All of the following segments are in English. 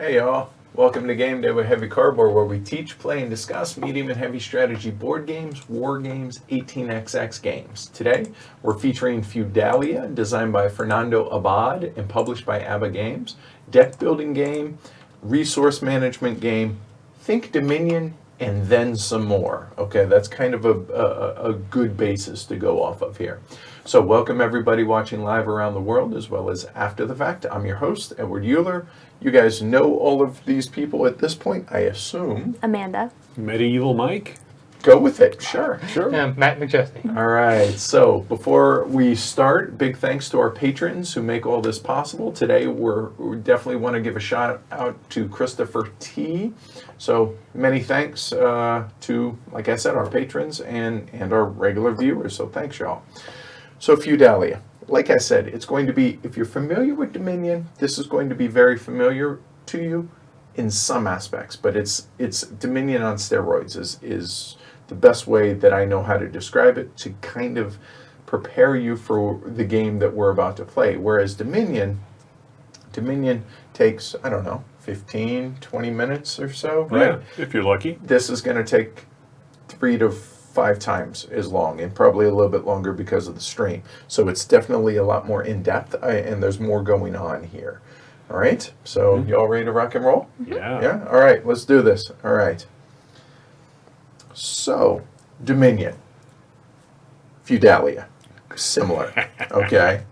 Hey y'all, welcome to Game Day with Heavy Cardboard, where we teach, play, and discuss medium and heavy strategy board games, war games, 18xx games. Today, we're featuring Feudalia, designed by Fernando Abad and published by ABBA Games, deck building game, resource management game, think Dominion, and then some more. Okay, that's kind of a good basis to go off of here. So welcome everybody watching live around the world as well as after the fact. I'm your host, Edward Euler. You guys know all of these people at this point, I assume. Amanda. Medieval Mike. Go with it, sure. Matt McChesney. All right, so before we start, big thanks to our patrons who make all this possible. Today, we definitely want to give a shout out to Christopher T. So many thanks to, like I said, our patrons and our regular viewers. So thanks, y'all. So Feudalia, like I said, it's going to be, if you're familiar with Dominion, this is going to be very familiar to you in some aspects, but it's Dominion on steroids is the best way that I know how to describe it to kind of prepare you for the game that we're about to play. Whereas Dominion takes, I don't know, 15, 20 minutes or so, right? Yeah, if you're lucky. This is going to take 3 to 5 times as long, and probably a little bit longer because of the stream. So it's definitely a lot more in depth, and there's more going on here. All right, so y'all ready to rock and roll? Yeah. Yeah? All right, let's do this. All right. So, Dominion. Feudalia. Similar. Okay.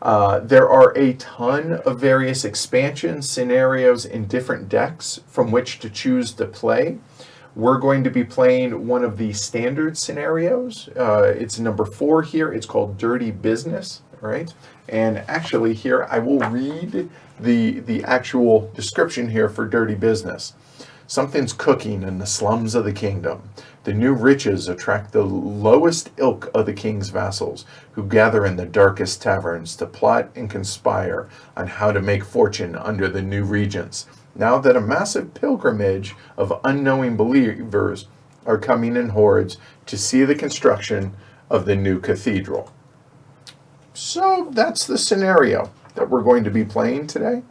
There are a ton of various expansion scenarios in different decks from which to choose to play. We're going to be playing one of the standard scenarios. It's number 4 here. It's called Dirty Business, right? And actually here, I will read the actual description here for Dirty Business. Something's cooking in the slums of the kingdom. The new riches attract the lowest ilk of the king's vassals, who gather in the darkest taverns to plot and conspire on how to make fortune under the new regents. Now that a massive pilgrimage of unknowing believers are coming in hordes to see the construction of the new cathedral. So that's the scenario that we're going to be playing today.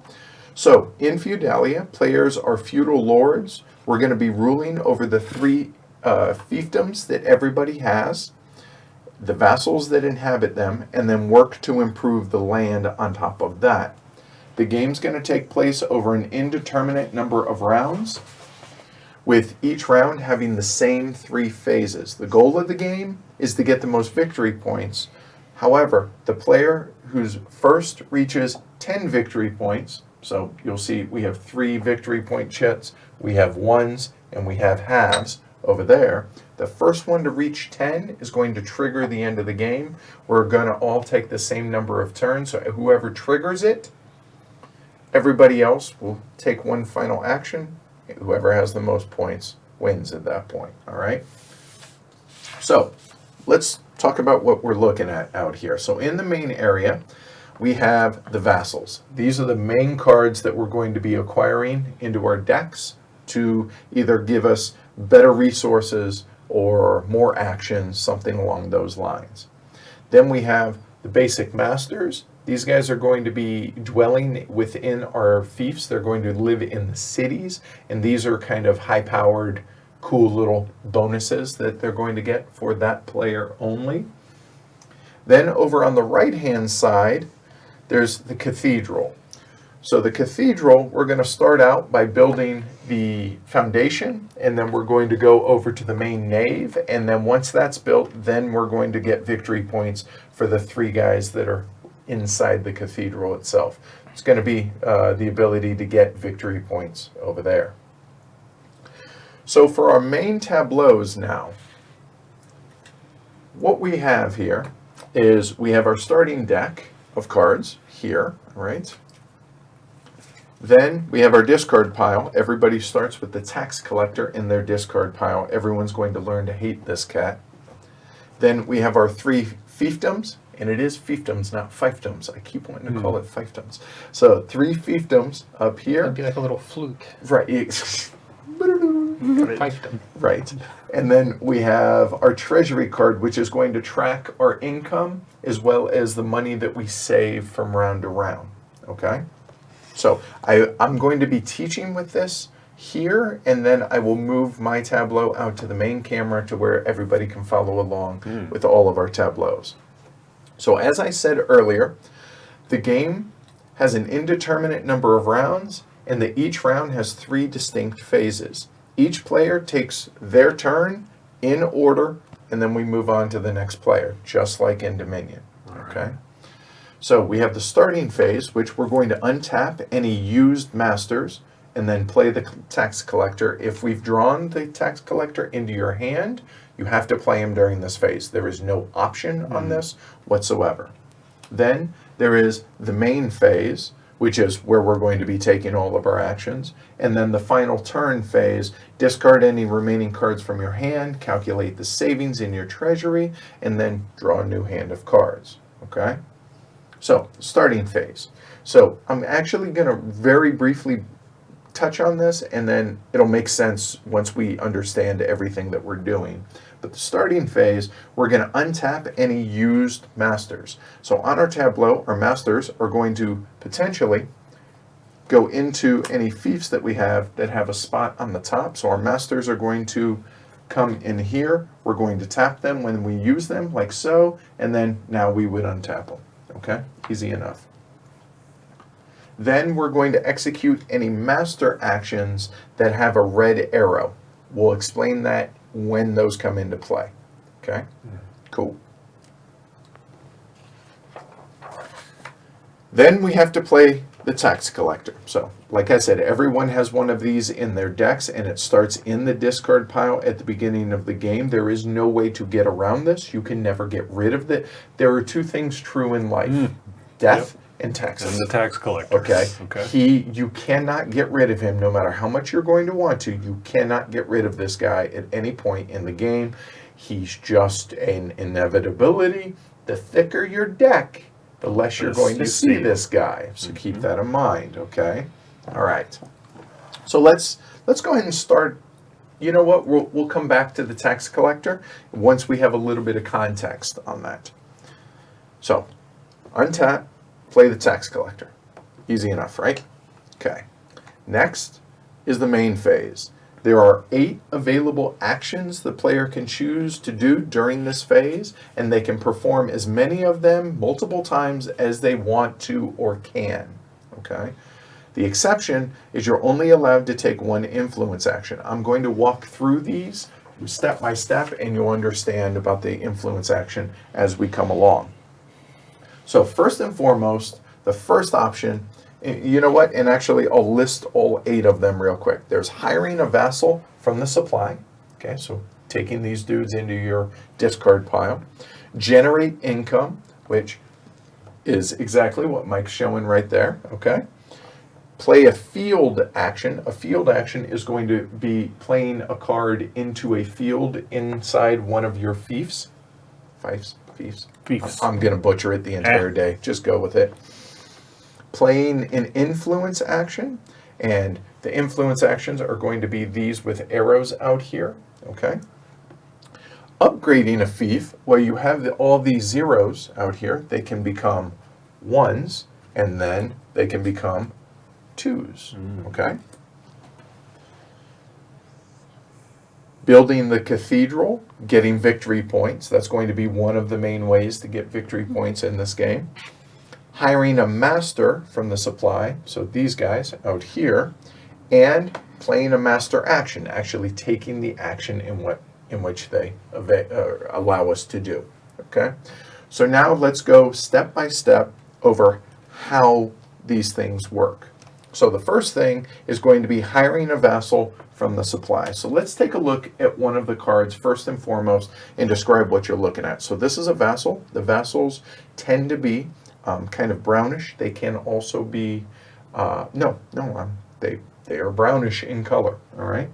So in Feudalia, players are feudal lords. We're going to be ruling over the 3 fiefdoms that everybody has, the vassals that inhabit them, and then work to improve the land on top of that. The game's going to take place over an indeterminate number of rounds, with each round having the same 3 phases. The goal of the game is to get the most victory points. However, the player who's first reaches 10 victory points, so you'll see we have 3 victory point chits, we have ones, and we have halves over there. The first one to reach 10 is going to trigger the end of the game. We're going to all take the same number of turns, so whoever triggers it, everybody else will take one final action. Whoever has the most points wins at that point, all right? So let's talk about what we're looking at out here. So in the main area, we have the vassals. These are the main cards that we're going to be acquiring into our decks to either give us better resources or more actions, something along those lines. Then we have the basic masters. These guys are going to be dwelling within our fiefs. They're going to live in the cities, and these are kind of high-powered, cool little bonuses that they're going to get for that player only. Then over on the right-hand side, there's the cathedral. So the cathedral, we're going to start out by building the foundation, and then we're going to go over to the main nave, and then once that's built, then we're going to get victory points for the 3 guys that are inside the cathedral itself. it's going to be the ability to get victory points over there. So for our main tableaus now, what we have here is we have our starting deck of cards here, all right? Then we have our discard pile. Everybody starts with the tax collector in their discard pile. Everyone's going to learn to hate this cat. Then we have our 3 fiefdoms, and it is fiefdoms, not fiefdoms. I keep wanting to call it fiefdoms. So 3 fiefdoms up here. It'd be like a little flute. Right. Fiefdom. Right. And then we have our treasury card, which is going to track our income as well as the money that we save from round to round. Okay? So I'm going to be teaching with this here, and then I will move my Tableau out to the main camera to where everybody can follow along with all of our tableaus. So as I said earlier, the game has an indeterminate number of rounds, and that each round has 3 distinct phases. Each player takes their turn in order, and then we move on to the next player, just like in Dominion. Okay? So we have the starting phase, which we're going to untap any used masters and then play the tax collector. If we've drawn the tax collector into your hand, you have to play him during this phase. There is no option on this whatsoever. Then there is the main phase, which is where we're going to be taking all of our actions. And then the final turn phase, discard any remaining cards from your hand, calculate the savings in your treasury, and then draw a new hand of cards. Okay? So, starting phase. So, I'm actually going to very briefly touch on this, and then it'll make sense once we understand everything that we're doing. But the starting phase, we're going to untap any used masters. So on our Tableau, our masters are going to potentially go into any fiefs that we have that have a spot on the top. So our masters are going to come in here. We're going to tap them when we use them, like so, and then now we would untap them. Okay, easy enough. Then we're going to execute any master actions that have a red arrow. We'll explain that when those come into play. Okay? Cool. Then we have to play the tax collector. So, like I said, everyone has one of these in their decks, and it starts in the discard pile at the beginning of the game. There is no way to get around this. You can never get rid of it. There are 2 things true in life. Death and taxes. And the tax collector. Okay. Okay. You cannot get rid of him no matter how much you're going to want to. You cannot get rid of this guy at any point in the game. He's just an inevitability. The thicker your deck, the less you're going to see this guy. So keep that in mind, okay? All right. So let's go ahead and start. You know what? We'll come back to the tax collector once we have a little bit of context on that. So, untap, play the tax collector. Easy enough, right? Okay. Next is the main phase. There are 8 available actions the player can choose to do during this phase, and they can perform as many of them multiple times as they want to or can. Okay? The exception is you're only allowed to take 1 influence action. I'm going to walk through these step by step, and you'll understand about the influence action as we come along. So first and foremost, the first option, you know what? And actually, I'll list all 8 of them real quick. There's hiring a vassal from the supply. Okay, so taking these dudes into your discard pile. Generate income, which is exactly what Mike's showing right there. Okay. Play a field action. A field action is going to be playing a card into a field inside one of your fiefs. Fiefs? Fiefs. I'm going to butcher it the entire day. Just go with it. Playing an influence action, and the influence actions are going to be these with arrows out here. Okay. Upgrading a fief, where you have all these zeros out here, they can become 1s, and then they can become 2s. Okay. Building the cathedral, getting victory points. That's going to be one of the main ways to get victory points in this game. Hiring a master from the supply, so these guys out here, and playing a master action, actually taking the action in which they allow us to do. Okay, so now let's go step by step over how these things work. So the first thing is going to be hiring a vassal from the supply. So let's take a look at one of the cards first and foremost and describe what you're looking at. So this is a vassal. The vassals tend to be kind of brownish. They can also be, they are brownish in color, all right?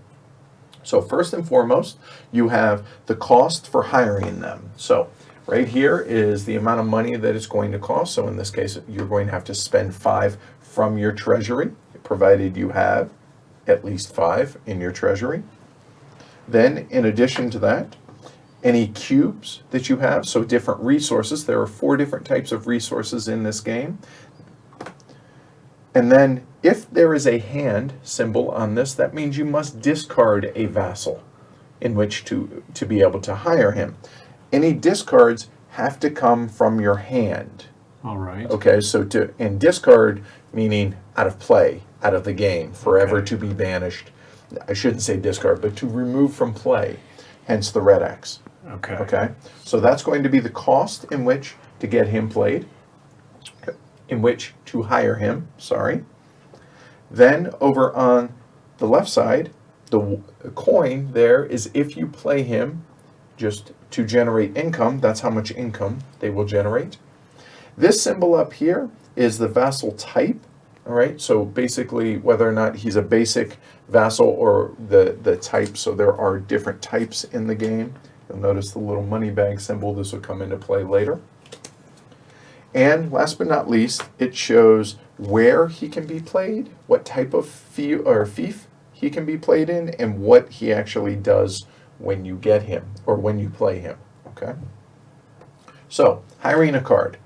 So first and foremost, you have the cost for hiring them. So right here is the amount of money that it's going to cost. So in this case, you're going to have to spend 5 from your treasury, provided you have at least 5 in your treasury. Then in addition to that, any cubes that you have, so different resources. There are 4 different types of resources in this game. And then if there is a hand symbol on this, that means you must discard a vassal in which to be able to hire him. Any discards have to come from your hand. All right. Okay, so and discard meaning out of play, out of the game, forever to be banished. I shouldn't say discard, but to remove from play, hence the red X. Okay. Okay, so that's going to be the cost in which to get him played, in which to hire him, sorry. Then over on the left side, the coin there is if you play him just to generate income, that's how much income they will generate. This symbol up here is the vassal type, all right? So basically whether or not he's a basic vassal or the type, so there are different types in the game. You'll notice the little money bag symbol. This will come into play later. And last but not least, it shows where he can be played, what type of fief he can be played in, and what he actually does when you get him or when you play him, okay? So, hiring a card,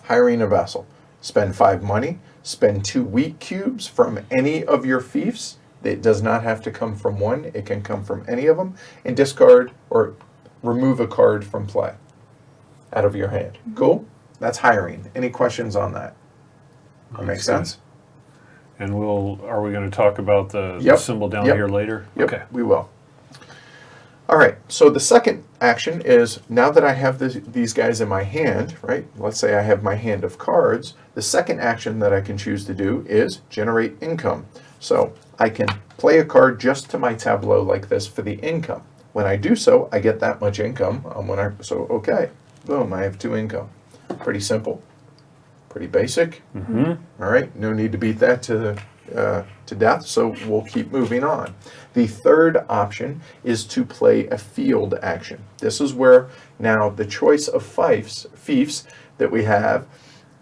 hiring a vassal. Spend 5 money, spend 2 wheat cubes from any of your fiefs. It does not have to come from one, it can come from any of them, and discard or remove a card from play out of your hand. Cool? That's hiring. Any questions on that? That makes sense? And are we going to talk about the symbol down here later? Yep, okay. We will. All right, so the second action is, now that I have these guys in my hand, right? Let's say I have my hand of cards. The second action that I can choose to do is generate income. So I can play a card just to my tableau like this for the income. When I do so, I get that much income. Okay, boom, I have 2 income. Pretty simple, pretty basic. All right, no need to beat that to death, so we'll keep moving on. The third option is to play a field action. This is where now the choice of fiefs that we have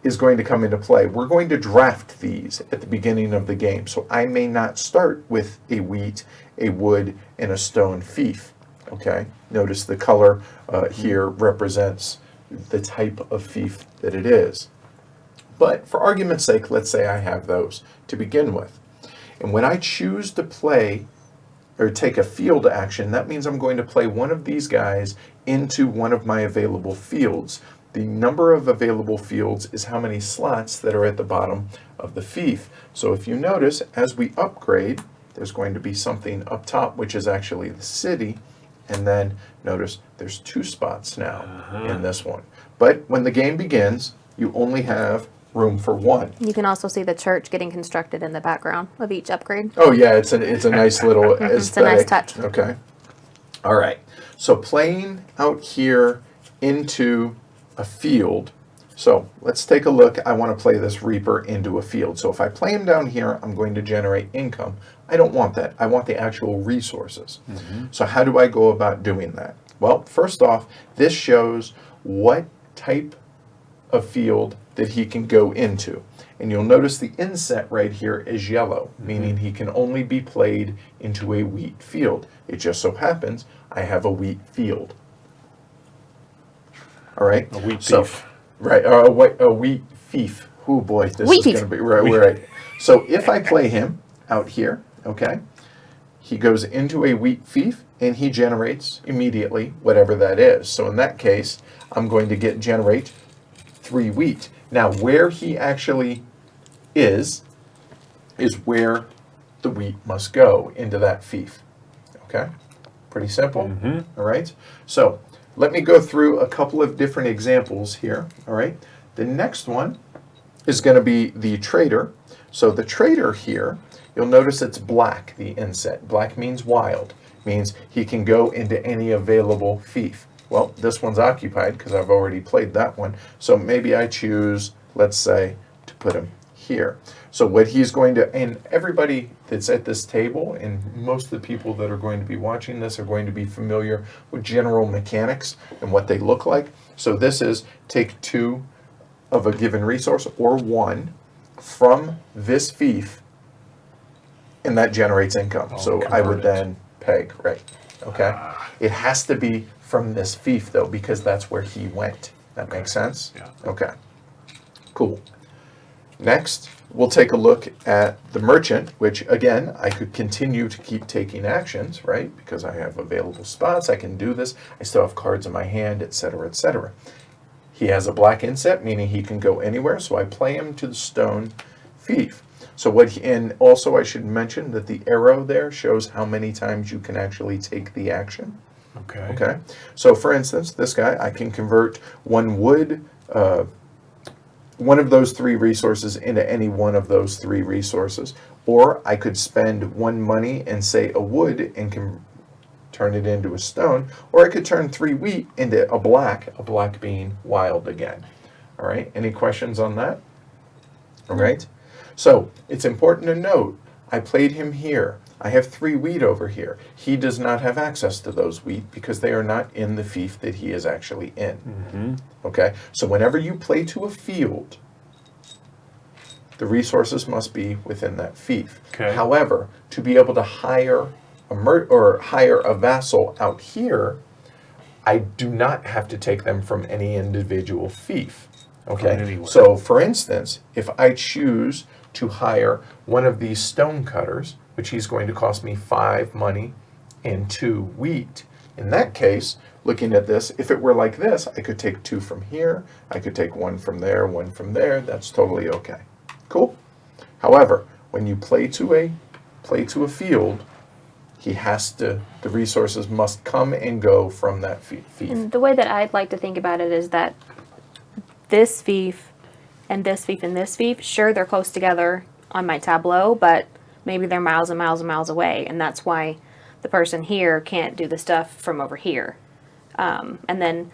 is going to come into play. We're going to draft these at the beginning of the game, so I may not start with a wheat, a wood, and a stone fief. Okay, notice the color here represents the type of fief that it is. But for argument's sake, let's say I have those to begin with. And when I choose to play or take a field action, that means I'm going to play one of these guys into one of my available fields. The number of available fields is how many slots that are at the bottom of the fief. So if you notice, as we upgrade, there's going to be something up top, which is actually the city. And then notice there's 2 spots now in this one. But when the game begins, you only have room for 1. You can also see the church getting constructed in the background of each upgrade. Oh yeah, it's a nice little aesthetic. It's a nice touch. Okay. All right. So playing out here into a field. So let's take a look. I want to play this Reaper into a field. So if I play him down here, I'm going to generate income. I don't want that. I want the actual resources. So how do I go about doing that? Well, first off, this shows what type of field that he can go into. And you'll notice the inset right here is yellow, meaning he can only be played into a wheat field. It just so happens I have a wheat field. All right? A wheat so, fief. Right, a wheat fief. Oh boy, this Wheat is going to be right. So if I play him out here, okay, he goes into a wheat fief and he generates immediately whatever that is. So in that case, I'm going to generate 3 wheat. Now where he actually is where the wheat must go into that fief. Okay, pretty simple. All right, so let me go through a couple of different examples here. All right, the next one is going to be the Traitor. So the Traitor here, you'll notice it's black, the inset. Black means wild, means he can go into any available fief. Well, this one's occupied because I've already played that one. So maybe I choose, let's say, to put him here. So what he's going to, and everybody that's at this table, and most of the people that are going to be watching this are going to be familiar with general mechanics and what they look like. So this is take 2 of a given resource or 1 from this fief, and that generates income. So I would then peg, right? Okay. It has to be from this fief though, because that's where he went. That makes sense? Yeah. Okay. Cool. Next, we'll take a look at the merchant, which again, I could continue to keep taking actions, right? Because I have available spots, I can do this. I still have cards in my hand, etc., etc. He has a black inset, meaning he can go anywhere, so I play him to the stone fief. So and also I should mention that the arrow there shows how many times you can actually take the action. Okay. Okay. So for instance, this guy, I can convert 1 wood, one of those 3 resources into any one of those 3 resources. Or I could spend 1 money and say a wood and can turn it into a stone. Or I could turn 3 wheat into a black being wild again. All right. Any questions on that? All right. So it's important to note, I played him here. I have 3 wheat over here. He does not have access to those wheat because they are not in the fief that he is actually in. Mm-hmm. Okay, so whenever you play to a field, the resources must be within that fief. Okay. However, to be able to hire a vassal out here, I do not have to take them from any individual fief. Okay, so for instance, if I choose to hire one of these stone cutters, which he's going to cost me 5 money and 2 wheat. In that case, looking at this, if it were like this, I could take 2 from here, I could take 1 from there, 1 from there, that's totally okay. Cool. However, when you play to a field, the resources must come and go from that fief. And the way that I'd like to think about it is that this fief and this fief and this fief, sure, they're close together on my tableau, but maybe they're miles and miles and miles away, and that's why the person here can't do the stuff from over here. And then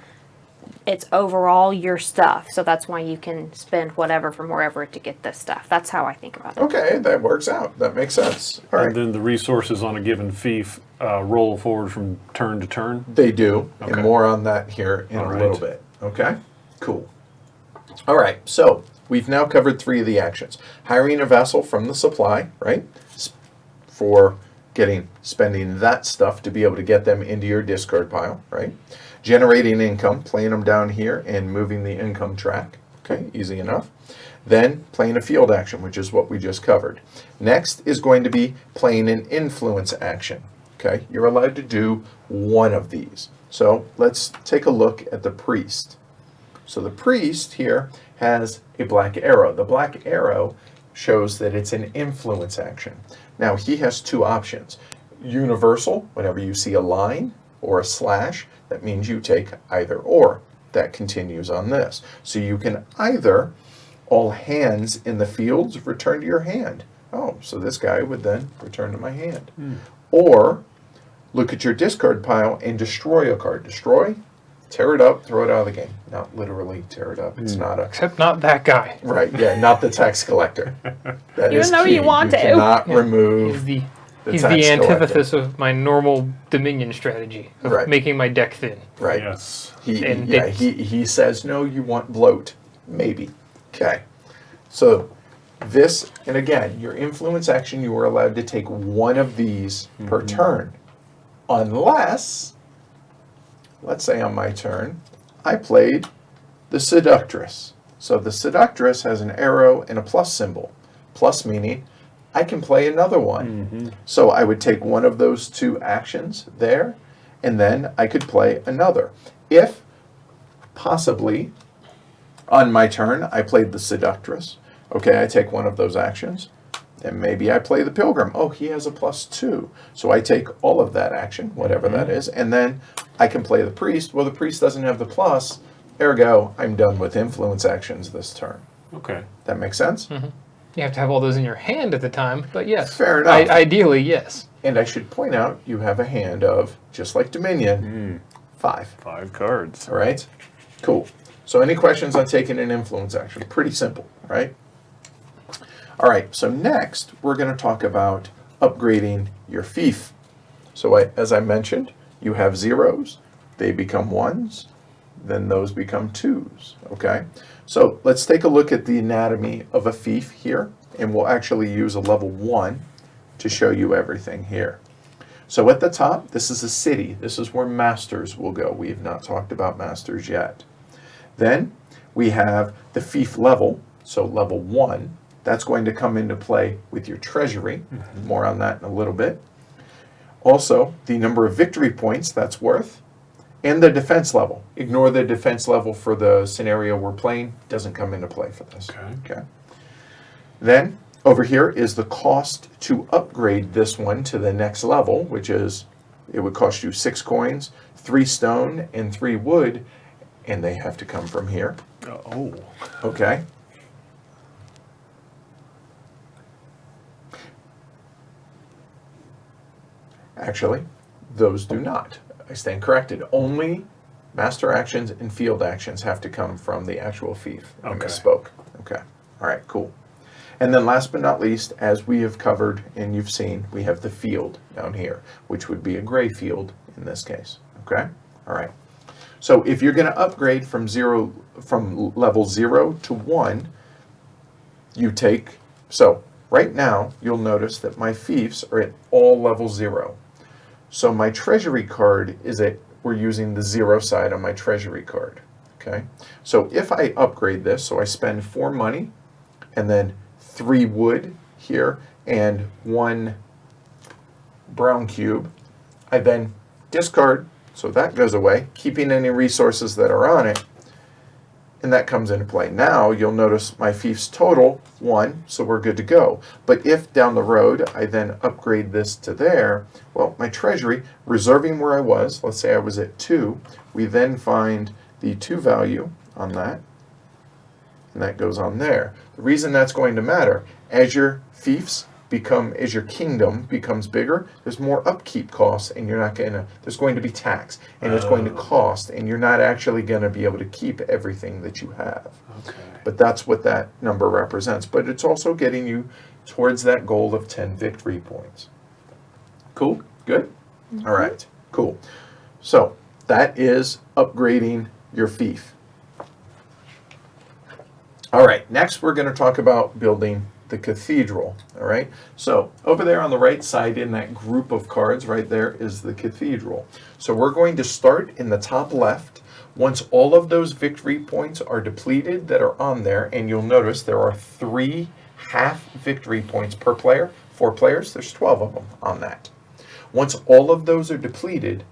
it's overall your stuff, so that's why you can spend whatever from wherever to get this stuff. That's how I think about it. Okay, that works out. That makes sense. All right. And then the resources on a given fief roll forward from turn to turn? They do, Okay. and more on that here in a little bit. Okay, cool. All right, so we've now covered 3 of the actions. Hiring a vassal from the supply, right, for spending that stuff to be able to get them into your discard pile, right? Generating income, playing them down here and moving the income track. Okay, easy enough. Then playing a field action, which is what we just covered. Next is going to be playing an influence action. Okay, you're allowed to do 1 of these. So let's take a look at the priest. So the priest here has a black arrow. The black arrow shows that it's an influence action. Now he has 2 options. Universal, whenever you see a line or a slash, that means you take either or. That continues on this. So you can either, all hands in the fields, return to your hand. Oh, so this guy would then return to my hand. Or look at your discard pile and destroy a card. Destroy, tear it up, throw it out of the game. Not literally tear it up. It's not a... Except not that guy. Right, yeah, not the tax collector. That Even is though key. you want to. Cannot Yeah. remove He's tax the collector. antithesis of my normal Dominion strategy of Right. making my deck thin. Right. Yes. He says, no, you want bloat. Maybe. Okay. So this, and again, your influence action, you are allowed to take 1 of these per turn. Unless, let's say on my turn, I played the Seductress. So the Seductress has an arrow and a plus symbol. Plus meaning I can play another one. So I would take 1 of those 2 actions there, and then I could play another. If possibly on my turn I played the Seductress, okay, I take 1 of those actions, and maybe I play the Pilgrim. Oh, he has a +2. So I take all of that action, whatever that is, and then I can play the Priest. Well, the Priest doesn't have the plus, ergo, I'm done with influence actions this turn. Okay. That makes sense? You have to have all those in your hand at the time, but yes. Fair enough. Ideally, yes. And I should point out, you have a hand of, just like Dominion, 5. 5 cards. All right? Cool. So any questions on taking an influence action? Pretty simple, right? All right, so next we're going to talk about upgrading your fief. So as I mentioned, you have zeros, they become ones, then those become twos, okay? So let's take a look at the anatomy of a fief here, and we'll actually use a level 1 to show you everything here. So at the top, this is a city. This is where masters will go. We have not talked about masters yet. Then we have the fief level, so level 1. That's going to come into play with your treasury. More on that in a little bit. Also, the number of victory points that's worth, and the defense level. Ignore the defense level for the scenario we're playing. Doesn't come into play for this. Okay. Then, over here is the cost to upgrade this one to the next level, which is, it would cost you 6 coins, 3 stone, and 3 wood, and they have to come from here. Oh. Okay. Actually, those do not. I stand corrected. Only master actions and field actions have to come from the actual fief. I misspoke. Okay. All right, cool. And then last but not least, as we have covered and you've seen, we have the field down here, which would be a gray field in this case. Okay? All right. So if you're going to upgrade from level 0 to 1, you take, so right now you'll notice that my fiefs are at all level 0. So my treasury card is we're using the 0 side on my treasury card. Okay? So if I upgrade this, so I spend 4 money and then 3 wood here and 1 brown cube, I then discard, so that goes away, keeping any resources that are on it, and that comes into play. Now you'll notice my fief's total 1, so we're good to go. But if down the road I then upgrade this to there, well, my treasury, reserving where I was, let's say I was at 2, we then find the 2 value on that, and that goes on there. The reason that's going to matter, as your fiefs as your kingdom becomes bigger, there's more upkeep costs, and there's going to be tax, and it's going to cost, and you're not actually going to be able to keep everything that you have. Okay. But that's what that number represents. But it's also getting you towards that goal of 10 victory points. Cool? Good? All right. Cool. So that is upgrading your fief. All right. Next, we're going to talk about building the cathedral. All right. So over there on the right side in that group of cards right there is the cathedral. So we're going to start in the top left. Once all of those victory points are depleted that are on there, and you'll notice there are 3 half victory points per player. 4 players, there's 12 of them on that. Once all of those are depleted,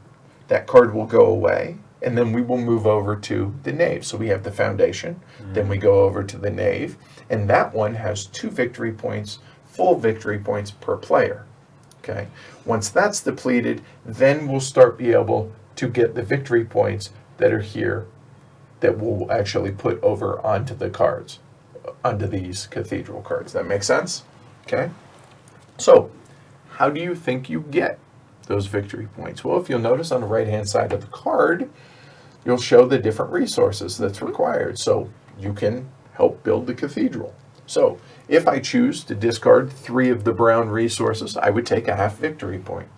that card will go away, and then we will move over to the knave. So we have the foundation, then we go over to the knave, and that one has 2 victory points, full victory points per player. Okay. Once that's depleted, then we'll start be able to get the victory points that are here that we'll actually put over onto the cards, onto these cathedral cards. That makes sense? Okay. So how do you think you get those victory points? Well, if you'll notice on the right-hand side of the card, you'll show the different resources that's required. So you can help build the cathedral. So if I choose to discard 3 of the brown resources, I would take a half victory point.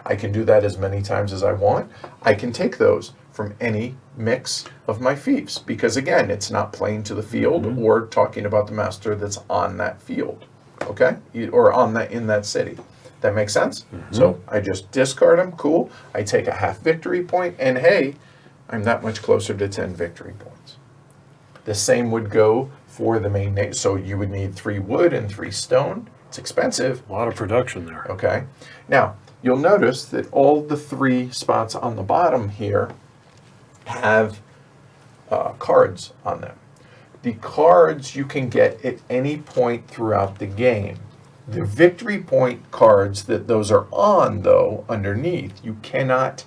I can do that as many times as I want. I can take those from any mix of my fiefs, because again, it's not playing to the field or talking about the master that's on that field, okay? Or on that in that city. That makes sense? So I just discard them, cool. I take a half victory point, and hey, I'm that much closer to 10 victory points. The same would go for the main name. So you would need 3 wood and 3 stone. It's expensive. A lot of production there. Okay. Now, you'll notice that all the 3 spots on the bottom here have cards on them. The cards you can get at any point throughout the game. The victory point cards that those are on, though, underneath, you cannot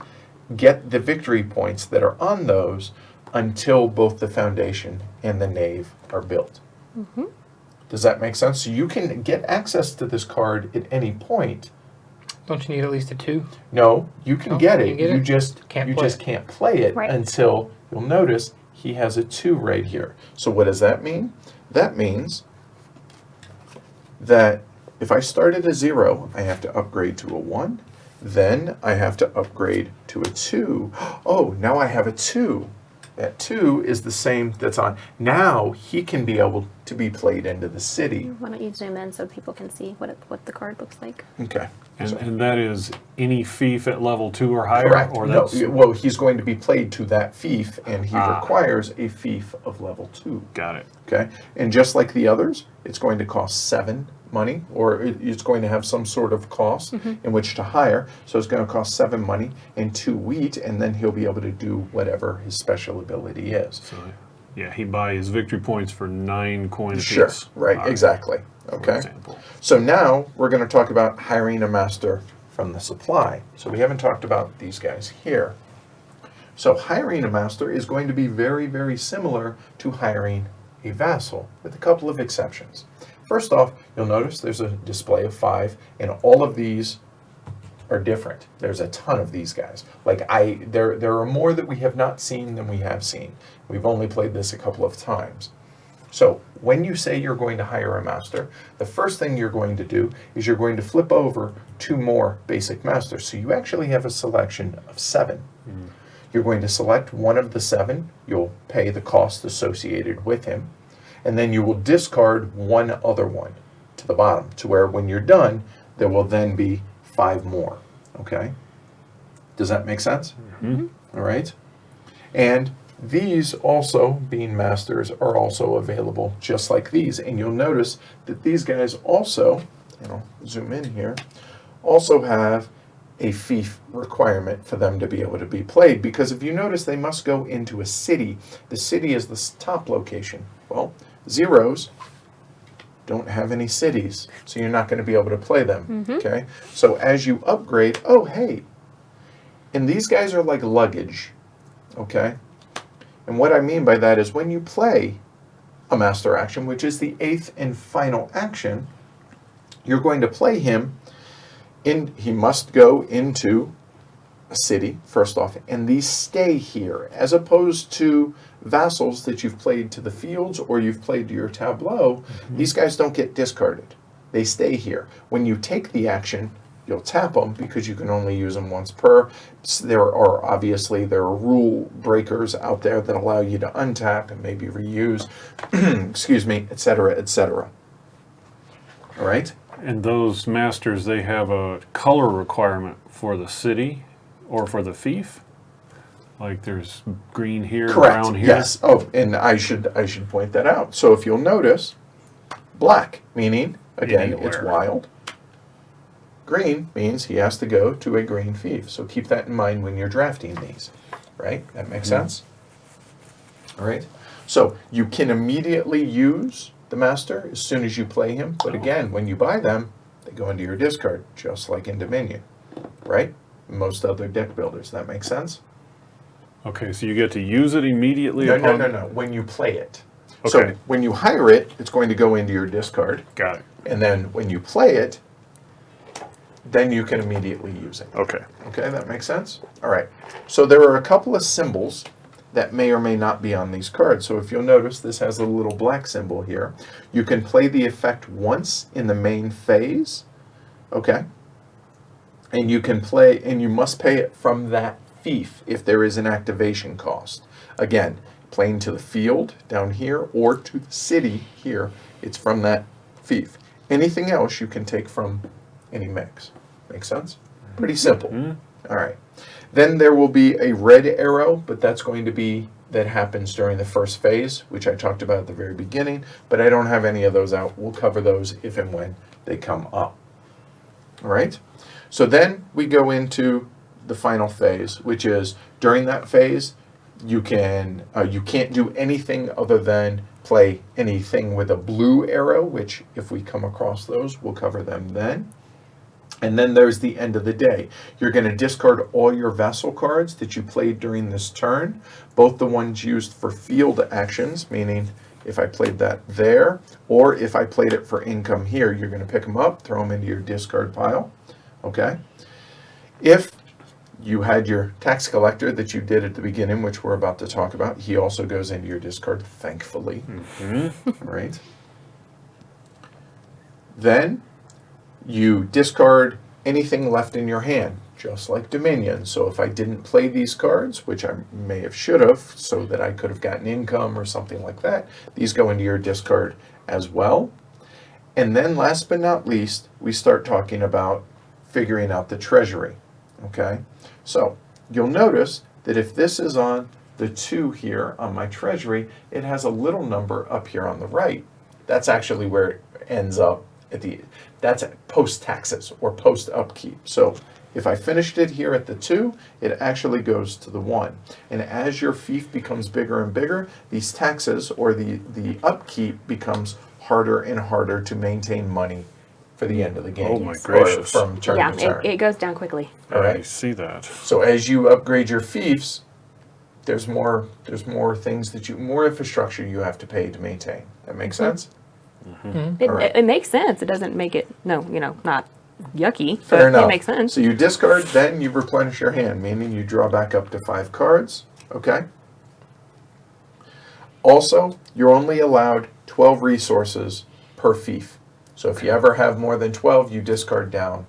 get the victory points that are on those until both the foundation and the nave are built. Does that make sense? So you can get access to this card at any point. Don't you need at least a 2? No, you can Oh, get you it. can get You it? just Can't you play just it. can't play it Right. until you'll notice he has a 2 right here. So what does that mean? That means that if I start at a 0, I have to upgrade to a 1. Then I have to upgrade to a 2. Oh, now I have a 2. That 2 is the same that's on. Now he can be able to be played into the city. Why don't you zoom in so people can see what the card looks like? Okay. And that is any fief at level 2 or higher? Correct. Or No, that's, well, he's going to be played to that fief, and he Ah. requires a fief of level 2. got it. Okay? And just like the others, it's going to cost 7 money, or it's going to have some sort of cost in which to hire. So it's going to cost 7 money and 2 wheat, and then he'll be able to do whatever his special ability is. So, yeah, he buys victory points for 9 coin apiece. Sure, right, All exactly. for Okay. example. So now we're going to talk about hiring a master from the supply. So we haven't talked about these guys here. So hiring a master is going to be very, very similar to hiring a vassal, with a couple of exceptions. First off, you'll notice there's a display of 5, and all of these are different. There's a ton of these guys. There are more that we have not seen than we have seen. We've only played this a couple of times. So when you say you're going to hire a master, the first thing you're going to do is you're going to flip over 2 more basic masters. So you actually have a selection of 7. You're going to select one of the 7. You'll pay the cost associated with him. And then you will discard one other one to the bottom, to where when you're done, there will then be 5 more. Okay? Does that make sense? All right? And these also, being masters, are also available just like these. And you'll notice that these guys also, and I'll zoom in here, also have a fief requirement for them to be able to be played. Because if you notice, they must go into a city. The city is the top location. Well, 0s don't have any cities, so you're not going to be able to play them. Okay? So as you upgrade, oh, hey, and these guys are like luggage. Okay? And what I mean by that is when you play a master action, which is the 8th and final action, you're going to play him in, he must go into a city, first off, and these stay here, as opposed to vassals that you've played to the fields or you've played to your tableau. These guys don't get discarded. They stay here. When you take the action, you'll tap them because you can only use them once per. There are rule breakers out there that allow you to untap and maybe reuse, excuse me, etc., etc. All right? And those masters, they have a color requirement for the city or for the fief? Like there's green here, Correct. brown here? Yes. Oh, and I should point that out. So if you'll notice, black, meaning, again, it's Anywhere. wild. Green means he has to go to a green fief. So keep that in mind when you're drafting these, right? That makes sense? All right. So you can immediately use the master as soon as you play him. But again, when you buy them, they go into your discard, just like in Dominion, right? Most other deck builders. That makes sense? Okay, so you get to use it immediately No, upon... no. When you play it. Okay. So when you hire it, it's going to go into your discard. Got it. And then when you play it, then you can immediately use it. Okay. Okay, that makes sense? All right. So there are a couple of symbols that may or may not be on these cards. So if you'll notice, this has a little black symbol here. You can play the effect once in the main phase. Okay? And you can play, and you must pay it from that fief if there is an activation cost. Again, playing to the field down here or to the city here, it's from that fief. Anything else you can take from any mix. Make sense? Pretty simple. All right. Then there will be a red arrow, but that's going to be, that happens during the first phase, which I talked about at the very beginning, but I don't have any of those out. We'll cover those if and when they come up. All right? So then we go into the final phase, which is during that phase, you can't do anything other than play anything with a blue arrow, which if we come across those, we'll cover them then. And then there's the end of the day. You're going to discard all your vassal cards that you played during this turn, both the ones used for field actions, meaning if I played that there, or if I played it for income here, you're going to pick them up, throw them into your discard pile. Okay? If you had your tax collector that you did at the beginning, which we're about to talk about, he also goes into your discard, thankfully. Right? Then you discard anything left in your hand, just like Dominion. So if I didn't play these cards, which I may have should have, so that I could have gotten income or something like that, these go into your discard as well. And then last but not least, we start talking about figuring out the treasury. Okay? So you'll notice that if this is on the 2 here on my treasury, it has a little number up here on the right. That's actually where it ends up at the, that's post taxes or post upkeep. So if I finished it here at the 2, it actually goes to the 1. And as your fief becomes bigger and bigger, these taxes or the upkeep becomes harder and harder to maintain money for the end of the game. Oh my gracious. Or from turn Yeah, to turn. it goes down quickly. All I right. see that. So as you upgrade your fiefs, there's more things that more infrastructure you have to pay to maintain. That makes sense? It, All right. it makes sense. It doesn't make it, not yucky, Fair but enough. it makes sense. So you discard, then you replenish your hand, meaning you draw back up to 5 cards. Okay? Also, you're only allowed 12 resources per fief. So if you ever have more than 12, you discard down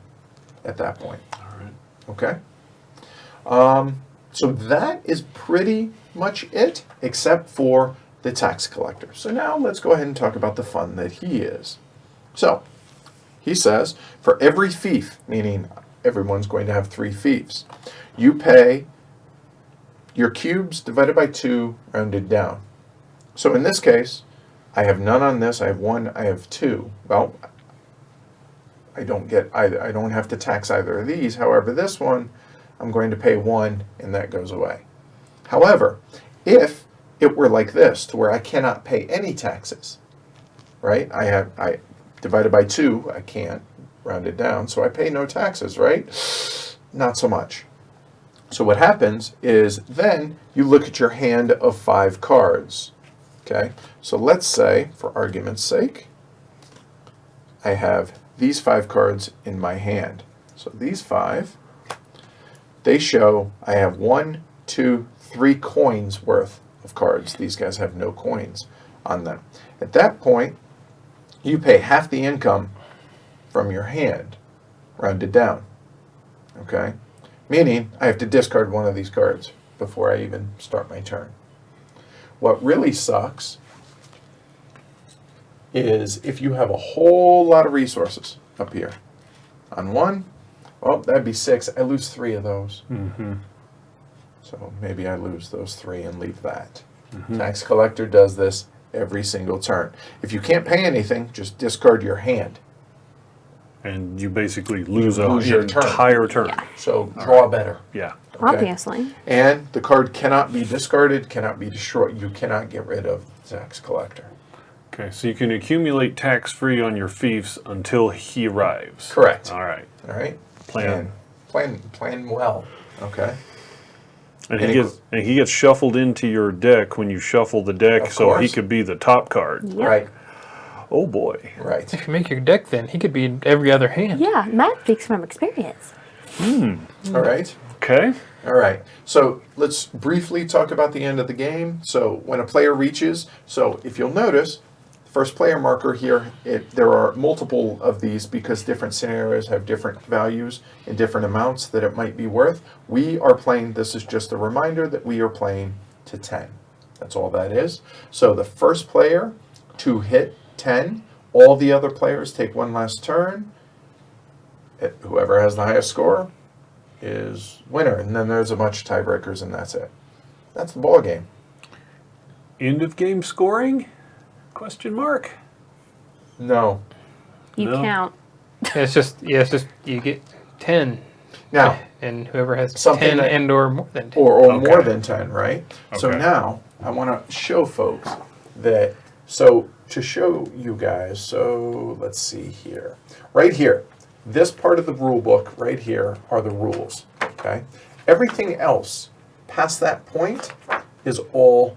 at that point. All right. Okay? So that is pretty much it, except for the tax collector. So now let's go ahead and talk about the fun that he is. So, he says, for every fief, meaning everyone's going to have 3 fiefs, you pay your cubes divided by 2 rounded down. So in this case, I have none on this, I have 1, I have 2. Well, I don't get either, I don't have to tax either of these. However, this one, I'm going to pay 1 and that goes away. However, if it were like this, to where I cannot pay any taxes, right? I divided by 2, I can't round it down, so I pay no taxes, right? Not so much. So what happens is then you look at your hand of 5 cards, okay? So let's say, for argument's sake, I have these 5 cards in my hand. So these 5, they show I have 1, 2, 3 coins worth of cards. These guys have no coins on them. At that point, you pay half the income from your hand, rounded down. Okay? Meaning, I have to discard one of these cards before I even start my turn. What really sucks is if you have a whole lot of resources up here. On 1, well, that'd be 6. I lose 3 of those. So maybe I lose those 3 and leave that. Tax collector does this every single turn. If you can't pay anything, just discard your hand. And you basically lose your an turn. entire turn. Yeah. So draw better. Yeah. Okay? Obviously. And the card cannot be discarded, cannot be destroyed. You cannot get rid of the tax collector. Okay, so you can accumulate tax-free on your fiefs until he arrives. Correct. All right. All right? Plan. And plan well. Okay? And Any- he gets shuffled into your deck when you shuffle the deck, Of so he course. could be the top card. Yep. Right. Oh boy. Right. If you make your deck, then he could be in every other hand. Yeah, Matt speaks from experience. All right. Okay. All right. So let's briefly talk about the end of the game. So when a player reaches, so if you'll notice, first player marker here, there are multiple of these because different scenarios have different values and different amounts that it might be worth. We are playing, this is just a reminder that we are playing to 10. That's all that is. So the first player to hit 10, all the other players take one last turn. Whoever has the highest score is winner. And then there's a bunch of tiebreakers and that's it. That's the ball game. End of game scoring? Question mark. No. You No. count. It's just you get 10, Now, and whoever has Something 10 that- and or more than 10. or Okay. more than 10, right? So Okay. now I want to show folks that, so to show you guys, so let's see here. Right here, this part of the rule book right here are the rules, okay? Everything else past that point is all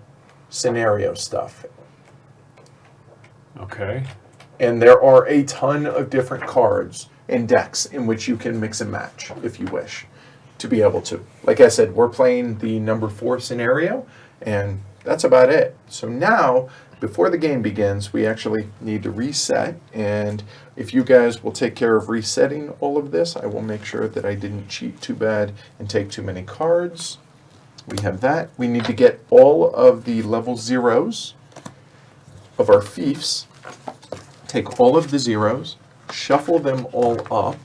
scenario stuff. Okay. And there are a ton of different cards and decks in which you can mix and match if you wish to be able to. Like I said, we're playing the number 4 scenario, and that's about it. So now, before the game begins, we actually need to reset, and if you guys will take care of resetting all of this, I will make sure that I didn't cheat too bad and take too many cards. We have that. We need to get all of the level 0s of our fiefs. Take all of the 0s, shuffle them all up,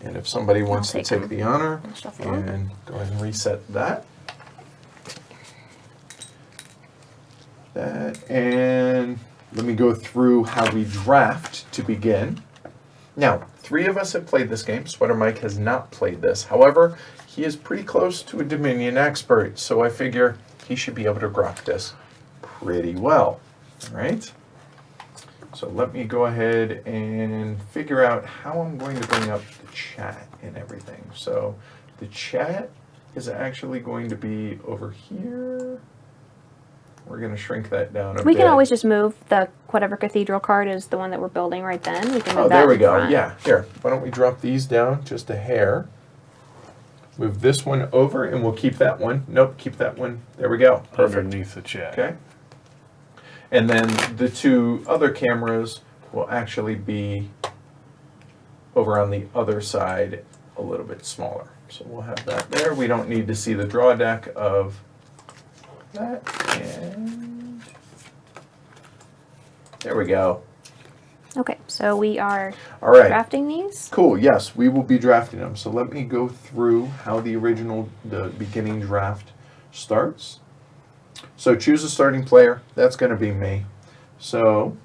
and if somebody wants to take the honor, and go ahead and reset that. And let me go through how we draft to begin. Now, 3 of us have played this game. Sweater Mike has not played this. However, he is pretty close to a Dominion expert, so I figure he should be able to grok this pretty well. All right? So let me go ahead and figure out how I'm going to bring up the chat and everything. So the chat is actually going to be over here. We're going to shrink that down a bit. We can always just move the whatever cathedral card is the one that we're building right then. We can move that there we in go. front. Yeah, here. Why don't we drop these down just a hair. Move this one over, and we'll keep that one. Nope, keep that one. There we go. Perfect. Underneath the chat. Okay. And then the 2 other cameras will actually be over on the other side, a little bit smaller. So we'll have that there. We don't need to see the draw deck of that. And there we go. Okay, so we are All right. drafting these. Cool, yes, we will be drafting them. So let me go through how the beginning draft starts. So choose a starting player. That's going to be me. So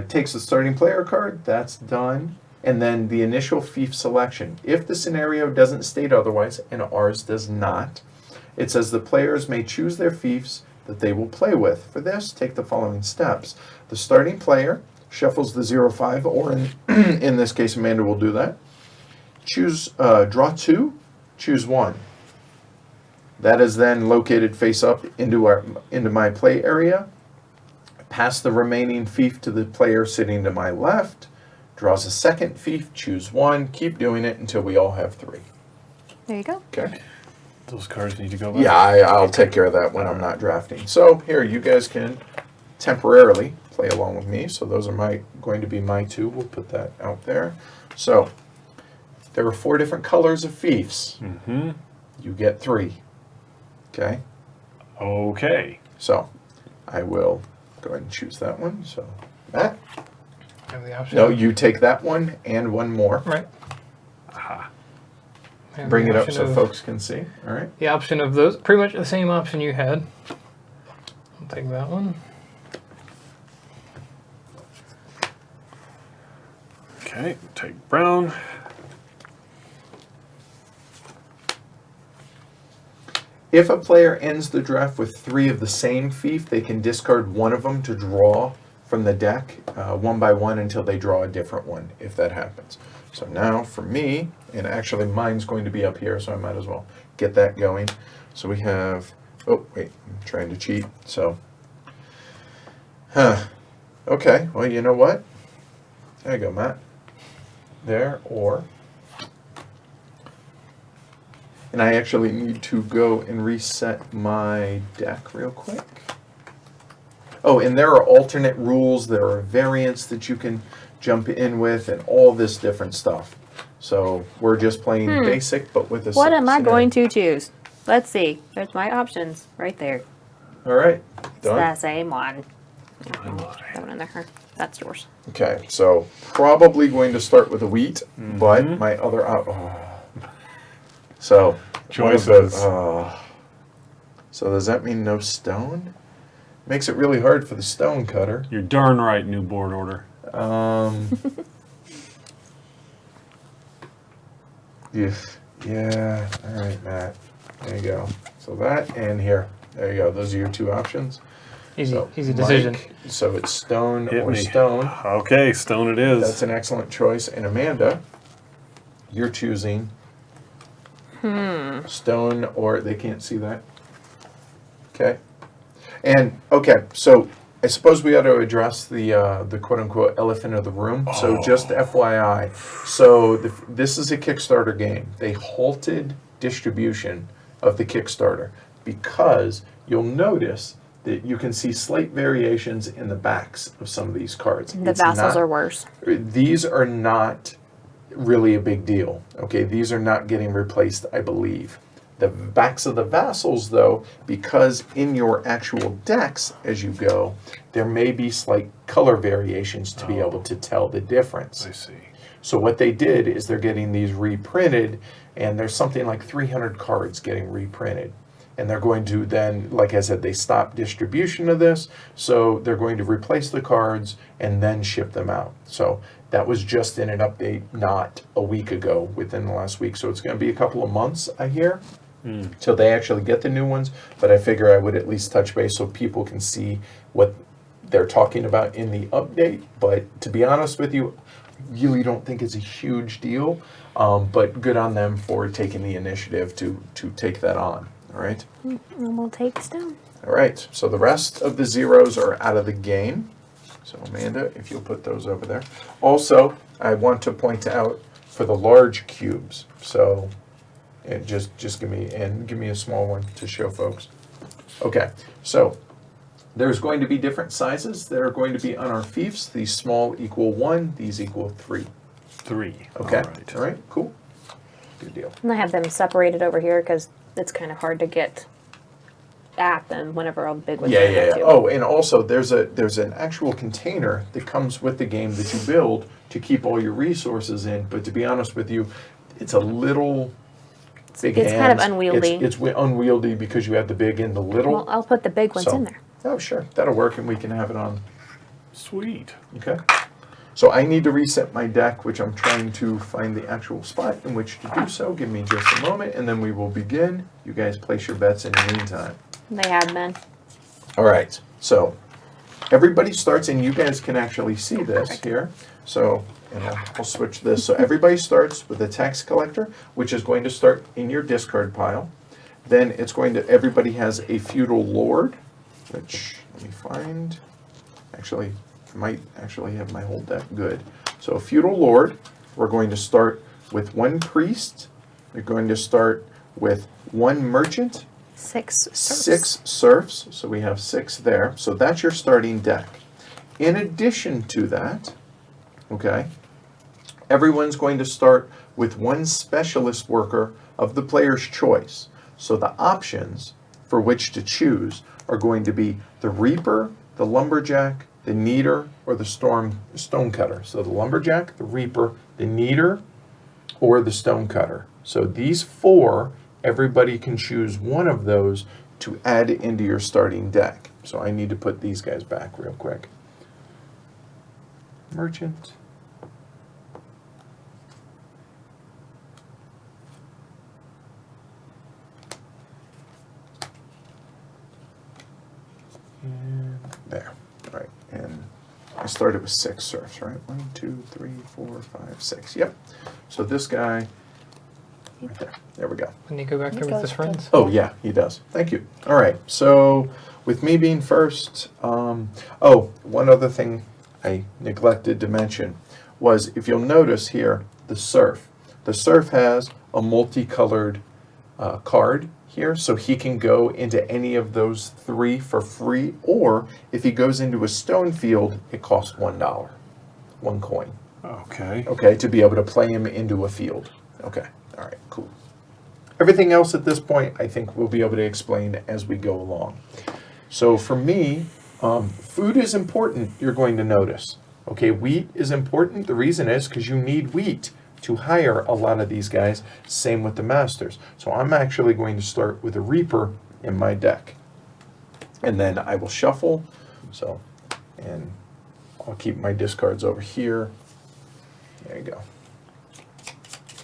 takes the starting player card. That's done. And then the initial fief selection. If the scenario doesn't state otherwise, and ours does not, it says the players may choose their fiefs that they will play with. For this, take the following steps. The starting player shuffles the 0-5, or in this case, Amanda will do that. Choose, draw 2, choose 1. That is then located face up into my play area. Pass the remaining fief to the player sitting to my left. Draws a second fief, choose 1. Keep doing it until we all have 3. There you go. Okay. Those cards need to go back. Yeah, I'll take care of that when I'm not drafting. So here, you guys can temporarily play along with me. So those are going to be my 2. We'll put that out there. So there are 4 different colors of fiefs. Mm-hmm. You get 3. Okay. Okay. So I will go ahead and choose that one. So that. Have the option. No, you take that one and one more. Right. Aha. Have Bring the it up option so of- folks can see. All right. The option of those, pretty much the same option you had. I'll take that one. Okay, take brown. If a player ends the draft with 3 of the same fief, they can discard one of them to draw from the deck one by one until they draw a different one, if that happens. So now for me, and actually mine's going to be up here, so I might as well get that going. So we have, oh wait, I'm trying to cheat. So, okay, well, you know what? There you go, Matt. There, or... And I actually need to go and reset my deck real quick. Oh, and there are alternate rules, there are variants that you can jump in with, and all this different stuff. So we're just playing basic, but with a What am I scenario. going to choose? Let's see. There's my options right there. All right, It's done. the same one. That one in there. That's yours. Okay, so probably going to start with the wheat, but my other so one of Choices. so does that mean no stone? Makes it really hard for the stone cutter. You're darn right, new board order. Yeah. All right, Matt. There you go. So that and here. There you go. Those are your 2 options. Easy, So easy decision. Mike, so it's stone Hit or me. stone. Okay, stone it is. That's an excellent choice. And Amanda, you're choosing stone or they can't see that. Okay. And okay, so I suppose we ought to address the quote-unquote elephant of the room. So just FYI, so this is a Kickstarter game. They halted distribution of the Kickstarter because you'll notice that you can see slight variations in the backs of some of these cards. The vassals are worse. These are not really a big deal. Okay, these are not getting replaced, I believe. The backs of the vassals, though, because in your actual decks as you go, there may be slight color variations to be able to tell the difference. I see. So what they did is they're getting these reprinted, and there's something like 300 cards getting reprinted. And they're going to then, like I said, they stopped distribution of this, so they're going to replace the cards and then ship them out. So that was just in an update not a week ago, within the last week. So it's going to be a couple of months, I hear, till they actually get the new ones. But I figure I would at least touch base so people can see what they're talking about in the update. But to be honest with you, I really don't think it's a huge deal. But good on them for taking the initiative to take that on. All right. And we'll take us down. All right. So the rest of the zeros are out of the game. So Amanda, if you'll put those over there. Also, I want to point out for the large cubes. So, and just give me a small one to show folks. Okay. So there's going to be different sizes that are going to be on our fiefs. These small equal 1. These equal 3. 3. Okay. All right. All right. Cool. Good deal. And I have them separated over here because it's kind of hard to get at them whenever a big one's in there, too. Oh, and also there's an actual container that comes with the game that you build to keep all your resources in. But to be honest with you, it's a little big. It's kind of unwieldy. It's unwieldy because you have the big and the little. Well, I'll put the big ones in there. Oh, sure, that'll work, and we can have it on. Sweet. Okay. So I need to reset my deck, which I'm trying to find the actual spot in which to do so. Give me just a moment, and then we will begin. You guys place your bets in the meantime. They have been. All right. So everybody starts, and you guys can actually see this here. So, and I'll switch this. So everybody starts with a tax collector, which is going to start in your discard pile. Then it's going to, everybody has a feudal lord, which, let me find, actually, might actually have my whole deck good. So a feudal lord, we're going to start with 1 priest. We're going to start with 1 merchant. 6 serfs. 6 serfs, so we have 6 there. So that's your starting deck. In addition to that, okay, everyone's going to start with 1 specialist worker of the player's choice. So the options for which to choose are going to be the reaper, the lumberjack, the kneader, or the stonecutter. So the lumberjack, the reaper, the kneader, or the stonecutter. So these 4, everybody can choose one of those to add into your starting deck. So I need to put these guys back real quick. Merchant. And there. All right. And I started with 6 serfs, right? 1, 2, 3, 4, 5, 6. Yep. So this guy, right there. There we go. Can you go back there with his friends? Oh, yeah, he does. Thank you. All right. So with me being first, oh, one other thing I neglected to mention was, if you'll notice here, the serf. The serf has a multicolored card here, so he can go into any of those 3 for free, or if he goes into a stone field, it costs $1, 1 coin. Okay. Okay, to be able to play him into a field. Okay, all right, cool. Everything else at this point, I think we'll be able to explain as we go along. So for me, food is important, you're going to notice. Okay, wheat is important. The reason is because you need wheat to hire a lot of these guys. Same with the masters. So I'm actually going to start with a reaper in my deck. And then I will shuffle. So, and I'll keep my discards over here. There you go.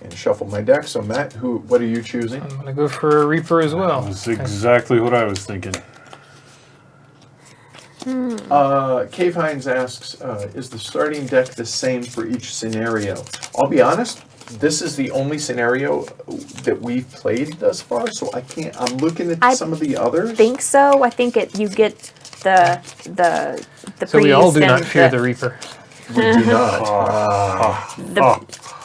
And shuffle my deck. So Matt, what are you choosing? I'm going to go for a Reaper as well. That's exactly what I was thinking. Cave Hines asks, is the starting deck the same for each scenario? I'll be honest, this is the only scenario that we've played thus far, so I can't, I'm looking at some of the others. I think so. I think you get the So we all do priest not and fear the Reaper. We do not.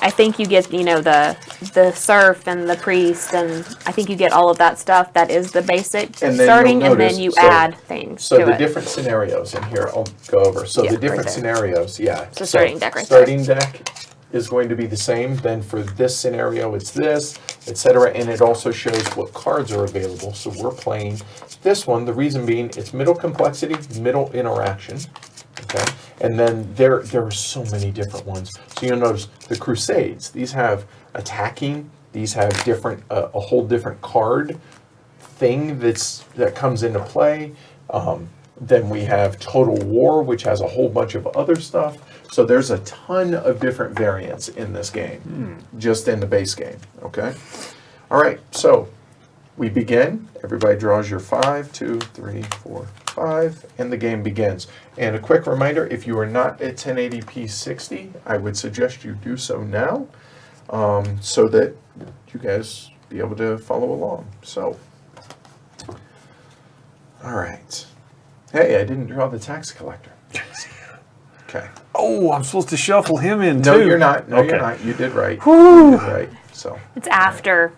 I think you get the serf and the priest, and I think you get all of that stuff. That is the basic And then starting, you'll and then notice- you so- add things So to the it. different scenarios in here, I'll go over. So Yeah, the right different there. scenarios, yeah. So starting deck right there. Starting deck is going to be the same. Then for this scenario, it's this, etc. And it also shows what cards are available. So we're playing this one. The reason being, it's middle complexity, middle interaction. Okay, and then there are so many different ones. So you'll notice the Crusades. These have attacking. These have different a whole different card thing that comes into play. Then we have Total War, which has a whole bunch of other stuff. So there's a ton of different variants in this game, just in the base game. Okay. All right. So we begin. Everybody draws your 5, 2, 3, 4, 5, and the game begins. And a quick reminder, if you are not at 1080p 60, I would suggest you do so now, so that you guys be able to follow along. So, all right. Hey, I didn't draw the tax collector. Okay. Oh, I'm supposed to shuffle him in too. No, you're not. No, Okay. you're not. You did right. You did right. So, It's after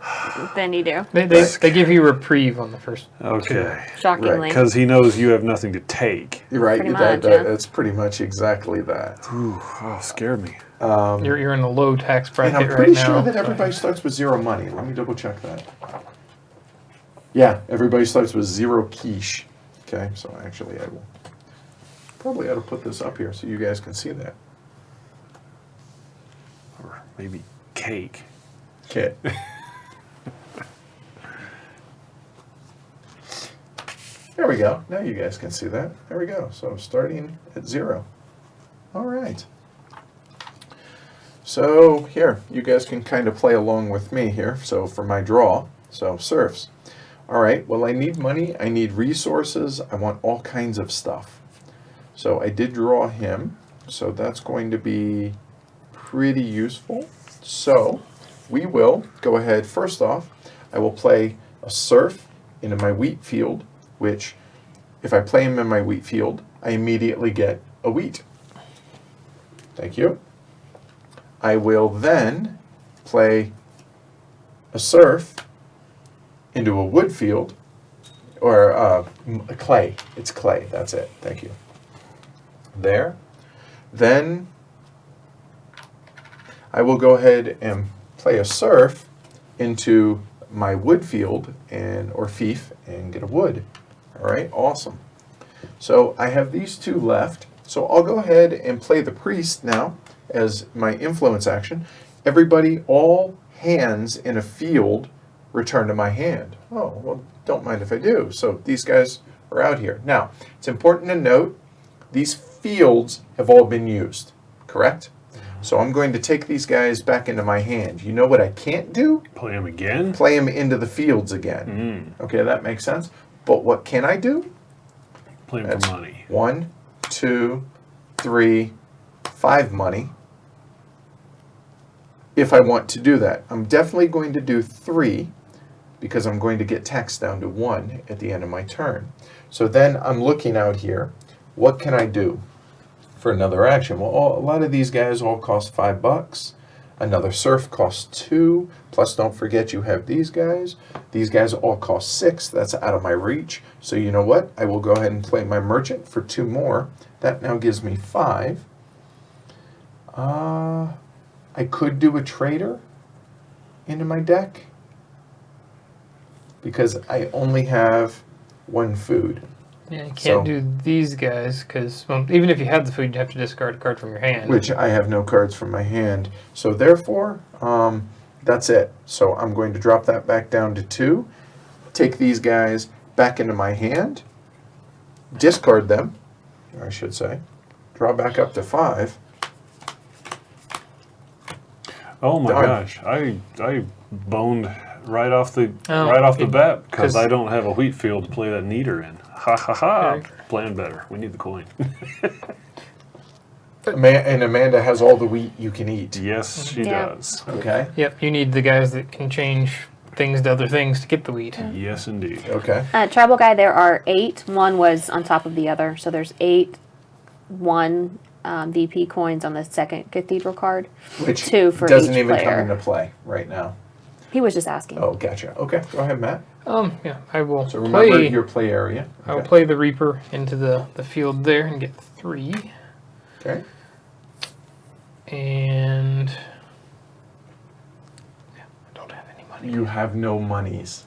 than you do, They give you reprieve on the first. Okay. shockingly. Because he knows you have nothing to take. you're right. Pretty much, yeah. That's pretty much exactly that. Ooh, oh, scared me. You're in a low tax And bracket I'm right pretty now. sure that everybody starts with 0 money. Let me double check that. Yeah, everybody starts with 0 quiche. Okay, so actually I will probably ought to put this up here so you guys can see that. Or maybe cake. Okay. There we go. Now you guys can see that. There we go. So starting at 0. All right. So here, you guys can kind of play along with me here. So for my draw, so serfs. All right, well, I need money. I need resources. I want all kinds of stuff. So I did draw him. So that's going to be pretty useful. So we will go ahead. First off, I will play a serf into my wheat field, which if I play him in my wheat field, I immediately get a wheat. Thank you. I will then play a serf into a wood field, or a clay. It's clay. That's it. Thank you. There. Then I will go ahead and play a serf into my wood field or fief and get a wood. All right, awesome. So I have these 2 left. So I'll go ahead and play the priest now as my influence action. Everybody, all hands in a field return to my hand. Oh, well, don't mind if I do. So these guys are out here. Now, it's important to note, these fields have all been used, correct? So I'm going to take these guys back into my hand. You know what I can't do? Play him again? Play them into the fields again. Okay, that makes sense. But what can I do? Play him That's for money. 1, 2, 3, 5 money. If I want to do that. I'm definitely going to do 3 because I'm going to get tax down to 1 at the end of my turn. So then I'm looking out here. What can I do for another action? Well, a lot of these guys all cost $5. Another serf costs 2. Plus, don't forget you have these guys. These guys all cost 6. That's out of my reach. So you know what? I will go ahead and play my merchant for 2 more. That now gives me 5. I could do a trader into my deck because I only have 1 food. Yeah, you can't So- do these guys because even if you had the food, you'd have to discard a card from your hand. Which I have no cards from my hand. So therefore, that's it. So I'm going to drop that back down to 2. Take these guys back into my hand. Discard them, I should say. Draw back up to 5. Oh my Done. gosh, I boned right off the Oh, bat because 'cause- I don't have a wheat field to play that neater in. Ha ha ha! Okay. Plan better. We need the coin. And Amanda has all the wheat you can eat. Yes, she Yeah. does. Okay? Yep, you need the guys that can change things to other things to get the wheat. Yes, indeed. Okay. Tribal guy, there are 8. One was on top of the other, so there's 8 VP coins on the second cathedral card. Which 2 for doesn't each even player. come into play right now. He was just asking. Oh, gotcha. Okay, go ahead, Matt. Yeah, I will So remember play. your play area. I will Okay. play the Reaper into the field there and get 3. Okay. And yeah, I don't have any money. You have no monies.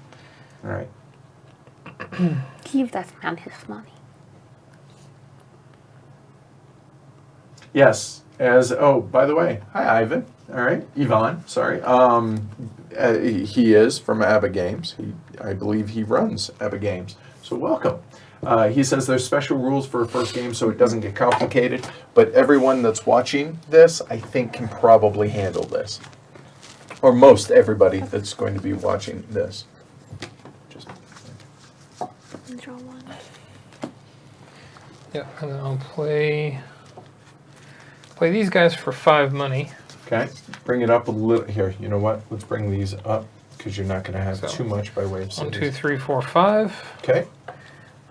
All right. Give that man his money. Yes. By the way, hi Ivan. All right, Yvonne. Sorry. He is from ABBA Games. I believe he runs ABBA Games. So welcome. He says there's special rules for a first game so it doesn't get complicated, but everyone that's watching this, I think, can probably handle this. Or most everybody that's going to be watching this. Just Draw one. Yeah, and then I'll play these guys for 5 money. okay. Bring it up a little. Here, you know what? Let's bring these up because you're not going to have So, too much by way of 1, 2, cities. 3, 4, 5. Okay.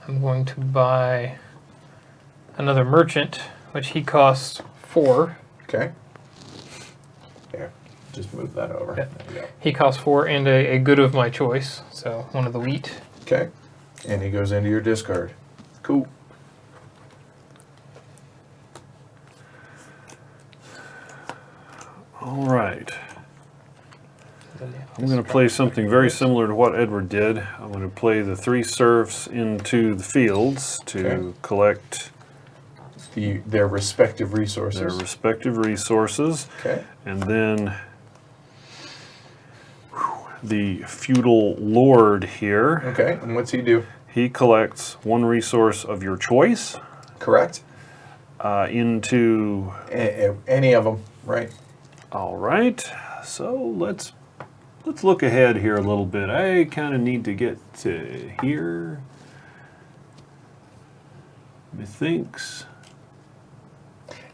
I'm going to buy another merchant, which he costs 4. Okay. There. Just move that over. Yeah. There you go. He costs 4 and a good of my choice, so one of the wheat. Okay. And he goes into your discard. Cool. All right. I'm going to play something very similar to what Edward did. I'm going to play the 3 serfs into the fields to Okay. collect Their respective resources. their respective resources. Okay. And then the feudal lord here, Okay. And what's he do? he collects 1 resource of your choice Correct. into... Any of them, right? All right, so let's look ahead here a little bit. I kind of need to get to here. Methinks.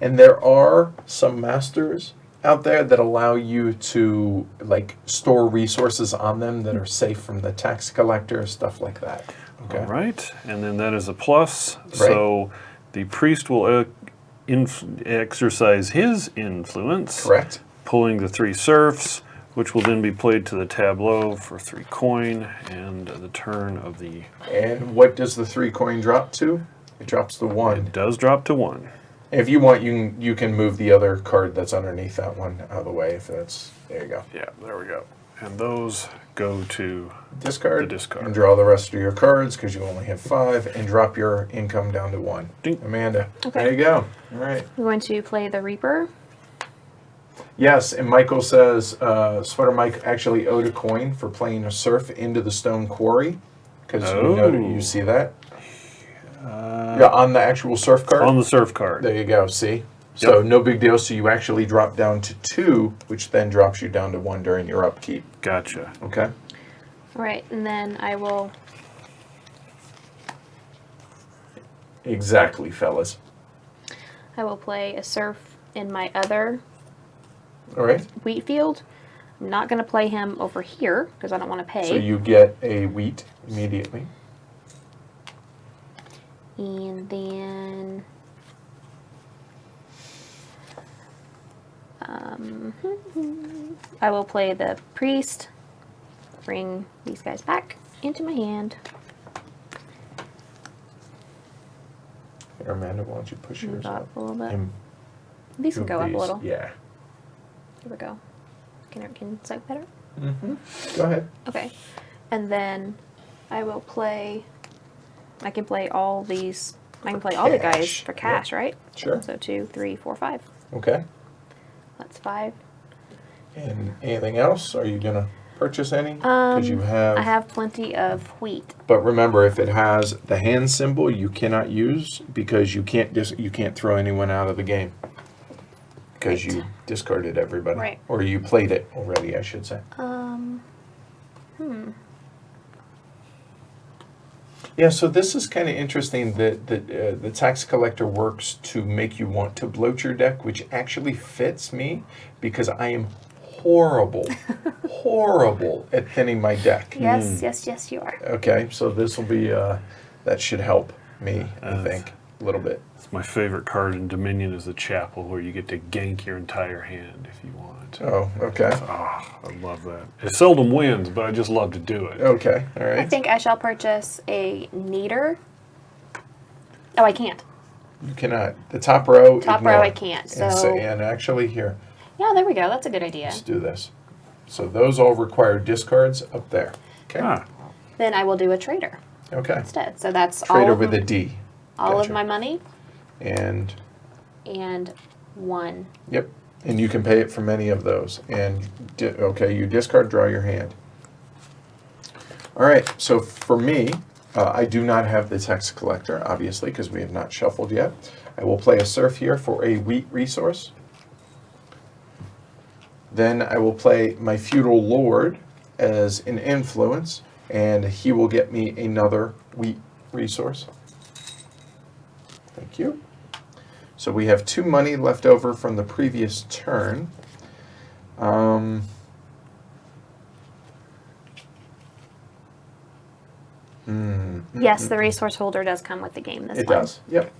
And there are some masters out there that allow you to like store resources on them that are safe from the tax collector, stuff like that. Okay. All right, and then that is a plus. So the priest will exercise his influence, Correct. pulling the 3 serfs, which will then be played to the tableau for 3 coin, and the turn of the... And what does the 3 coin drop to? It drops to 1. It does drop to 1. If you want, you can move the other card that's underneath that one out of the way. If that's there, you go. Yeah, there we go. And those go to Discard. the discard. And draw the rest of your cards because you only have 5, and drop your income down to 1. Ding. Amanda, Okay. there you go. All right. We're going to play the Reaper. Yes, and Michael says Sweater Mike actually owed a coin for playing a serf into the stone quarry because you see that. Yeah, on the actual surf card. On the surf card. There you go. See. So Yep. no big deal. So you actually drop down to 2, which then drops you down to 1 during your upkeep. Gotcha. Okay. All right, and then I will. Exactly, fellas. I will play a Surf in my other All right. wheat field. I'm not going to play him over here because I don't want to pay. So you get a wheat immediately. And then I will play the priest, bring these guys back into my hand. Here, Amanda, why don't you push Move yours up up? a little bit. And These can move go up a these. little. Yeah. Here we go. Can soak better? Go ahead. Okay. And then I will play. I can play all these. I can play all the guys Cash. for cash, right? Sure. So 2, 3, 4, 5. Okay. That's 5. And anything else? Are you gonna purchase any? Because you have. I have plenty of wheat. But remember, if it has the hand symbol, you cannot use because you can't throw anyone out of the game because Right. you discarded everybody, Right. or you played it already, I should say. Yeah, so this is kind of interesting that the tax collector works to make you want to bloat your deck, which actually fits me because I am horrible, horrible at thinning my deck. Yes, yes, you are. Okay, so this will be, that should help me, I think, a little bit. It's my favorite card in Dominion is the Chapel, where you get to gank your entire hand if you want. Oh, okay. Ah, I love that. It seldom wins, but I just love to do it. Okay, all I right. think I shall purchase a kneader. Oh, I can't. You cannot. The top row, Top ignore. row, I can't. So, And actually, here, yeah, there we go. That's a good idea. let's do this. So those all require discards up there. Okay. Ah, Then I will do a trader Okay. instead. So that's Trader all of, with a D. all Gotcha. of my money And, and one. yep. And you can pay it from any of those. And, okay, you discard, draw your hand. All right, so for me, I do not have the text collector, obviously, because we have not shuffled yet. I will play a serf here for a wheat resource. Then I will play my feudal lord as an influence, and he will get me another wheat resource. Thank you. So we have 2 money left over from the previous turn. Yes, the resource holder does come with the game this It time. does. Yep.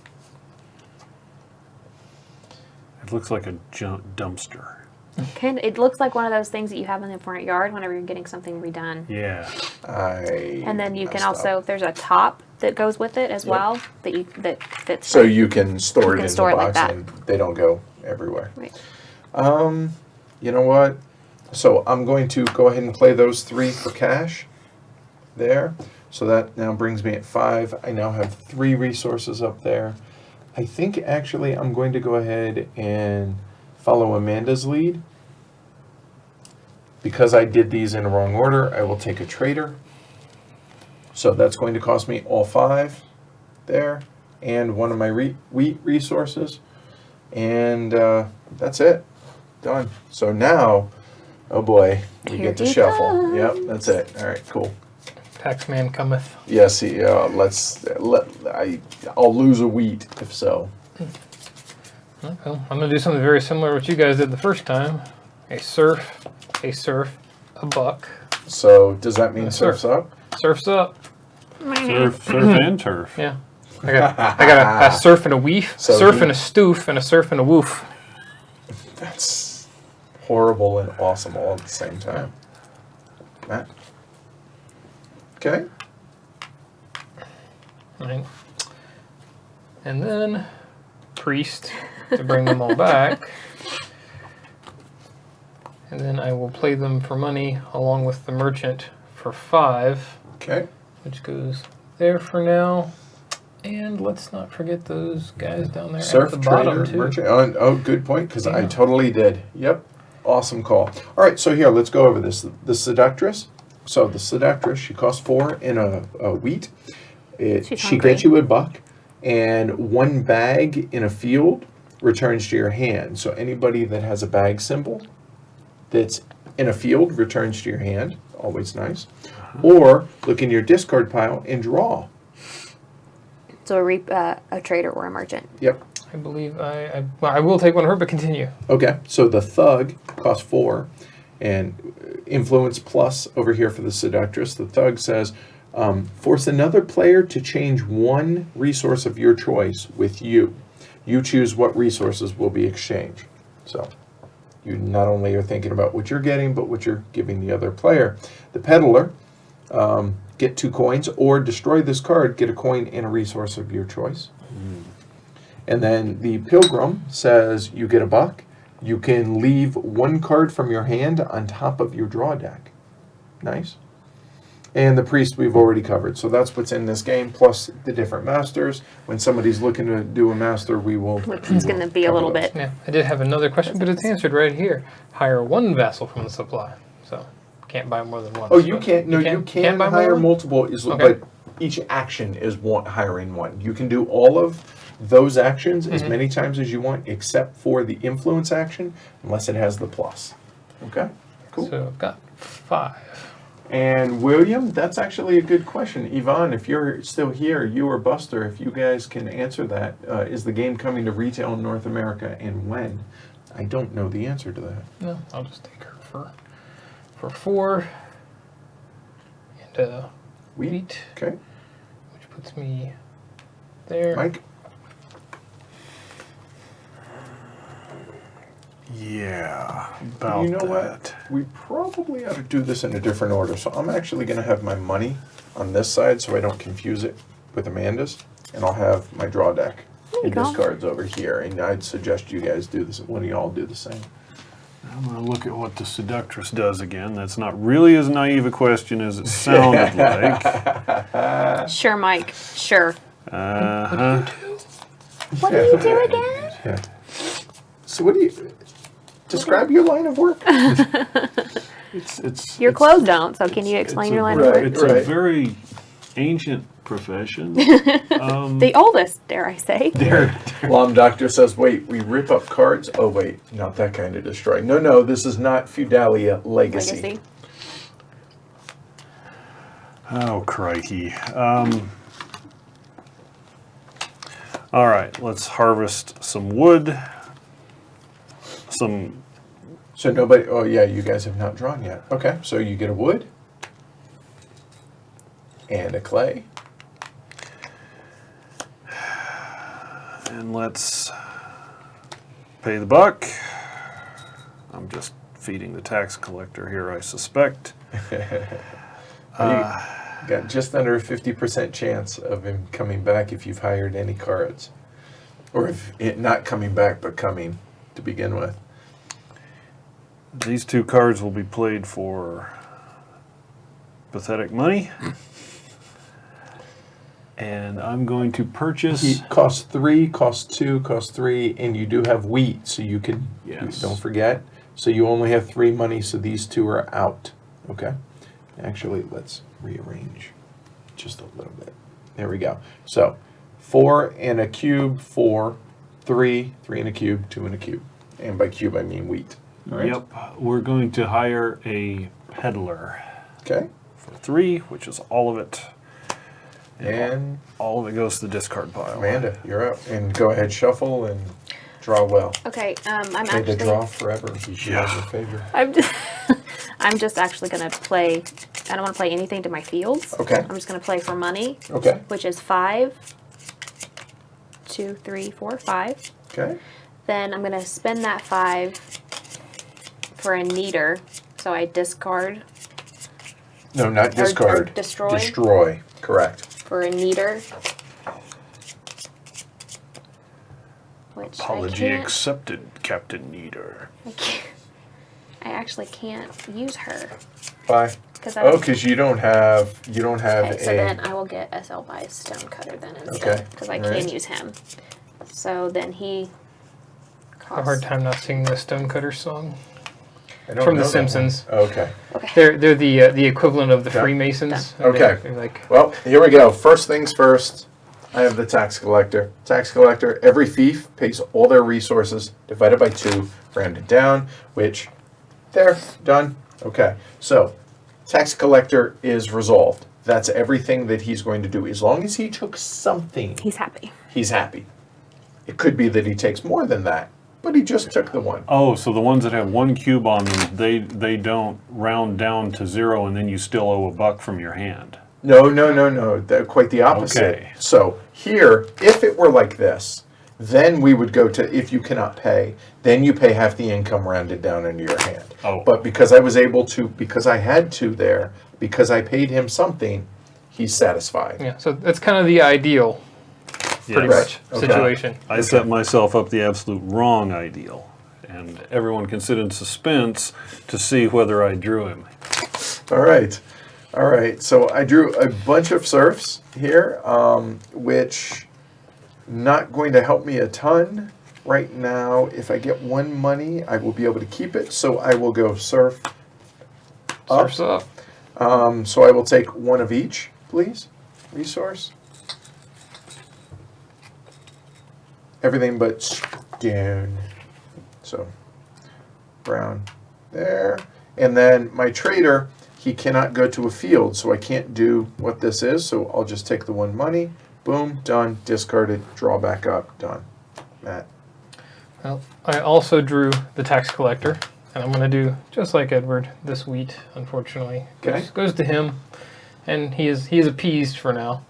it looks like a dumpster. It looks like one of those things that you have in the front yard whenever you're getting something redone. Yeah. And then you can messed also, up. there's a top that goes with it as Yep. well that fits. So you can store it can in store the it like box that. and they don't go everywhere. Right. You know what? So I'm going to go ahead and play those 3 for cash there. So that now brings me at 5. I now have 3 resources up there. I think actually I'm going to go ahead and follow Amanda's lead. Because I did these in the wrong order, I will take a trader. So that's going to cost me all 5 there and one of my wheat resources. And that's it. Done. So now, oh boy, we Here get to he shuffle. comes. Yep, that's it. All right, cool. Taxman cometh. Yes, I'll lose a wheat if so. Okay, well, I'm going to do something very similar to what you guys did the first time. A serf, a buck. So does that mean Surf. surf's up? Surf's up. Surf and turf. Yeah. I got a surf and a weef, So surf he- and a stoof, and a surf and a woof. That's horrible and awesome all at the same time. Matt? Okay. Right. And then priest to bring them all back. And then I will play them for money along with the merchant for 5, Okay. which goes there for now. And let's not forget those guys down there Surf, at the bottom trader, too. merchant. Oh, good point, because I Yeah. totally did. Yep. Awesome call. All right, so here, let's go over this. The Seductress. So the Seductress, she costs 4 in a wheat. She's She hungry. gets you a buck, and 1 bag in a field returns to your hand. So anybody that has a bag symbol that's in a field returns to your hand. Always nice. Or look in your discard pile and draw. So a trader or a merchant. Yep. I believe I will take one of her, but continue. Okay, so the Thug costs 4, and influence plus over here for the Seductress. The Thug says, force another player to change 1 resource of your choice with you. You choose what resources will be exchanged. So you not only are thinking about what you're getting, but what you're giving the other player. The Peddler, get 2 coins, or destroy this card, get a coin and a resource of your choice. And then the Pilgrim says you get a buck. You can leave 1 card from your hand on top of your draw deck. Nice. And the Priest we've already covered. So that's what's in this game, plus the different masters. When somebody's looking to do a master, we will... Which is going to be a little bit. Yeah, I did have another question, but it's answered right here. Hire 1 vassal from the supply. So can't buy more than 1. Oh, you can't. No, you can buy more hire than one? multiple, Okay. but each action is hiring 1. You can do all of those actions as many times as you want, except for the influence action, unless it has the plus. Okay? Cool. So I've got 5. And William, that's actually a good question. Yvonne, if you're still here, you or Buster, if you guys can answer that, is the game coming to retail in North America and when? I don't know the answer to that. No, I'll just take her for 4. And wheat, Okay. which puts me there. Mike? Yeah, about You know that. what? We probably ought to do this in a different order. So I'm actually going to have my money on this side so I don't confuse it with Amanda's. And I'll have my draw deck and go. discards over here. And I'd suggest you guys do this. One of y'all do the same. I'm going to look at what the Seductress does again. That's not really as naive a question as it sounded like. Sure, Mike. Sure. Uh-huh. What do you do again? Yeah. So what do you... Describe your line of work. It's Your clothes don't, so can you explain your line of work? It's a very ancient profession. The oldest, dare I say. Plum Doctor says, wait, we rip up cards? Oh, wait, not that kind of destroy. No, this is not Feudalia Legacy. Legacy. Oh, crikey. All right, let's harvest some wood. So nobody, oh yeah, you guys have not drawn yet. Okay, so you get a wood and a clay. And let's pay the buck. I'm just feeding the tax collector here, I suspect. You got just under a 50% chance of him coming back if you've hired any cards. Or if it not coming back, but coming to begin with. These 2 cards will be played for pathetic money. And I'm going to purchase... He costs 3, costs 2, costs 3, and you do have wheat, so you can, Yes. don't forget. So you only have 3 money, so these 2 are out. Okay? Actually, let's rearrange just a little bit. There we go. So 4 and a cube, 4, 3, 3 and a cube, 2 and a cube. And by cube, I mean wheat. All right? Yep, we're going to hire a peddler Okay. for 3, which is all of it. And All of it goes to the discard pile. Amanda, you're up. And go ahead, shuffle and draw well. Okay, I'm May the actually. draw forever be to your favor. I'm just actually gonna play. I don't want to play anything to my fields. Okay. I'm just gonna play for money, Okay. which is 5, 2, 3, 4, 5. Okay. Then I'm gonna spend that 5 for a neater, so I discard No, not Or discard. destroy? Destroy. Correct. for a neater. Which Apology I can't. accepted, Captain Neater. I actually can't use her Bye. because I. Oh, because you don't have Okay, so then a. I will get SL by Stonecutter then Okay, instead because I can alright. use him. So then he A costs. hard time not singing the Stonecutter song. I don't from know The that one. Simpsons. Okay. Okay. They're the equivalent of the Yeah. Freemasons. Done. And they're- Okay. they're like Well, here we go. First things first. I have the tax collector. Tax collector. Every fief pays all their resources divided by 2, rounded down. Which, there, done. Okay. So, tax collector is resolved. That's everything that he's going to do. As long as he took something, He's happy. he's happy. It could be that he takes more than that, but he just took the 1. Oh, so the ones that have 1 cube on them, they don't round down to 0 and then you still owe a buck from your hand. No. Quite the opposite. Okay. So here, if it were like this, then we would go to if you cannot pay, then you pay half the income rounded down into your hand. Oh. But because I was able to, because I had to there, because I paid him something, he's satisfied. yeah. So that's kind of the ideal, pretty Yes. much, Okay. situation. I set myself up the absolute wrong ideal. And everyone can sit in suspense to see whether I drew him. All right. So I drew a bunch of serfs here, which not going to help me a ton right now. If I get 1 money, I will be able to keep it. So I will go serf up. Surfs up. So I will take 1 of each, please. Resource. Everything but stone. So brown there. And then my trader, he cannot go to a field, so I can't do what this is. So I'll just take the 1 money. Boom, done. Discarded. Draw back up. Done. Matt. Well, I also drew the tax collector. And I'm going to do just like Edward. This wheat, unfortunately, goes to him, and he is appeased for now.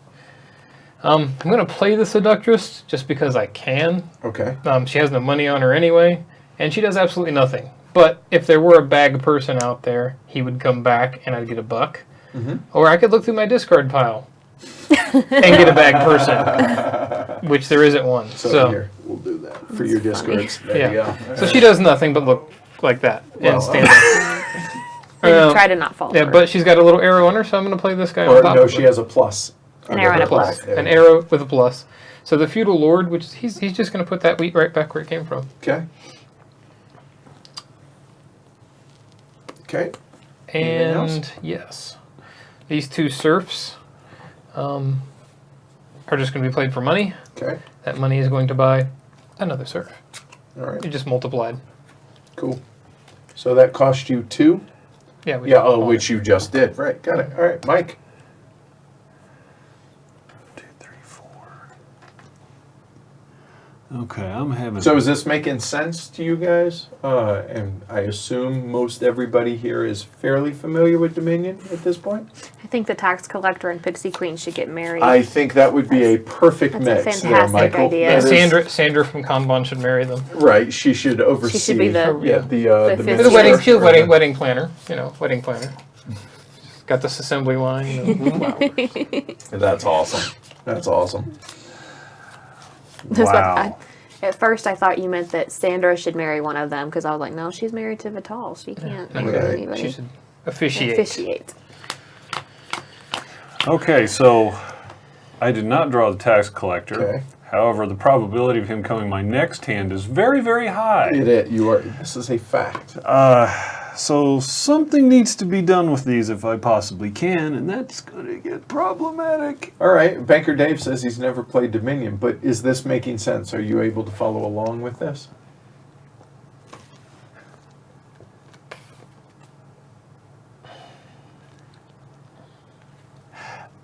I'm going to play the Seductress just because I can. Okay. She has no money on her anyway, and she does absolutely nothing. But if there were a bag person out there, he would come back and I'd get $1. Mm-hmm. Or I could look through my discard pile and get a bag person, which there isn't one. So here, we'll do that for your discards. There you go. So she does nothing but look like that and stand there. And try to not fall. Yeah, over. but she's got a little arrow on her, so I'm going to play this guy Or on top no, of she her. has a plus. An arrow and a plus. There An you go. arrow with a plus. So the feudal lord, which he's just going to put that wheat right back where it came from. Okay. Okay. Anything else? And yes, these two serfs are just going to be played for money. Okay. That money is going to buy another serf. All right. You just multiplied. Cool. So that cost you 2? Yeah. Yeah, which you just did. Right. Got it. All right, Mike. 2, 3, 4. Okay, I'm having. So is this making sense to you guys? And I assume most everybody here is fairly familiar with Dominion at this point? I think the tax collector and Pixie Queen should get married. I think that would be a perfect That's a mix there, fantastic Michael. idea. That is- Sandra from Kanban should marry them. right, she should oversee. She should be the the fifth She's a year. wedding planner. Wedding planner. Got this assembly line. That's awesome. That's awesome. That's what Wow. at first, I thought you meant that Sandra should marry one of them because I was like, no, she's married to Vital. She can't marry Right. anybody. She should officiate. Officiate. Okay, so I did not draw the tax collector. Okay. However, the probability of him coming my next hand is very, very high. This is a fact. So something needs to be done with these if I possibly can, and that's going to get problematic. All right, Banker Dave says he's never played Dominion, but is this making sense? Are you able to follow along with this?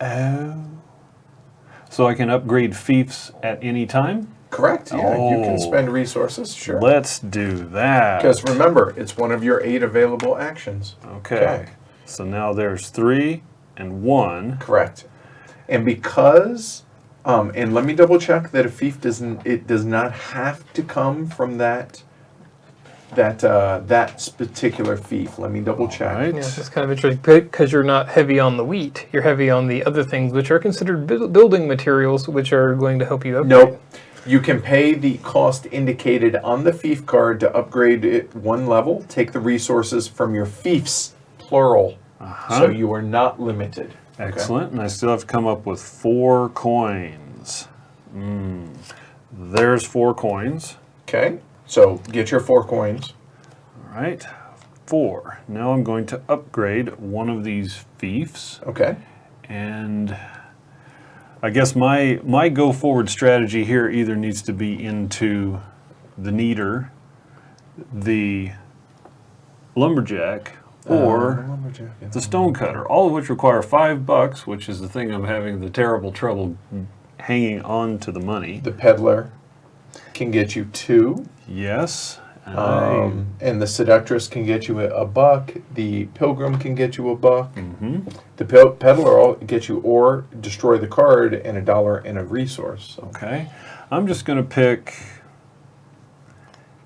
Oh. So I can upgrade fiefs at any time? Correct. Yeah, you can Oh. spend resources. Sure. Let's do that. Because remember, it's one of your 8 available actions. Okay. So now there's 3 and 1. Correct. And because, and let me double check that a fief does not have to come from that particular fief. Let me double check. Right. Yeah, it's kind of interesting because you're not heavy on the wheat. You're heavy on the other things, which are considered building materials, which are going to help you upgrade. Nope. You can pay the cost indicated on the fief card to upgrade it 1 level. Take the resources from your fiefs, plural. So you are not limited. Okay? Excellent. And I still have to come up with 4 coins. There's 4 coins. Okay. So get your 4 coins. All right. 4. Now I'm going to upgrade one of these fiefs. Okay. And I guess my go-forward strategy here either needs to be into the kneader, the lumberjack, or the stonecutter, all of which require $5, which is the thing I'm having the terrible trouble hanging on to the money. The peddler can get you 2. Yes. And the seductress can get you $1. The pilgrim can get you $1. Mm-hmm. The peddler will get you or destroy the card and $1 and a resource. So. Okay. I'm just going to pick,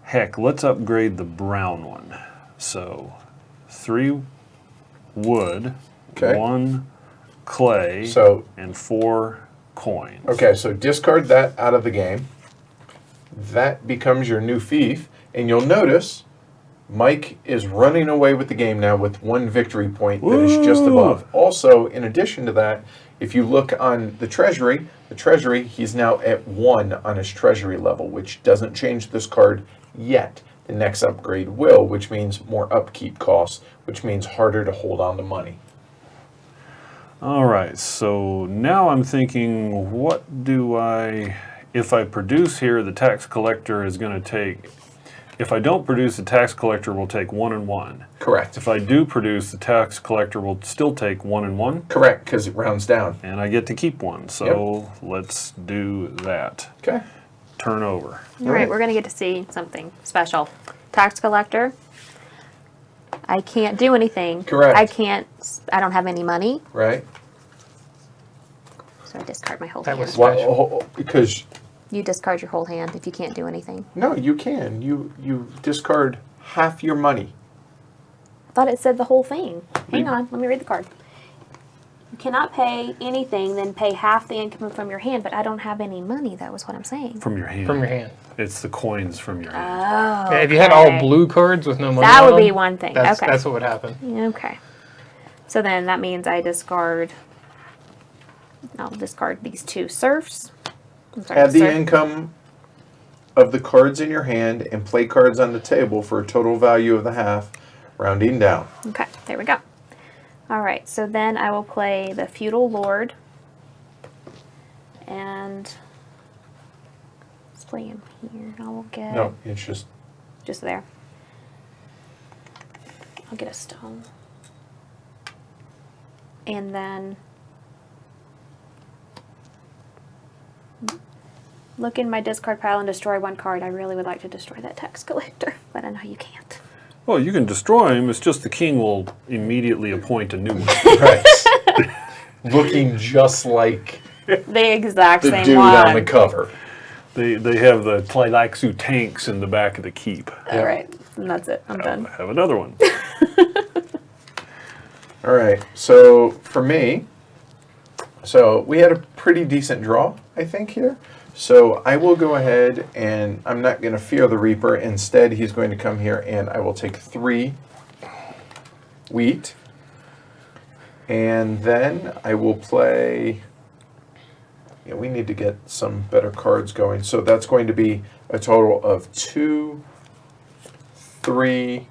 heck, let's upgrade the brown one. So 3 wood, Okay. 1 clay, So and 4 coins. okay, so discard that out of the game. That becomes your new fief, and you'll notice Mike is running away with the game now with 1 victory point that is just Woo! above. Also, in addition to that, if you look on the treasury, he's now at 1 on his treasury level, which doesn't change this card yet. The next upgrade will, which means more upkeep costs, which means harder to hold on to money. All right, so now I'm thinking, if I produce here, the tax collector is going to take, if I don't produce, the tax collector will take 1 and 1. Correct. If I do produce, the tax collector will still take 1 and 1. Correct, because it rounds down. And I get to keep 1, so let's do that. Okay. Turn over. All right, we're going to get to see something special. Tax collector. I can't do anything. Correct. I don't have any money, Right? so I discard my whole That hand. was special. Well, because You discard your whole hand if you can't do anything. no, you can. You discard half your money. I thought it said the whole thing. Hang You- on, let me read the card. You cannot pay anything, then pay half the income from your hand, but I don't have any money. That was what I'm saying. From your hand. From your hand. It's the coins from your hand. Oh, Yeah, if you had all blue cards with no money that on would be them, one thing. That's, Okay. that's what would happen. Okay. So then that means I'll discard these 2 serfs. I'm sorry, Add the serf. income of the cards in your hand and play cards on the table for a total value of the half, rounding down. Okay, there we go. All right, so then I will play the Feudal Lord. And let's play him here. I will get No, it's just just there. I'll get a stone. And then look in my discard pile and destroy 1 card. I really would like to destroy that tax collector, but I know you can't. Well, you can destroy him. It's just the king will immediately appoint a new one. right. Looking just like The exact the same dude one. on the cover. They have the Tleilaxu tanks in the back of the keep. All right, and that's it. I'm done. Have another one. All right. So for me, so we had a pretty decent draw, I think, here. So I will go ahead and I'm not going to fear the Reaper. Instead, he's going to come here and I will take 3 wheat. And then I will play... Yeah, we need to get some better cards going. So that's going to be a total of 2, 3,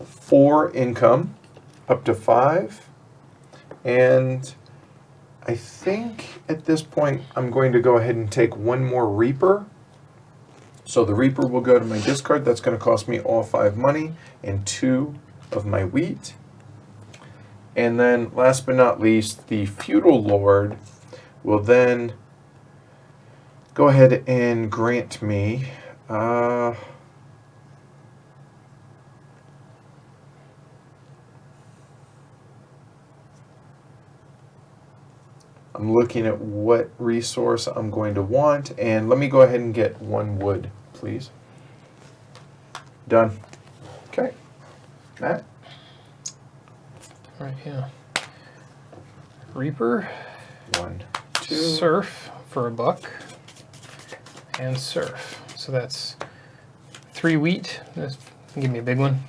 4 income, up to 5. And I think at this point I'm going to go ahead and take 1 more Reaper. So the Reaper will go to my discard. That's going to cost me all 5 money and 2 of my wheat. And then last but not least, the Feudal Lord will then go ahead and grant me I'm looking at what resource I'm going to want, and let me go ahead and get 1 wood, please. Done. Okay. Matt? Right, yeah. Reaper, 1, 2. Surf for $1, and Surf. So that's 3 wheat. That's, give me a big one.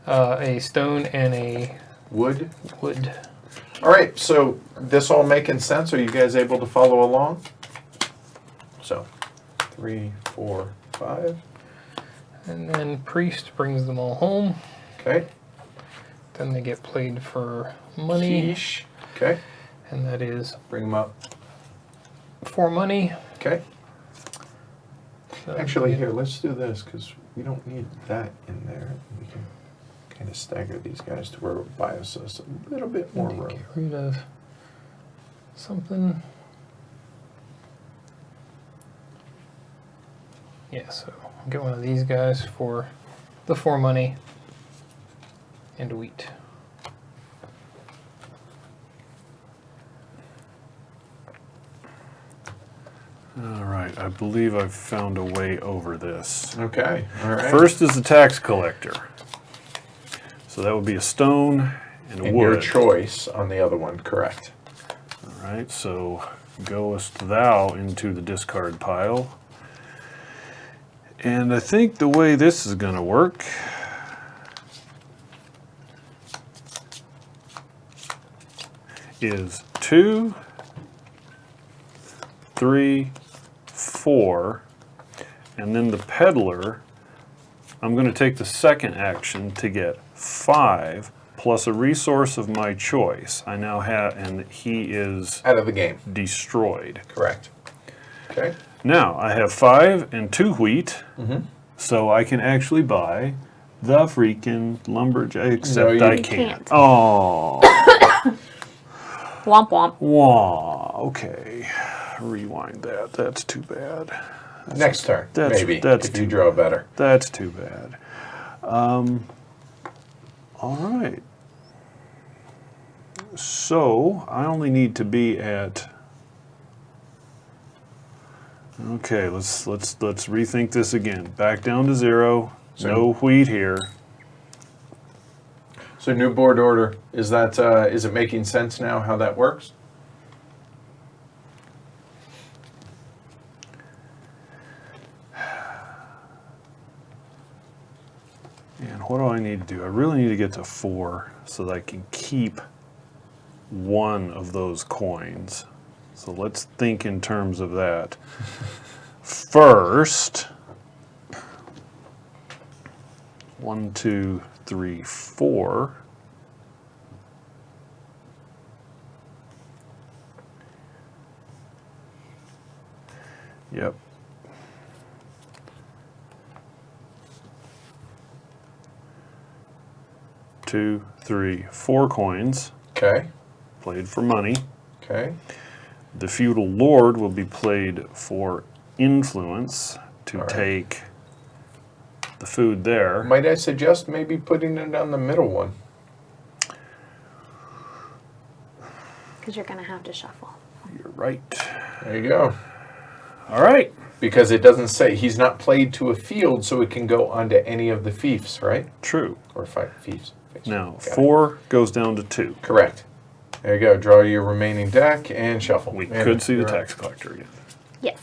A stone and a Wood. wood. All right, so this all making sense? Are you guys able to follow along? So, 3, 4, 5. And then Priest brings them all home. Okay. Then they get played for money. Quiche. Okay. And that is Bring them up. 4 money. Okay. So Actually, yeah. here, let's do this because we don't need that in there. We can kind of stagger these guys to where it buys us a little bit more Need to room. get rid of something. Yeah, so I'll get one of these guys for the 4 money and wheat. All right, I believe I've found a way over this. Okay. All right. First is the tax collector. So that would be a stone and a and wood. your choice on the other one, correct. All right, so goest thou into the discard pile. And I think the way this is going to work is 2, 3, 4, and then the peddler, I'm going to take the second action to get 5 plus a resource of my choice. I now have, and he is Out of the game. destroyed. Correct. Okay. Now, I have 5 and 2 wheat, so I can actually buy the freaking lumberjack, except you I can't. can't. Oh, Womp womp. wah, okay. Rewind that. That's too bad. Next turn, maybe, if you too draw bad. better. That's too bad. All right. So I only need to be at. Okay, let's rethink this again. Back down to 0. So- No wheat here. So new board order, is it making sense now how that works? And what do I need to do? I really need to get to 4 so that I can keep one of those coins. So let's think in terms of that. First, 1, 2, 3, 4. Yep. Two, 3, 4 coins Okay, played for money. okay, The feudal lord will be played for influence to All right. take the food there. might I suggest maybe putting it on the middle one? Because you're going to have to shuffle. You're right. There you go. All right. Because it doesn't say, he's not played to a field, so it can go onto any of the fiefs, right? True. Or fiefs. Now, Got it. 4 goes down to 2. Correct. There you go, draw your remaining deck and shuffle. We And could see the you're tax collector again. Yes.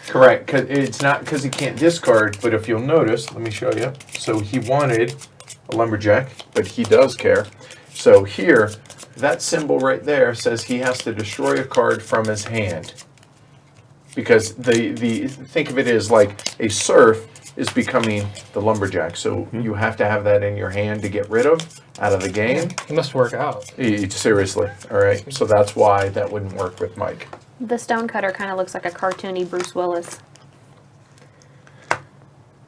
Correct, 'cause it's not because he can't discard, but if you'll notice, let me show you. So he wanted a lumberjack, but he does care. So here, that symbol right there says he has to destroy a card from his hand. Because think of it as like a serf is becoming the lumberjack. So you have to have that in your hand to get rid of out of the game. He must work out. Seriously, all right? So that's why that wouldn't work with Mike. The stonecutter kind of looks like a cartoony Bruce Willis.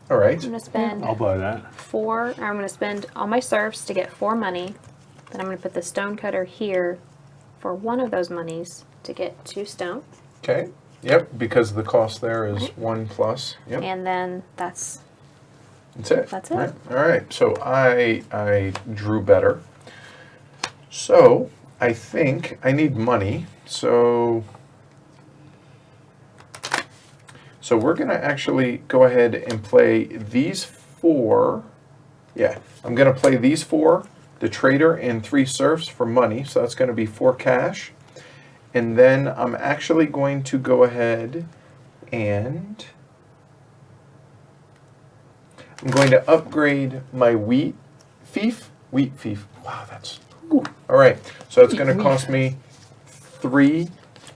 All right. I'm going to spend I'll buy that. 4. I'm going to spend all my serfs to get 4 money. Then I'm going to put the stonecutter here for one of those monies to get 2 stone. Okay. Yep, because the cost there is 1 plus. Yep, And then that's that's it. that's it. Right. All right. So I drew better. So I think I need money. So we're gonna actually go ahead and play these 4. Yeah, I'm gonna play these 4, the Traitor and 3 serfs for money. So that's gonna be 4 cash. And then I'm actually going to go ahead and I'm going to upgrade my wheat fief. Wow, that's ooh. All right. So it's going to cost me 3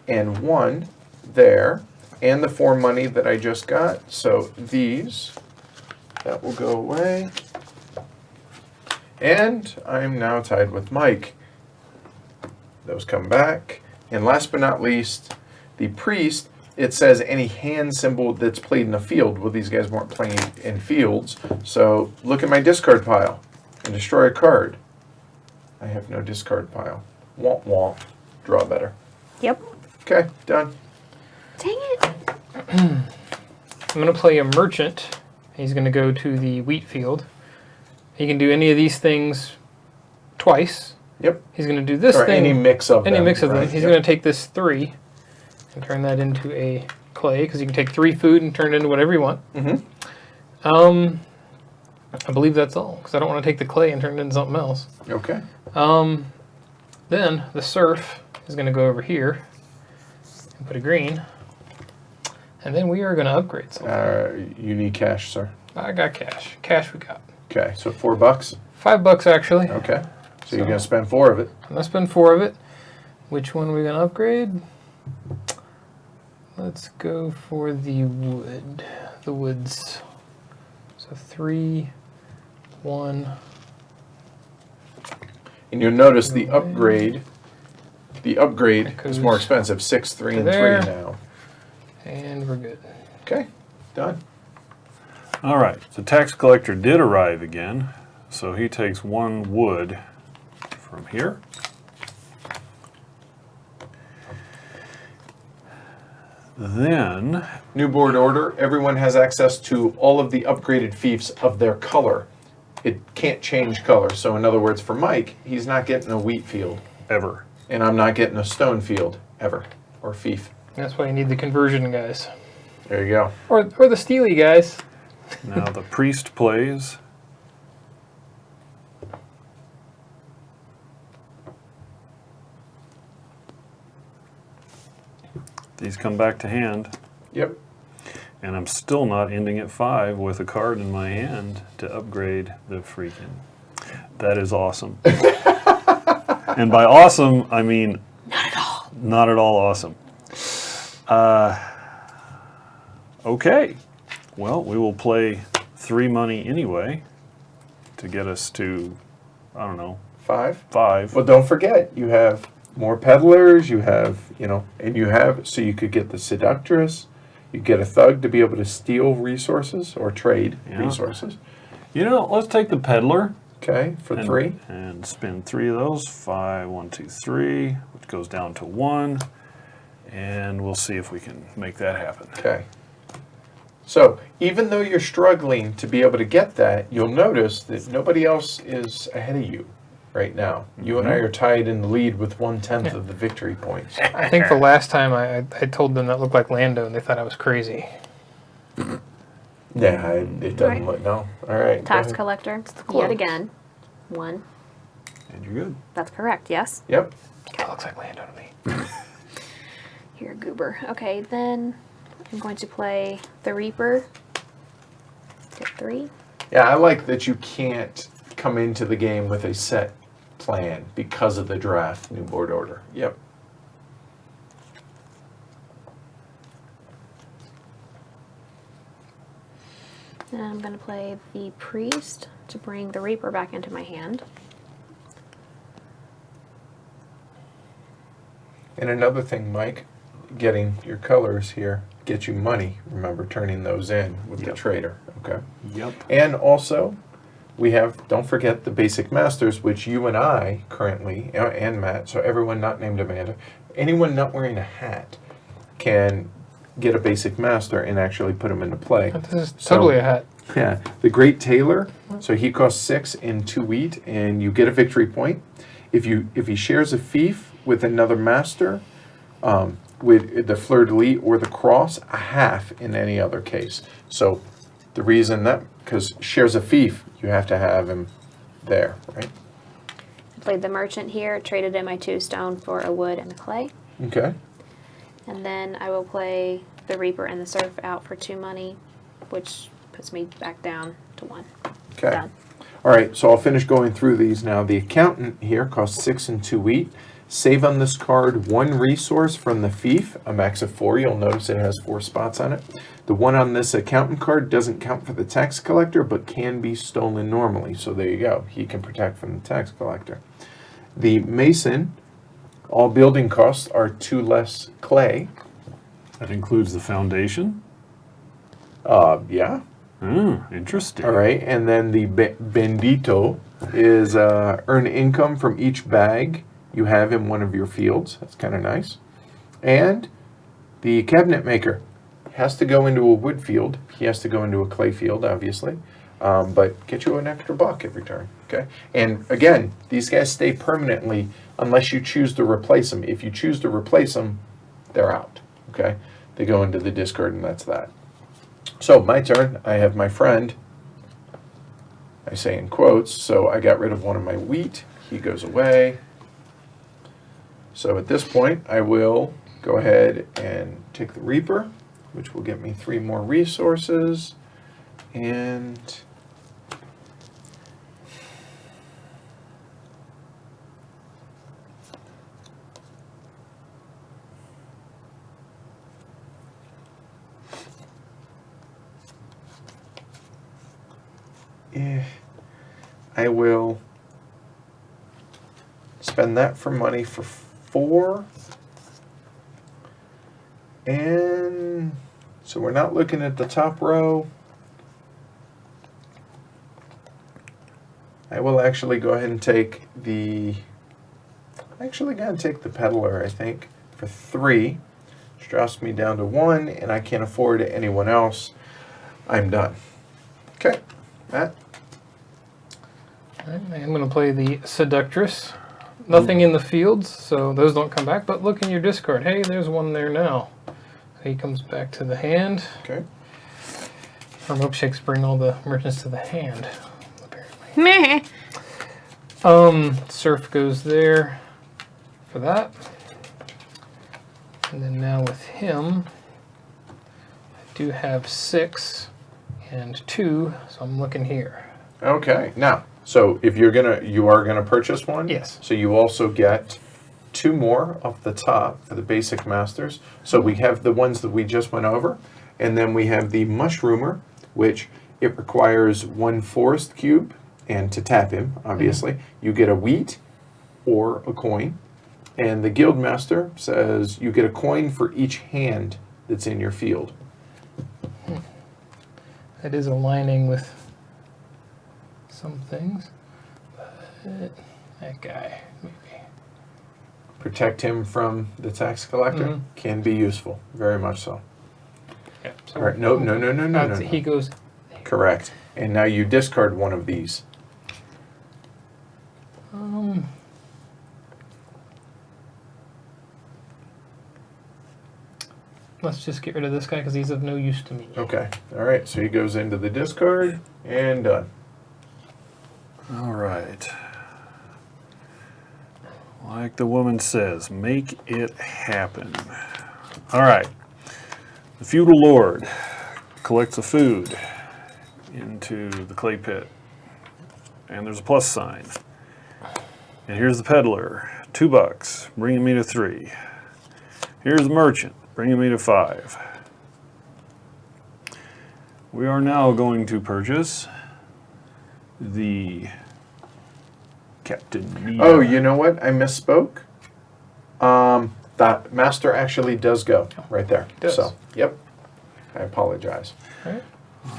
and 1 there, and the 4 money that I just got. So that will go away, and I'm now tied with Mike. Those come back. And last but not least, the priest, it says any hand symbol that's played in a field. Well, these guys weren't playing in fields. So look at my discard pile and destroy a card. I have no discard pile. Womp womp. Draw better. Yep. Okay, done. Dang it. I'm going to play a merchant. He's going to go to the wheat field. He can do any of these things twice. Yep. He's going to do this Or thing. any mix of them. Any mix of them. right? He's Yep. going to take this 3 and turn that into a clay, because you can take 3 food and turn it into whatever you want. Mhm. I believe that's all, because I don't want to take the clay and turn it into something else. Okay. Then the serf is going to go over here and put a green, and then we are going to upgrade something. You need cash, sir. I got cash. Cash we got. Okay, so $4. $5 actually. Okay. So you're going to spend 4 of it. I'm going to spend 4 of it. Which one are we going to upgrade? Let's go for the wood. The woods. So 3, 1. And you'll notice the upgrade is more goes expensive. 6, 3, and there. 3 now. And we're good. Okay, done. All right. The tax collector did arrive again. So he takes 1 wood from here. Then, New board order. Everyone has access to all of the upgraded fiefs of their color. It can't change color. So in other words, for Mike, he's not getting a wheat field. ever. And I'm not getting a stone field, ever. Or fief. That's why you need the conversion guys. There you go. Or the steely guys. Now the priest plays. These come back to hand, Yep. and I'm still not ending at 5 with a card in my hand to upgrade the freaking. That is awesome. And by awesome, I mean not at all awesome. Okay. Well, we will play 3 money anyway to get us to, I don't know, 5. 5. Well, don't forget, you have more peddlers, you have, and you have, so you could get the Seductress, you get a thug to be able to steal resources or trade resources. Let's take the peddler. Okay, for 3. And spin 3 of those. 5, 1, 2, 3, which goes down to 1. And we'll see if we can make that happen. Okay. So, even though you're struggling to be able to get that, you'll notice that nobody else is ahead of you right now. You and I are tied in the lead with 1/10 of the victory points. I think the last time I told them that looked like Lando, and they thought I was crazy. Yeah, it doesn't Right. look, no. All right. go Tax ahead. collector, clue. yet again. 1. And you're good. That's correct, yes? Yep. That looks like Lando to me. You're a goober. Okay, then I'm going to play the Reaper. Get 3. Yeah, I like that you can't come into the game with a set plan because of the draft new board order. Yep. And I'm going to play the Priest to bring the Reaper back into my hand. And another thing, Mike, getting your colors here gets you money. Remember turning those in with the Traitor. Okay. Yep. And also, we have, don't forget, the basic masters, which you and I currently, and Matt, so everyone not named Amanda, anyone not wearing a hat can get a basic master and actually put them into play. This is totally a hat. Yeah, the Great Tailor. So he costs 6 and 2 wheat, and you get a victory point. If he shares a fief with another master, with the fleur de lis or the cross, a half in any other case. So the reason that, because shares a fief, you have to have him there, right? I played the Merchant here, traded in my 2 stone for a wood and a clay. Okay. And then I will play the Reaper and the Serf out for 2 money, which puts me back down to 1. Okay. Done. All right, so I'll finish going through these now. The Accountant here costs 6 and 2 wheat. Save on this card 1 resource from the Fief, a max of 4. You'll notice it has 4 spots on it. The one on this Accountant card doesn't count for the tax collector, but can be stolen normally. So there you go. He can protect from the tax collector. The Mason, all building costs are 2 less clay. That includes the foundation. Yeah. Interesting. All right, and then the Bendito is earn income from each bag you have in one of your fields. That's kind of nice. And the Cabinet Maker has to go into a wood field. He has to go into a clay field, obviously, but get you an extra buck every turn. Okay, and again, these guys stay permanently unless you choose to replace them. If you choose to replace them, they're out. Okay, they go into the discard, and that's that. So my turn. I have my friend. I say in quotes. So I got rid of one of my wheat. He goes away. So at this point, I will go ahead and take the Reaper, which will get me 3 more resources. And I will spend that for money for 4. And so we're not looking at the top row. I will actually go ahead and take the, actually going to take the Peddler, I think, for 3. which drops me down to 1, and I can't afford anyone else. I'm done. Okay, Matt? Alright, I'm going to play the Seductress. Nothing in the fields, so those don't come back, but look in your discard. Hey, there's one there now. He comes back to the hand. Okay. Our milkshakes bring all the merchants to the hand, apparently. Meh. Surf goes there for that. And then now with him, I do have 6 and 2, so I'm looking here. Okay, now, so if you are gonna purchase one? Yes. So you also get 2 more off the top for the basic masters. So we have the ones that we just went over, and then we have the Mushroomer, which it requires 1 forest cube, and to tap him, obviously, you get a wheat or a coin. And the Guildmaster says you get a coin for each hand that's in your field. That is aligning with some things. But that guy, maybe. Protect him from the tax collector can be useful, very much so. Yeah, so All right, no. He goes. Correct. And now you discard one of these. Let's just get rid of this guy because he's of no use to me. Okay. All right. So he goes into the discard and done. All right. Like the woman says, make it happen. All right. The feudal lord collects a food into the clay pit. And there's a plus sign. And here's the peddler, $2, bringing me to 3. Here's the merchant, bringing me to 5. We are now going to purchase the Captain Neo. Oh, you know what? I misspoke. That master actually does go right there. It does. So, yep. I apologize. Right.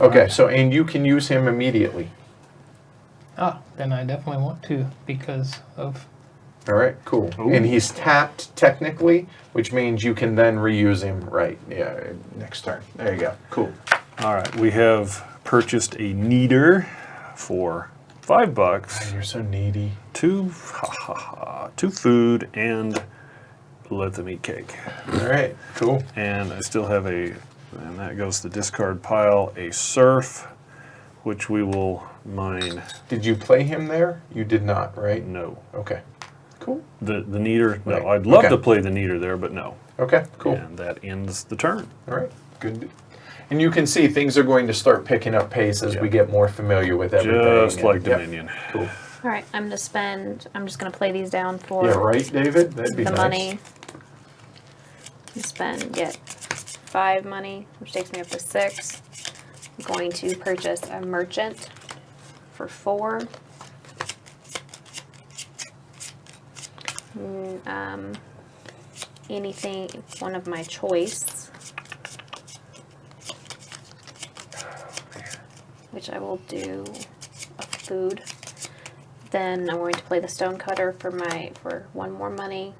Okay, so, and you can use him immediately. Ah, then I definitely want to because of. All right, cool. Ooh. And he's tapped technically, which means you can then reuse him next turn. There you go. Cool. All right, we have purchased a kneader for $5. You're so needy. 2 food and let them eat cake. All right, cool. And I still have and that goes to the discard pile, a surf, which we will mine. Did you play him there? You did not, right? No. Okay. Cool. The kneader, no. Right. I'd love Okay. to play the kneader there, but no. Okay, cool. And that ends the turn. All right, good. And you can see things are going to start picking up pace as we get more familiar with everything. Just like Yep. Dominion. Cool. All right, I'm just gonna play these down for Yeah, right, David? That'd be the nice. money. Get 5 money, which takes me up to 6. I'm going to purchase a merchant for 4. Anything, one of my choice, which I will do a food. Then I'm going to play the stone cutter for 1 more money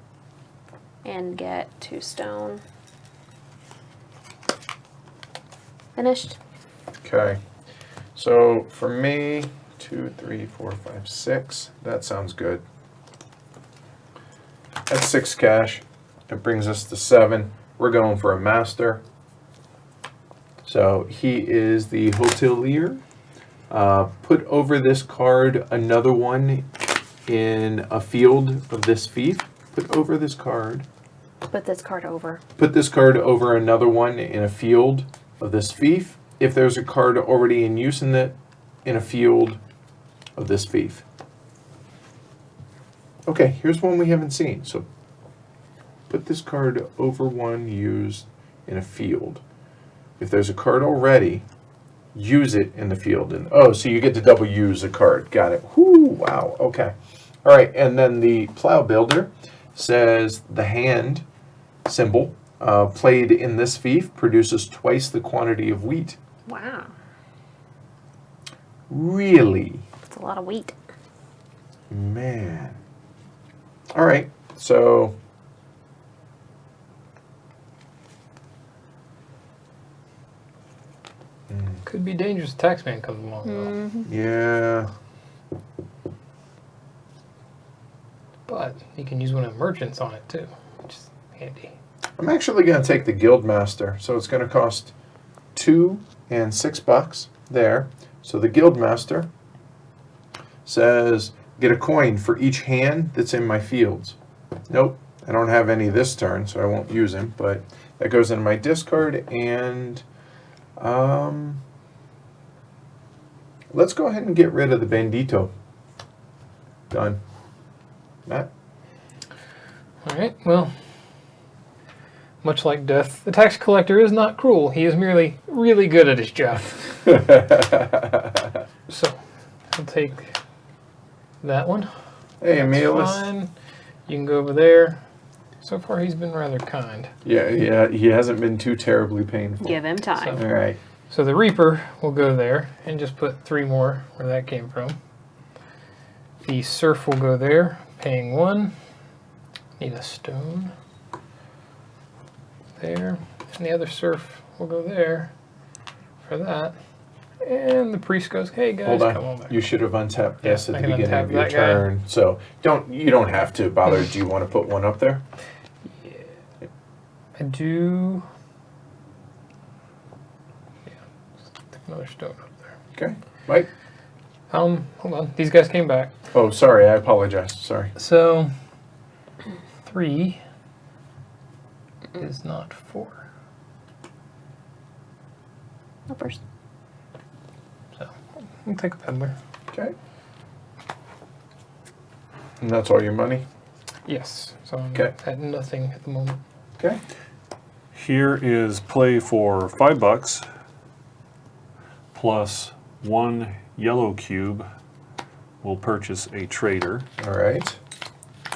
and get 2 stone. Finished. Okay. So for me, 2, 3, 4, 5, 6. That sounds good. That's 6 cash. It brings us to 7. We're going for a master. So he is the hotelier. Put over this card another one in a field of this fief. Put over this card. Put this card over. Put this card over another one in a field of this fief. If there's a card already in use in a field of this fief. Okay, here's one we haven't seen. So put this card over one used in a field. If there's a card already, use it in the field. And oh, so you get to double use a card. Got it. Whoo, wow. Okay. All right, and then the Plow Builder says the hand symbol played in this fief produces twice the quantity of wheat. Wow. Really? That's a lot of wheat. Man. All right, so Could be dangerous. Taxman comes along though. Yeah. Mm-hmm. But you can use one of the merchants on it too, which is handy. I'm actually going to take the Guildmaster, so it's going to cost $2 and $6 there. So the Guildmaster says, get a coin for each hand that's in my fields. Nope, I don't have any this turn, so I won't use him, but that goes in my discard, and let's go ahead and get rid of the Bandito. Done. Matt? Alright, well, much like death, the tax collector is not cruel. He is merely really good at his job. So, I'll take that one. Hey, That's Amelis. fine. You can go over there. So far, he's been rather kind. Yeah, he hasn't been too terribly painful. Give him time. All right. So the Reaper will go there and just put 3 more where that came from. The Serf will go there, paying 1. Need a stone. There. And the other Serf will go there for that. And the priest goes, hey guys, Hold on. come on back. You should have untapped this Yeah, at I the can beginning of untap your that guy. turn. So you don't have to bother. Do you want to put one up there? I do. Yeah. Stick another stone up there. Okay. Mike? Hold on. These guys came back. Oh, sorry. I apologize. Sorry. So 3 is not 4. Go first. So we'll take a peddler. Okay. And that's all your money? Yes. So I'm Okay. at nothing at the moment. Okay. Here is play for $5 plus 1 yellow cube will purchase a Traitor All right.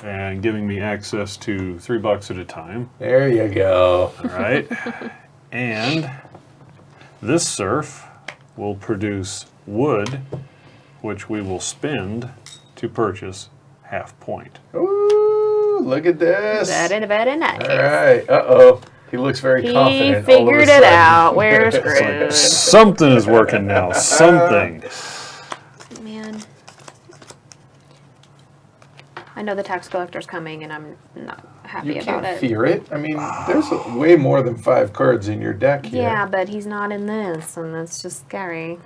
and giving me access to $3 at a time. There you go. All right. And this Serf will produce wood, which we will spend to purchase half point. Ooh, look at this. Very nice. All right. Uh-oh. He looks very He confident. all of a figured it sudden. out. We're It's like, screwed. Something is working now. Something. Man. I know the tax collector's coming, and I'm not happy You about can't it. fear it. I mean, there's way more than 5 cards in your deck here. Yeah, but he's not in this, and that's just scary.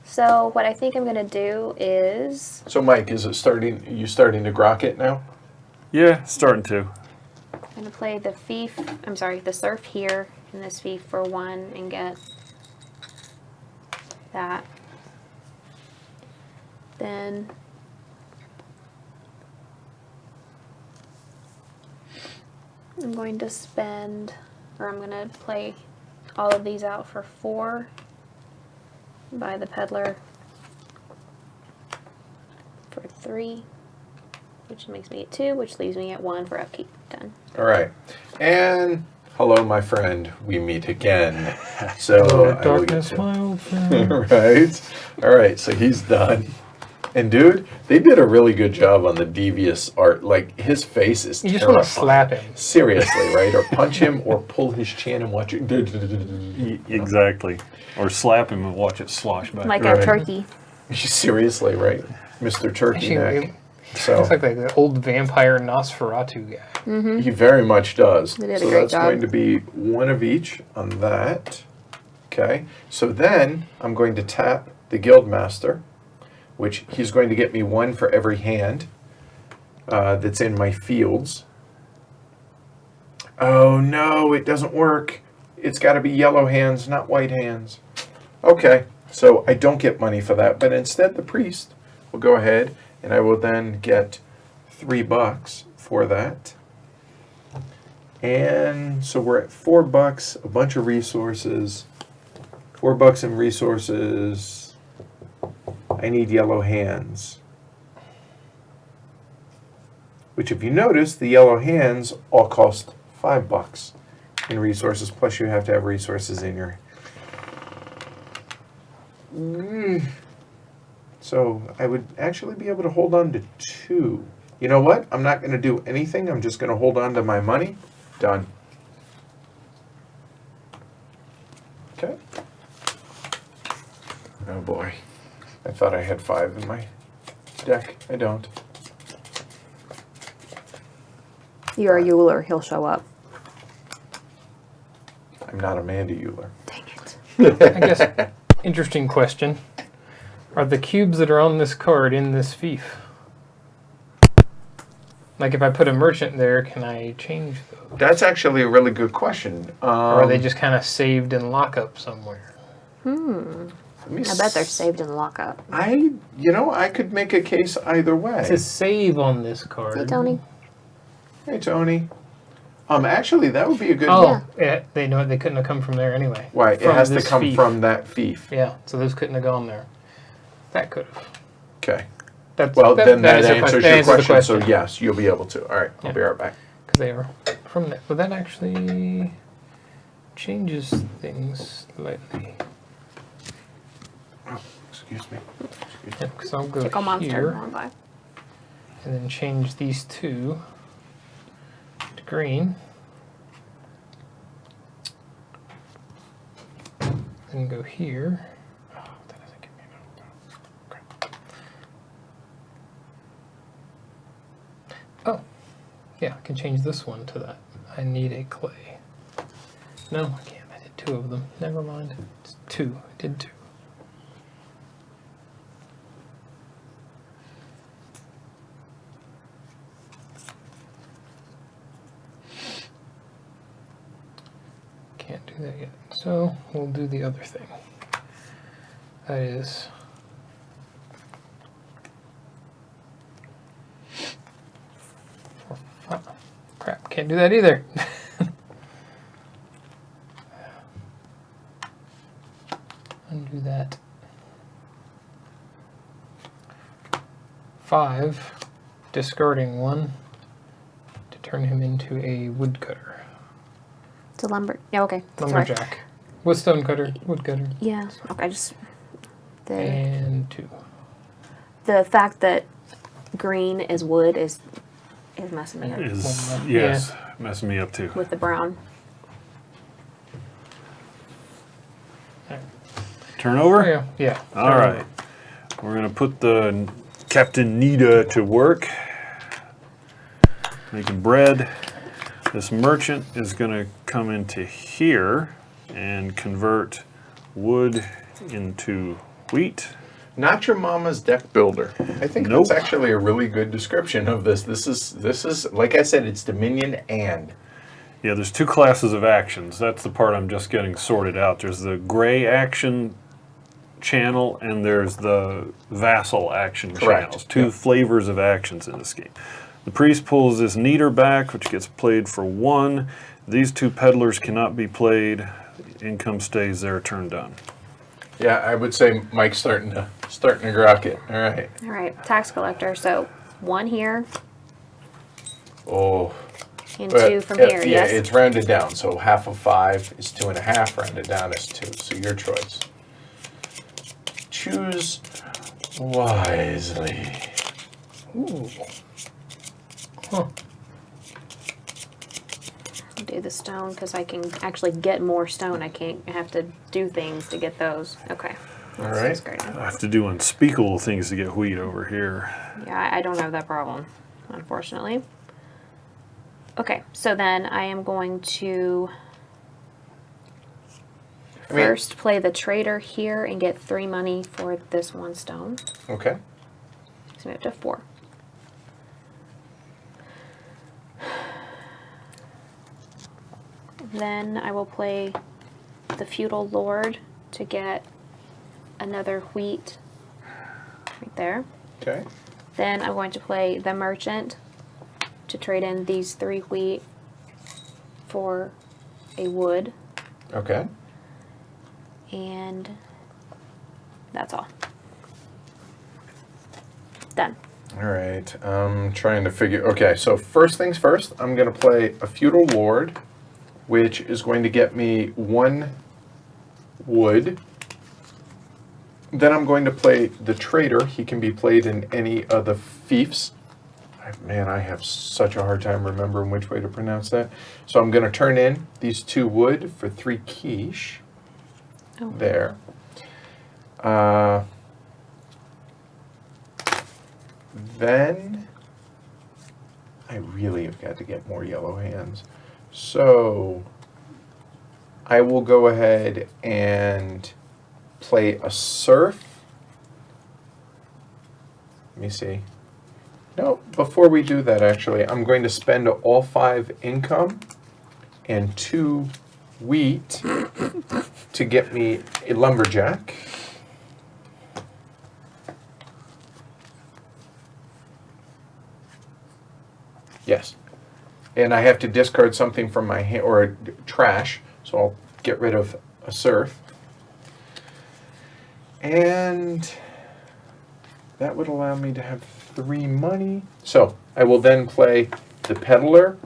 So what I think I'm gonna do is So, Mike, is it starting? You starting to grok it now? Yeah, starting to. I'm gonna play the Fief. I'm sorry, the Serf here, and this Fief for 1, and get that. Then I'm going to spend, or I'm gonna play all of these out for 4. Buy the peddler for 3, which makes me at 2, which leaves me at 1 for upkeep. Done. All right. And hello, my friend. We meet again. So I will get Darkness, to- my old friend. right. All right. So he's done. And dude, they did a really good job on the devious art. Like his face is You just terrifying. want to slap him. Seriously, right? Or punch him, or pull his chin and watch it. Exactly. Or slap him and watch it slosh back. Like Right. our turkey. Seriously, right? Mr. Turkey Actually, Neck. So It's like the old vampire Nosferatu guy. he very much does. They did a So great that's job. going to be 1 of each on that. Okay. So then I'm going to tap the Guildmaster, which he's going to get me 1 for every hand that's in my fields. Oh no, it doesn't work. It's got to be yellow hands, not white hands. Okay, so I don't get money for that, but instead the priest will go ahead and I will then get $3 for that. And so we're at $4, a bunch of resources. $4 in resources. I need yellow hands. Which, if you notice, the yellow hands all cost $5 in resources, plus you have to have resources in your... So I would actually be able to hold on to 2. You know what? I'm not going to do anything. I'm just going to hold on to my money. Done. Oh boy. I thought I had 5 in my deck. I don't. You're a Euler, he'll show up. I'm not Amanda Euler. Dang it. I guess, interesting question. Are the cubes that are on this card in this fief? Like if I put a merchant there, can I change those? That's actually a really good question. Or are they just kind of saved in lockup somewhere? I bet they're saved in lockup. I could make a case either way. It says save on this card. Hey, Tony. Hey, Tony. Actually, that would be a good. Oh, yeah, they know they couldn't have come from there anyway. Why? It From has to this come fief. from that fief. Yeah, so those couldn't have gone there. That could have. Okay. That's, Well, then that is a answers that your answers the question. So yes, you'll be able to. All right, I'll Yeah. be right back. Because they are from there. But that actually changes things slightly. Oh, excuse me. Yeah, because I'll go Tickle monster here going by. and then change these two to green. Then go here. Oh, that doesn't give me enough. Crap. Oh, yeah, I can change this one to that. I need a clay. No, I can't. I did 2 of them. Never mind. It's 2. I did 2. Can't do that yet. So we'll do the other thing. That is crap, can't do that either. Undo that. 5, discarding 1 to turn him into a woodcutter. It's a lumber. Yeah, okay. Sorry. Lumberjack. With stonecutter, woodcutter. Yeah. Okay. Just And 2. the fact that green is wood is messing me up Yes, messing me up too. with the brown. Turn over? Oh, yeah. Yeah. All right. We're going to put the Captain Nita to work. Making bread. This merchant is going to come into here and convert wood into wheat. Not your mama's deck builder. I think Nope. that's actually a really good description of this. This is like I said, it's Dominion and. Yeah, there's 2 classes of actions. That's the part I'm just getting sorted out. There's the gray action channel and there's the vassal action Correct. channels. 2 Yep. flavors of actions in this game. The priest pulls this neater back, which gets played for 1. These 2 peddlers cannot be played. Income stays there, turn done. Yeah, I would say Mike's starting to grok it. All right. All right. Tax collector. So 1 here Oh. and But, 2 from yeah, here. Yeah, Yes. it's rounded down. So half of 5 is 2.5. Rounded down is 2. So your choice. Choose wisely. Ooh. Huh. I'll do the stone because I can actually get more stone. I have to do things to get those. Okay. All That's right. great. I have to do unspeakable things to get wheat over here. Yeah, I don't have that problem, unfortunately. Okay, so then I am going to first play the Traitor here and get 3 money for this 1 stone. Okay. So we have to 4. Then I will play the Feudal Lord to get another wheat right there. Okay. Then I'm going to play the Merchant to trade in these 3 wheat for a wood. Okay. And that's all. Done. All right. I'm trying to figure. Okay, so first things first, I'm going to play a Feudal Lord, which is going to get me 1 wood. Then I'm going to play the Traitor. He can be played in any of the fiefs. Man, I have such a hard time remembering which way to pronounce that. So I'm going to turn in these 2 wood for 3 quiche. Oh. There. Then I really have got to get more yellow hands. So I will go ahead and play a surf. Let me see. No, before we do that, actually, I'm going to spend all 5 income and 2 wheat to get me a lumberjack. Yes. And I have to discard something from my hand, or trash, so I'll get rid of a surf. And that would allow me to have 3 money. So I will then play the peddler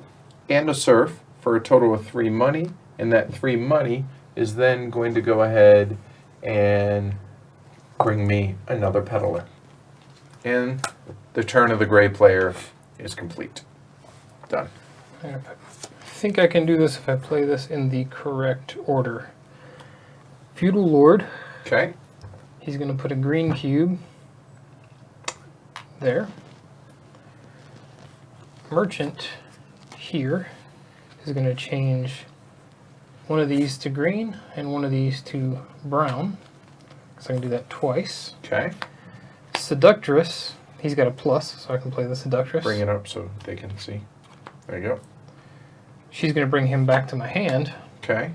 and a surf for a total of 3 money. And that 3 money is then going to go ahead and bring me another peddler. And the turn of the gray player is complete. Done. I think I can do this if I play this in the correct order. Feudal Lord. Okay. He's going to put a green cube there. Merchant here is going to change one of these to green and one of these to brown. So I can do that twice. Okay. Seductress, he's got a plus, so I can play the Seductress. Bring it up so they can see. There you go. She's going to bring him back to my hand. Okay.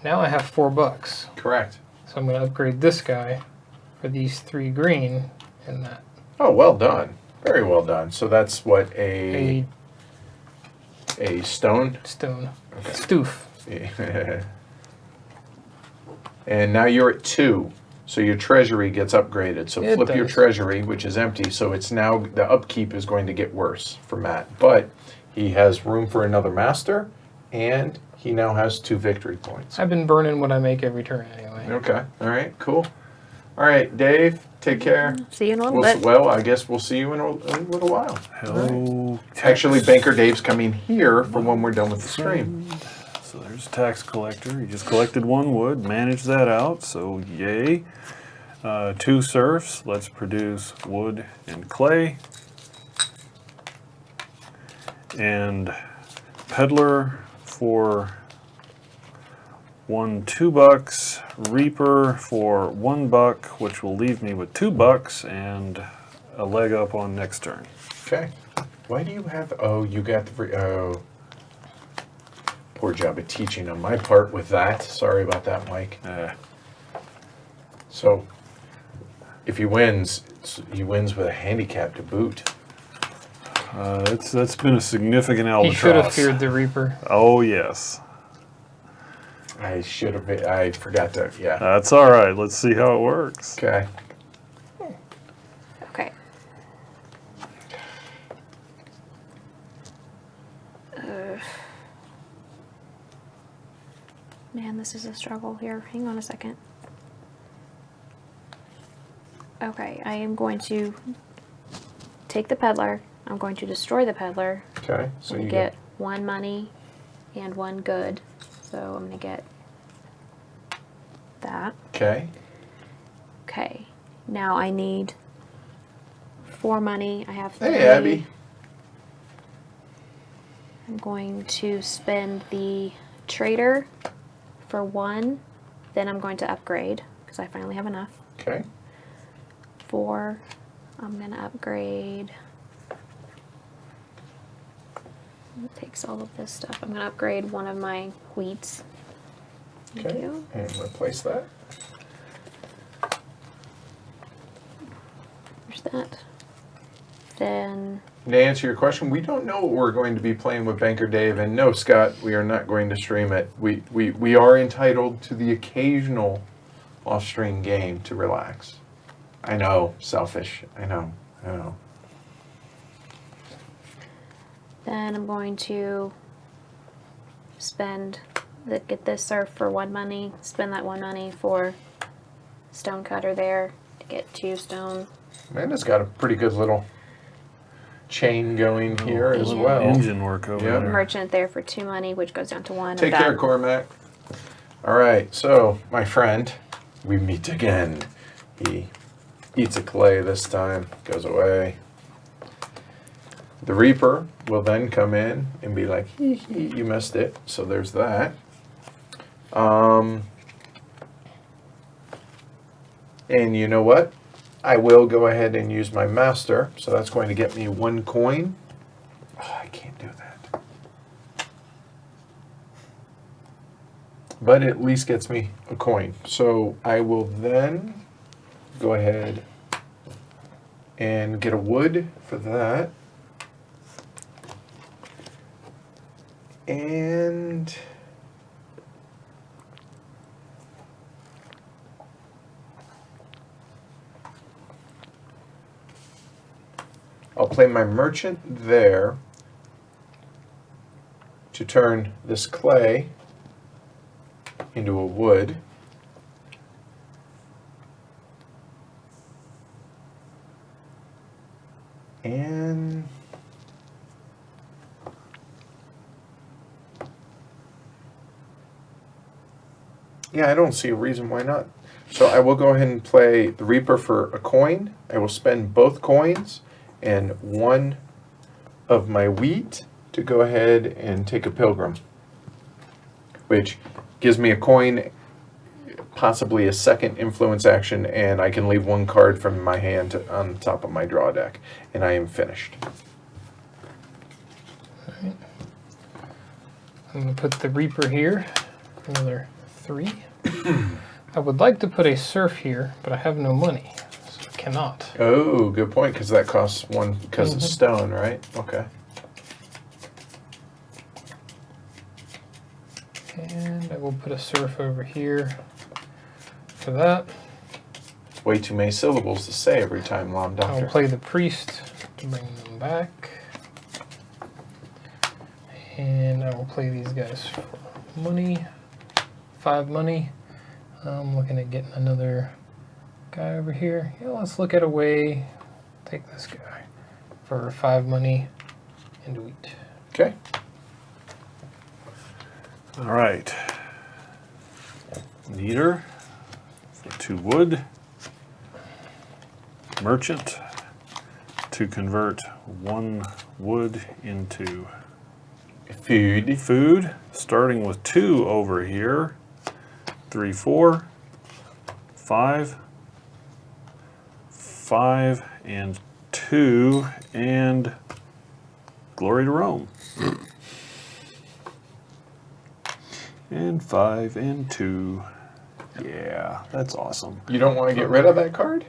Now I have $4. Correct. So I'm going to upgrade this guy for these 3 green and that. Oh, well done. Very well done. So that's what, a stone? Stone. Okay. Stoof. And now you're at 2. So your treasury gets upgraded. So It flip your does. treasury, which is empty. So it's now, the upkeep is going to get worse for Matt. But he has room for another master, and he now has 2 victory points. I've been burning what I make every turn anyway. Okay. All right. Cool. All right, Dave. Take care. See you in a little bit. Well, I guess we'll see you in a little while. Hello. Actually, Banker Dave's coming here for when we're done with the stream. So there's tax collector. He just collected 1 wood, managed that out, so yay. 2 serfs. Let's produce wood and clay. And peddler for 1 $2, reaper for $1, which will leave me with $2 and a leg up on next turn. Okay. Why do you have? Oh, you got the. Oh. Poor job of teaching on my part with that. Sorry about that, Mike. So, if he wins, he wins with a handicap to boot. That's been a significant albatross. He should have feared the Reaper. Oh, yes. I should have been. I forgot to. Yeah. That's all right. Let's see how it works. Okay. Okay. Man, this is a struggle here. Hang on a second. Okay, I am going to take the peddler. I'm going to destroy the peddler. Okay. So I'm you going to get 1 money and 1 good. So I'm going to get that. Okay. Okay. Now I need 4 money. I have 3. Hey, Abby. I'm going to spend the Traitor for 1. Then I'm going to upgrade because I finally have enough. Okay. 4. I'm going to upgrade. It takes all of this stuff. I'm going to upgrade one of my wheats. Thank Okay. you. And replace that. There's that. Then To answer your question, we don't know what we're going to be playing with Banker Dave, and no, Scott, we are not going to stream it. We are entitled to the occasional off-stream game to relax. I know, selfish. I know. Then I'm going to get this surf for 1 money, spend that 1 money for stonecutter there to get 2 stone. Amanda's got a pretty good little chain going here as Yeah. well. Engine work over Yep. there. Merchant there for 2 money, which goes down to 1. Take care, Cormac. All right, so, my friend, we meet again. He eats a clay this time, goes away. The Reaper will then come in and be like, hee hee, you missed it. So there's that. And you know what? I will go ahead and use my master. So that's going to get me 1 coin. Oh, I can't do that. But it at least gets me a coin. So I will then go ahead and get a wood for that. And I'll play my merchant there to turn this clay into a wood. And yeah, I don't see a reason why not. So I will go ahead and play the Reaper for a coin. I will spend both coins and 1 of my wheat to go ahead and take a pilgrim, which gives me a coin, possibly a second influence action, and I can leave 1 card from my hand on top of my draw deck, and I am finished. Alright. I'm going to put the Reaper here, another 3. I would like to put a Serf here, but I have no money, so I cannot. Oh, good point, because that costs 1 because it's stone, right? Okay. And I will put a Serf over here for that. It's way too many syllables to say every time, Lom Doctor. I'll play the Priest to bring them back. And I will play these guys for money. 5 money. I'm looking at getting another guy over here. Yeah, let's look at a way. Take this guy for 5 money and wheat. Okay. All right. Kneader for 2 wood. Merchant to convert 1 wood into food, starting with 2 over here. 3, 4, 5, 5, and 2, and glory to Rome. And 5 and 2. Yeah, that's awesome. You don't want to get rid of that card?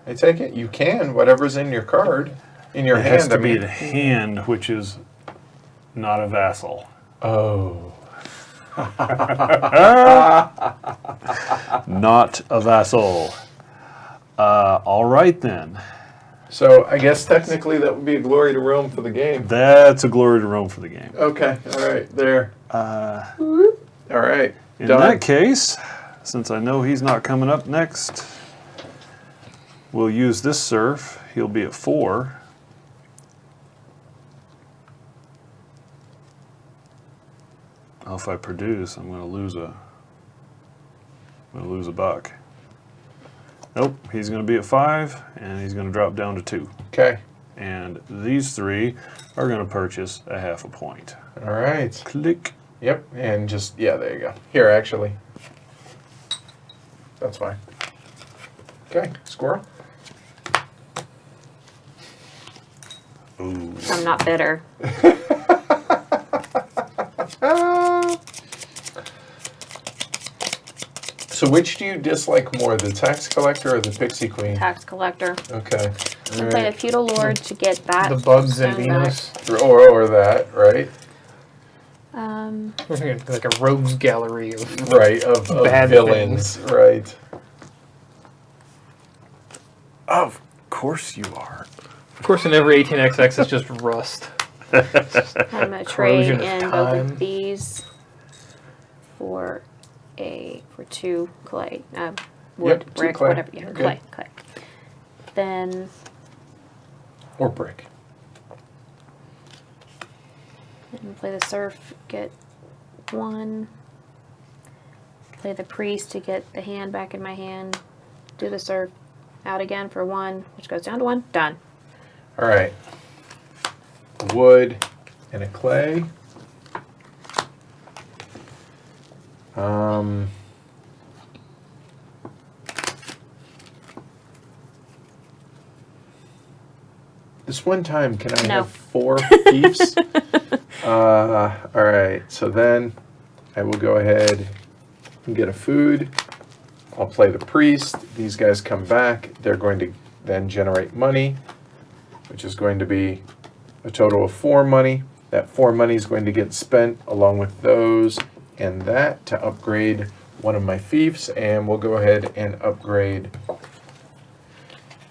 I take it you can. Whatever's in your card, in your It hand. has to I be mean. the hand, which is not a vassal. Oh. Not a vassal. All right then. So I guess technically that would be a glory to Rome for the game. That's a glory to Rome for the game. Okay. All right. There. All right. In Done. that case, since I know he's not coming up next, we'll use this serf. He'll be at 4. Oh, if I produce, I'm going to lose a buck. Nope, he's going to be at 5, and he's going to drop down to 2. Okay. And these 3 are going to purchase a half a point. All right. Click. Yep. And just, yeah, there you go. Here, actually. That's fine. Okay. Squirrel. Ooh. I'm not bitter. So which do you dislike more, the tax collector or the pixie queen? Tax collector. Okay. I play a feudal lord to get that. The bugs and stone back. Venus. Or that, right? We're here like a rogues gallery of Right, of Bad villains, right. Of course you are. Of course, in every 18XX, it's just rust. I'm gonna trade Corrosion of in both time. of these for 2 clay, wood, Yep, 2 brick, clay. whatever. Yeah, You're clay. Then Or brick. play the serf, get 1. Play the priest to get the hand back in my hand. do the serve out again for 1, which goes down to 1. Done. All right. Wood and a clay. This one time, can I No. have 4 fiefs? All right. So then I will go ahead and get a food. I'll play the priest. These guys come back. They're going to then generate money, which is going to be a total of 4 money. That 4 money is going to get spent along with those and that to upgrade one of my fiefs. And we'll go ahead and upgrade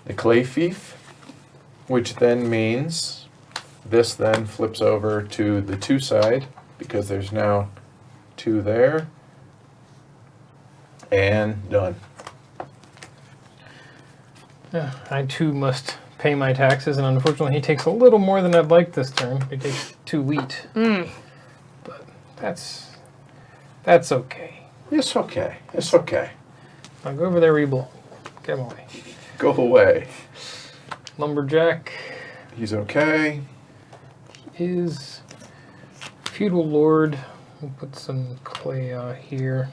the clay fief, which then means this then flips over to the 2 side because there's now 2 there. And done. I too must pay my taxes, and unfortunately he takes a little more than I'd like this turn. He takes 2 wheat. But that's okay. It's okay. It's okay. I'll go over there where you belong. Get away. Go away. Lumberjack He's okay. is feudal lord. We'll put some clay here.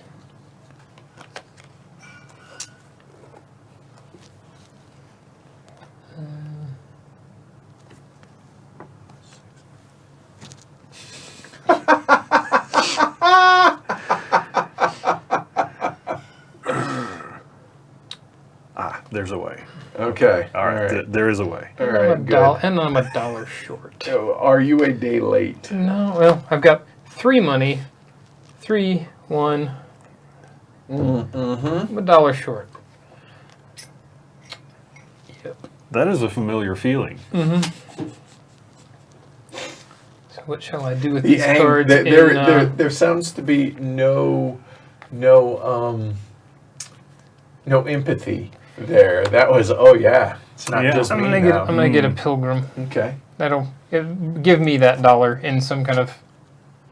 There's a way. Okay. All right. There is a way. All right. Good. And I'm $1 short. So, are you a day late? No, well, I've got 3 money. 3, 1. I'm $1 short. Yep. That is a familiar feeling. So what shall I do with these cards? There sounds to be no empathy there. That was it's not just I'm me gonna get a pilgrim. Okay. That'll give me that $1 in some kind of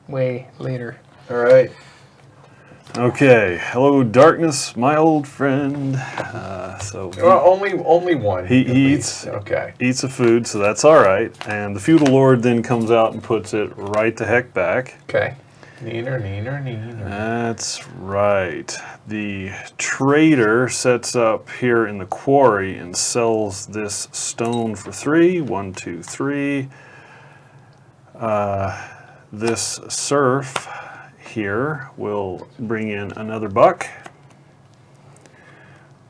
way later. All right. Okay. Hello, darkness, my old friend. Only one. He at eats. least. Okay. Eats a food, so that's all right. And the feudal lord then comes out and puts it right the heck back. Okay. Neener. That's right. The trader sets up here in the quarry and sells this stone for 3. 1, 2, 3. This serf here will bring in another $1.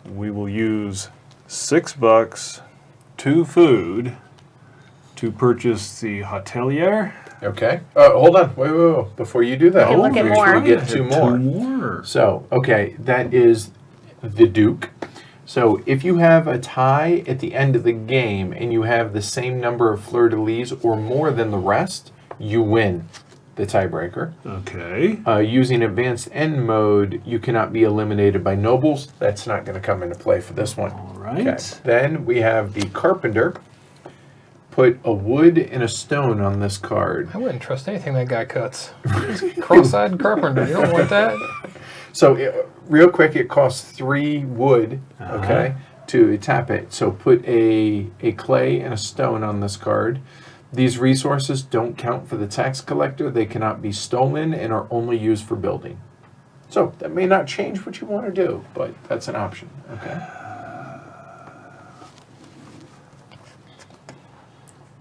We will use $6, 2 food to purchase the hotelier. Okay. Hold on. Wait. Before you do that, Okay, look at make more. sure we get 2 more. 2 more. So, okay, that is the Duke. So, if you have a tie at the end of the game and you have the same number of fleur-de-lis or more than the rest, you win the tiebreaker. Okay. Using advanced end mode, you cannot be eliminated by nobles. That's not going to come into play for this one. All right. Okay. Then we have the Carpenter. Put a wood and a stone on this card. I wouldn't trust anything that guy cuts. He's a cross-eyed carpenter. You don't want that. So, real quick, it costs 3 wood, okay, to tap it. So, put a clay and a stone on this card. These resources don't count for the tax collector. They cannot be stolen and are only used for building. So, that may not change what you want to do, but that's an option, okay?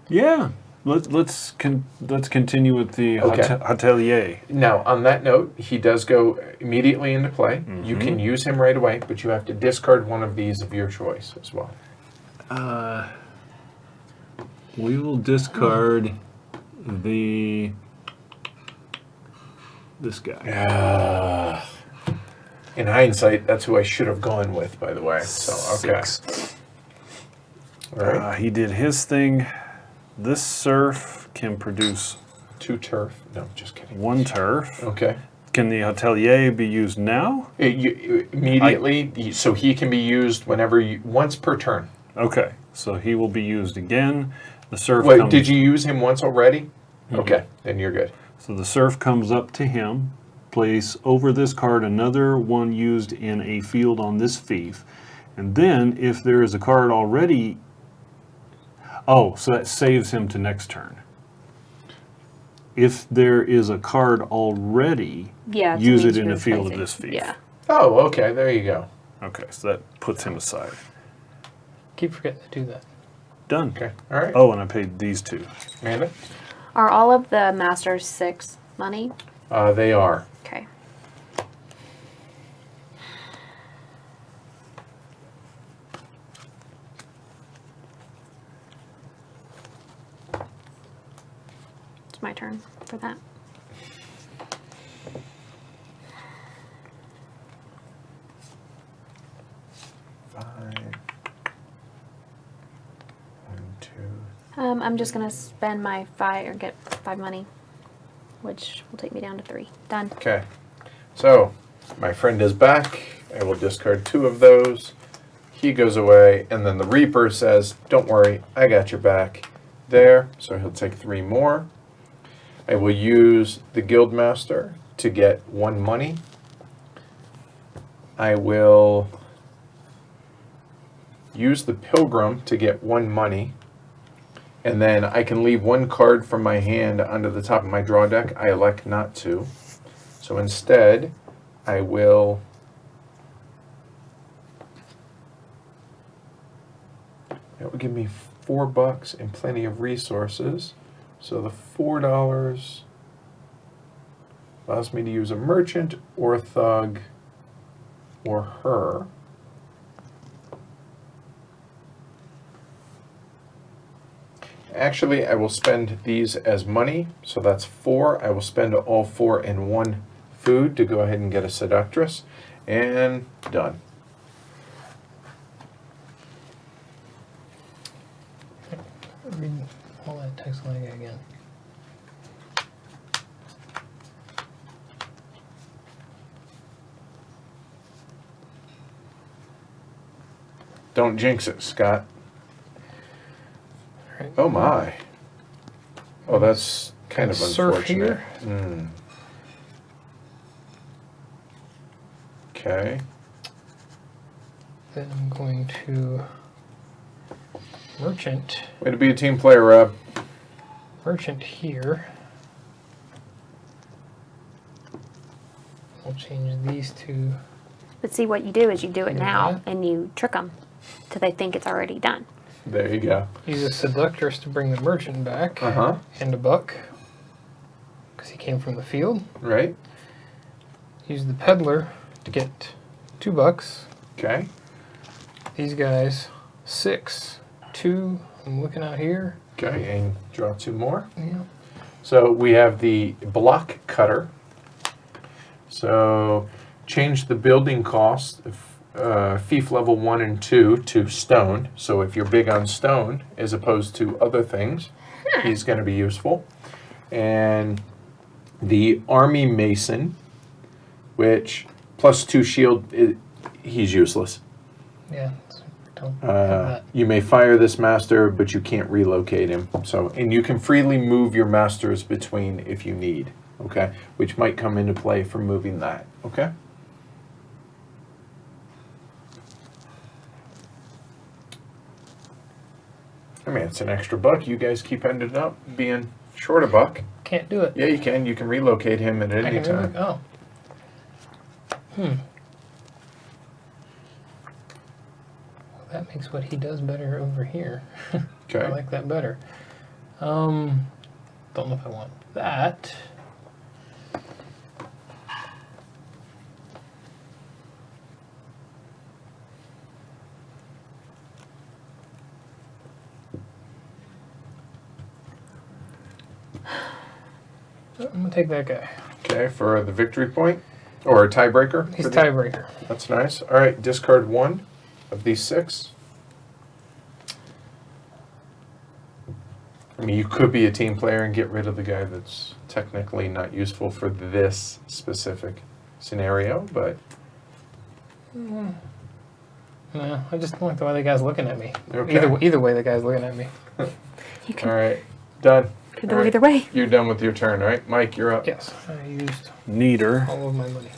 Yeah. Let's continue with the Okay. hotelier. Now, on that note, he does go immediately into play. You can use him right away, but you have to discard one of these of your choice as well. We will discard this guy. In hindsight, that's who I should have gone with, by the way. So, okay. 6. All right. He did his thing. This serf can produce 2 turf. No, just kidding. 1 turf. Okay. Can the hotelier be used now? Immediately, so he can be used once per turn. Okay, so he will be used again. The serf Wait, comes, did you use him once already? Okay, then you're good. So the serf comes up to him, place over this card another one used in a field on this fief, And then if there is a card already, oh, so that saves him to next turn. If there is a card already, Yeah. use it in the field of this fief. Yeah. Oh, okay, there you go. Okay, so that puts him aside. Keep forgetting to do that. Done. Okay, all right. Oh, and I paid these two. Amanda? Are all of the masters 6 money? They are. Okay. It's my turn for that. I'm just gonna spend my 5 or get 5 money, which will take me down to 3. Done. Okay. So, my friend is back. I will discard 2 of those. He goes away, and then the Reaper says, don't worry, I got your back. There, so he'll take 3 more. I will use the Guildmaster to get 1 money. I will use the Pilgrim to get 1 money. And then I can leave 1 card from my hand onto the top of my draw deck. I elect not to. So instead, I will that would give me $4 and plenty of resources. So the $4 allows me to use a merchant or a thug or her. Actually, I will spend these as money, so that's 4. I will spend all 4 in 1 food to go ahead and get a Seductress, and done. Read all that text line again. Don't jinx it, Scott. Right. Oh my. Oh, that's kind of Surf unfortunate. here. Okay. Then I'm going to merchant. Way to be a team player, Rob. Merchant here. I'll change these two. But see, what you do is you do it Yeah. now, and you trick them till they think it's already done. There you go. Use a Seductress to bring the merchant back. Uh-huh. And a buck. Because he came from the field. Right? Use the peddler to get $2. Okay. These guys, 6, 2. I'm looking out here. Okay, and draw 2 more. Yeah. So we have the block cutter. So change the building cost of Fief level 1 and 2 to stone. So if you're big on stone as opposed to other things, he's going to be useful. And the army mason, which +2 shield, he's useless. Yeah. Don't have that. You may fire this master, but you can't relocate him. So, and you can freely move your masters between if you need, okay? Which might come into play for moving that, okay? I mean, it's an extra $1. You guys keep ending up being short $1. Can't do it. Yeah, you can. You can relocate him at I any can time. really, Well, that makes what he does better over here. Okay. I like that better. Don't know if I want that. I'm gonna take that guy. Okay, for the victory point or a tiebreaker. He's for the- tiebreaker. That's nice. All right, discard 1 of these 6. I mean, you could be a team player and get rid of the guy that's technically not useful for this specific scenario, but No, I just don't like the way the guy's looking at me. Okay. Either way, the guy's looking at me. You can all right, done. could All go right. either way. You're done with your turn, all right? Mike, you're up. Yes, I used Neater all of my money.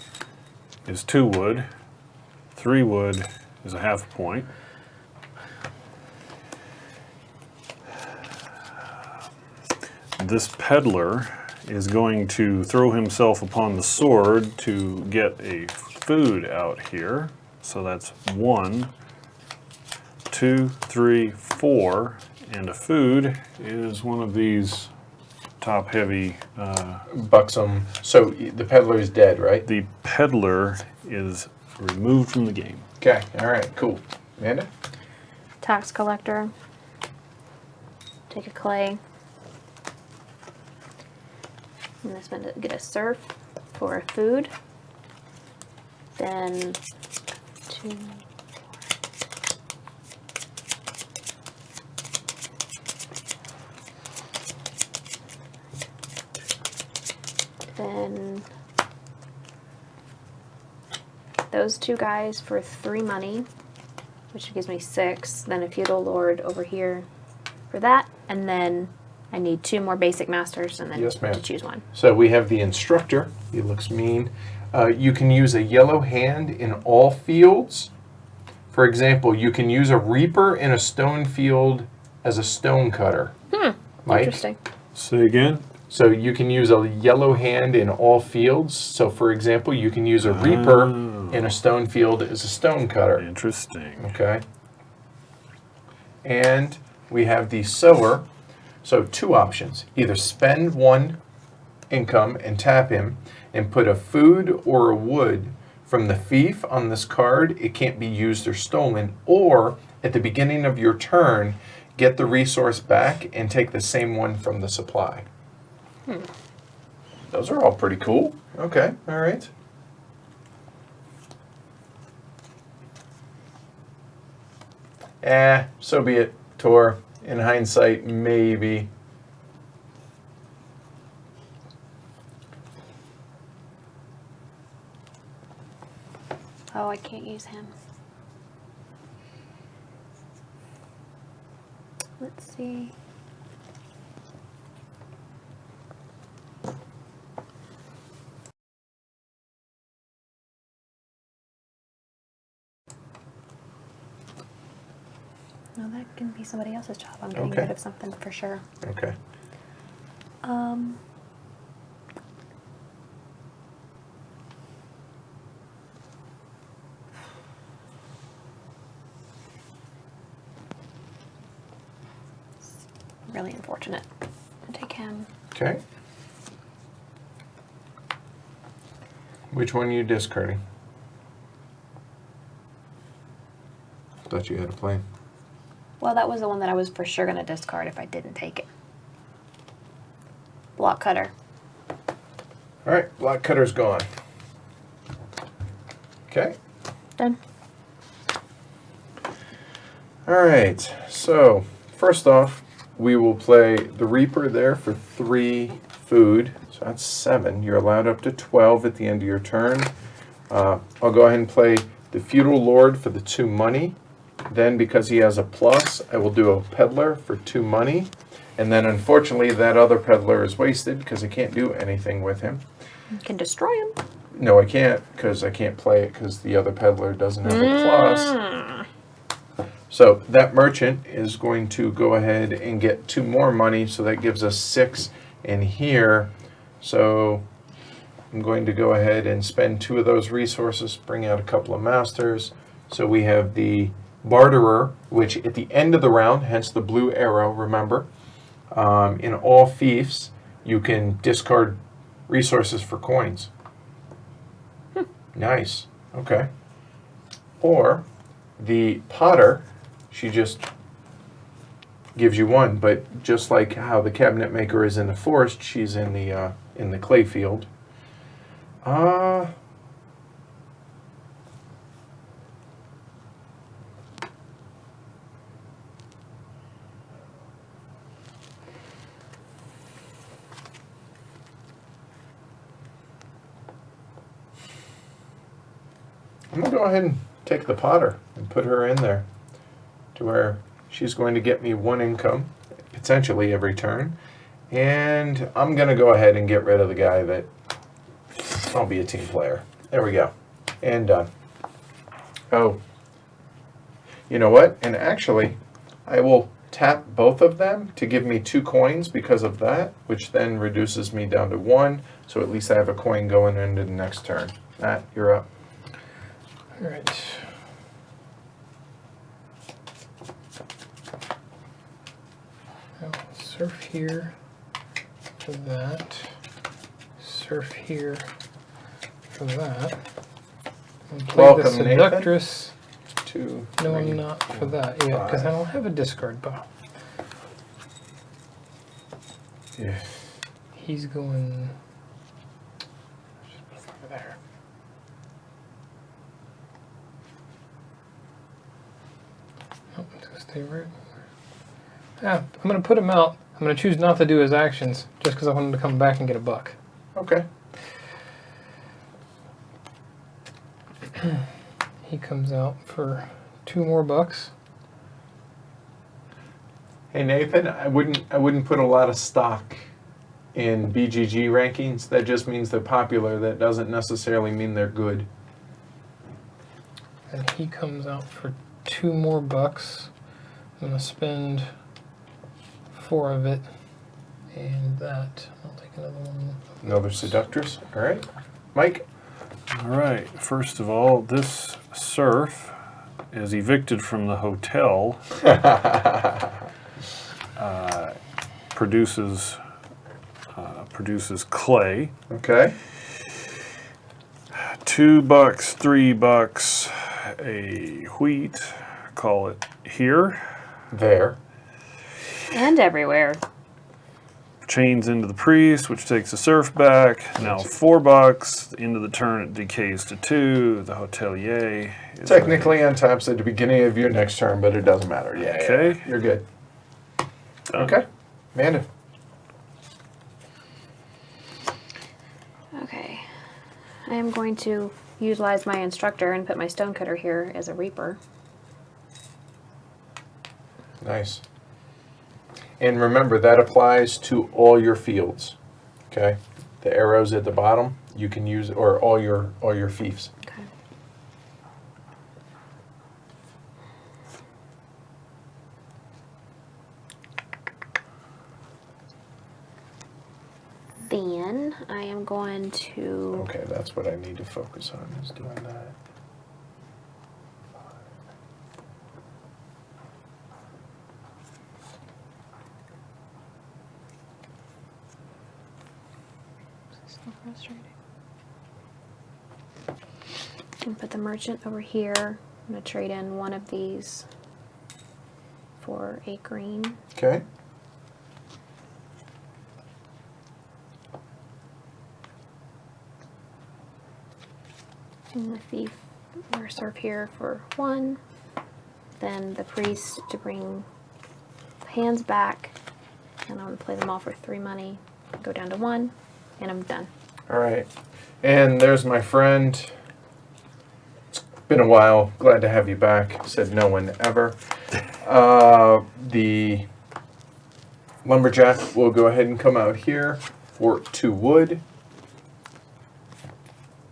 is 2 wood, 3 wood, is a half point. This peddler is going to throw himself upon the sword to get a food out here. So that's 1, 2, 3, 4, and a food is one of these top-heavy. Buxom. So the peddler is dead, right? The peddler is removed from the game. Okay. All right. Cool. Amanda? Tax collector. Take a clay. I'm going to spend it, get a surf for food. Then 2. Then those 2 guys for 3 money, which gives me 6. Then a feudal lord over here for that, and then I need 2 more basic masters, and then Yes, ma'am. to choose one. So we have the instructor. He looks mean. You can use a yellow hand in all fields. For example, you can use a reaper in a stone field as a stone cutter. Mike? Interesting. Say again? So you can use a yellow hand in all fields. So for example, you can use a reaper in a stone field as a stone cutter. Interesting. Okay. And we have the sower. So 2 options. Either spend 1 income and tap him and put a food or a wood from the fief on this card. It can't be used or stolen. Or at the beginning of your turn, get the resource back and take the same one from the supply. Those are all pretty cool. Okay, all right. So be it, Tor. In hindsight, maybe. Oh, I can't use him. Let's see. No, that can be somebody else's job. I'm getting Okay. rid of something for sure. Okay. Really unfortunate. I'll take him. Okay. Which one are you discarding? Thought you had a plan. Well, that was the one that I was for sure going to discard if I didn't take it. Block cutter. All right, block cutter's gone. Okay. Done. All right, so first off, we will play the Reaper there for 3 food. So that's 7. You're allowed up to 12 at the end of your turn. I'll go ahead and play the Feudal Lord for the 2 money. Then, because he has a plus, I will do a Peddler for 2 money. And then, unfortunately, that other Peddler is wasted because I can't do anything with him. You can destroy him. No, I can't, because I can't play it because the other Peddler doesn't have a plus. So that merchant is going to go ahead and get 2 more money, so that gives us 6 in here. So I'm going to go ahead and spend 2 of those resources, bring out a couple of masters. So we have the Barterer, which at the end of the round, hence the blue arrow, remember, in all fiefs, you can discard resources for coins. Nice. Okay. Or the Potter, she just gives you 1, but just like how the cabinet maker is in the forest, she's in the clay field. I'm going to go ahead and take the Potter and put her in there to where she's going to get me 1 income, potentially every turn. And I'm going to go ahead and get rid of the guy that I'll be a team player. There we go. And done. Oh, You know what? And actually, I will tap both of them to give me 2 coins because of that, which then reduces me down to 1. So at least I have a coin going into the next turn. Matt, you're up. All right. I'll surf here for that. Surf here for that. And play Welcome, the Nathan. Seductress. 2, No, 3, I'm not for 4, that yet, because I 5. don't have a discard bow. Yeah. He's going. Just put it over there. Nope, it's gonna stay right. I'm gonna put him out. I'm gonna choose not to do his actions just because I want him to come back and get a buck. Okay. He comes out for 2 more bucks. Hey Nathan, I wouldn't put a lot of stock in BGG rankings. That just means they're popular. That doesn't necessarily mean they're good. And he comes out for 2 more bucks. I'm gonna spend 4 of it, and that. I'll take another one. Another Seductress. All right. Mike? All right, first of all, this serf is evicted from the hotel. Produces clay. Okay. $2, $3, a wheat. Call it here. There. And everywhere. Chains into the priest, which takes the serf back. Now $4. End of the turn, it decays to 2. The hotelier is Technically untaps at the beginning of your next turn, but it doesn't matter. Yeah. Okay. You're good. done. Okay. Amanda. Okay. I am going to utilize my instructor and put my stonecutter here as a reaper. Nice. And remember, that applies to all your fields. Okay? The arrows at the bottom, you can use, or all your fiefs. Okay. Then I am going to Okay, that's what I need to focus on, is doing that. so frustrating. And put the merchant over here. I'm going to trade in one of these for a green. Okay. And the thief or serf here for 1. Then the priest to bring hands back. And I'm going to play them all for 3 money. Go down to 1. And I'm done. All right. And there's my friend. It's been a while. Glad to have you back. Said no one ever. The lumberjack will go ahead and come out here for 2 wood.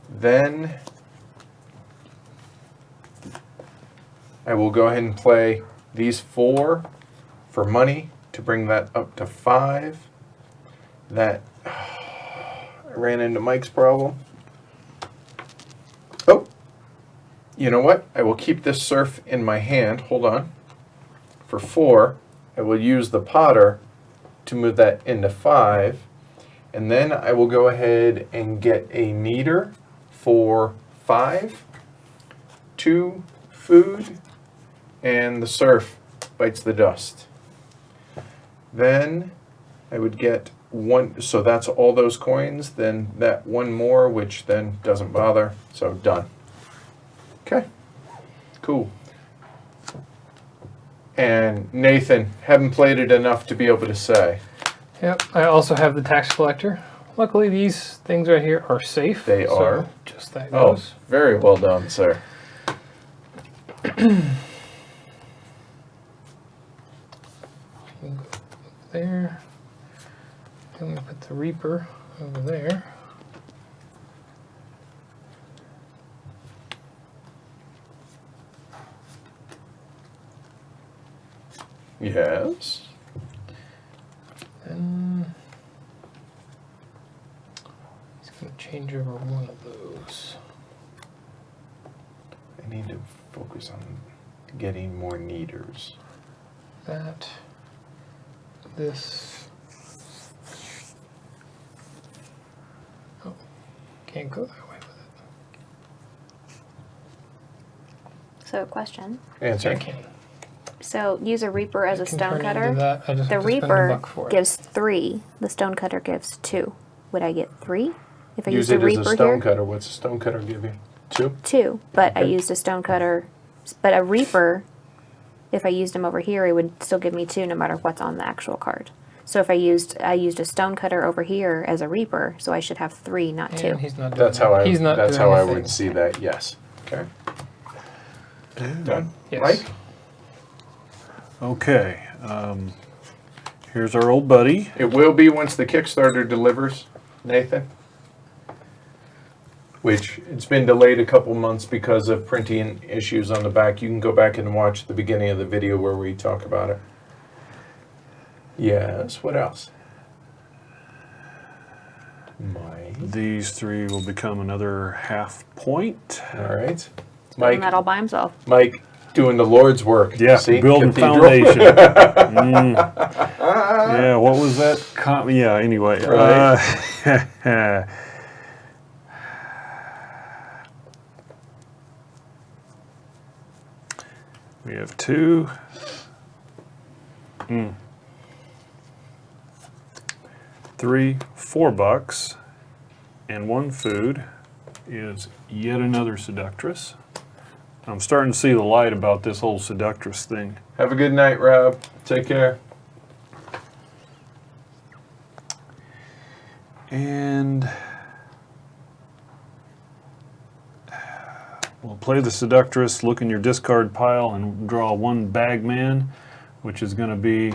Then I will go ahead and play these 4 for money to bring that up to 5. That I ran into Mike's problem. Oh, you know what? I will keep this serf in my hand. Hold on. For 4, I will use the potter to move that into 5. And then I will go ahead and get a meter for 5. 2 food. And the serf bites the dust. Then I would get 1, so that's all those coins, then that 1 more, which then doesn't bother, so done. Okay, cool. And Nathan, haven't played it enough to be able to say. Yep, I also have the tax collector. Luckily, these things right here are safe. They so are. Just that Oh, goes. very well done, sir. We'll go there. Then we put the Reaper over there. Yes. Then he's going to change over one of those. I need to focus on getting more neaters. That. This. Oh, can't go that way with it. So, question. Answer. I can. So, use a Reaper as I a can stone turn into cutter. that. I just The have to spend a Reaper buck for it. gives 3. The stone cutter gives 2. Would I get 3 if I Use used a it as Reaper a stone here? cutter. What's a stone cutter give you? 2? 2, but I Okay. used a stone cutter. But a Reaper, if I used him over here, it would still give me 2 no matter what's on the actual card. So if I used a stone cutter over here as a Reaper, so I should have 3, not 2. And he's not doing That's how I. He's not That's doing how I anything. would see that. Yes. Okay. Done. Yes. Mike. Okay. Here's our old buddy. It will be once the Kickstarter delivers, Nathan. Which it's been delayed a couple months because of printing issues on the back. You can go back and watch the beginning of the video where we talk about it. Yes. What else? Mike. These 3 will become another half point. All right. Building Mike. that all by himself. Mike doing the Lord's work. Yeah, See? building Cathedral. foundation. Yeah, what was that? Yeah, anyway. Right. We have 2. 3, $4, and 1 food is yet another Seductress. I'm starting to see the light about this whole Seductress thing. Have a good night, Rob. Take care. And we'll play the Seductress, look in your discard pile, and draw 1 Bagman, which is going to be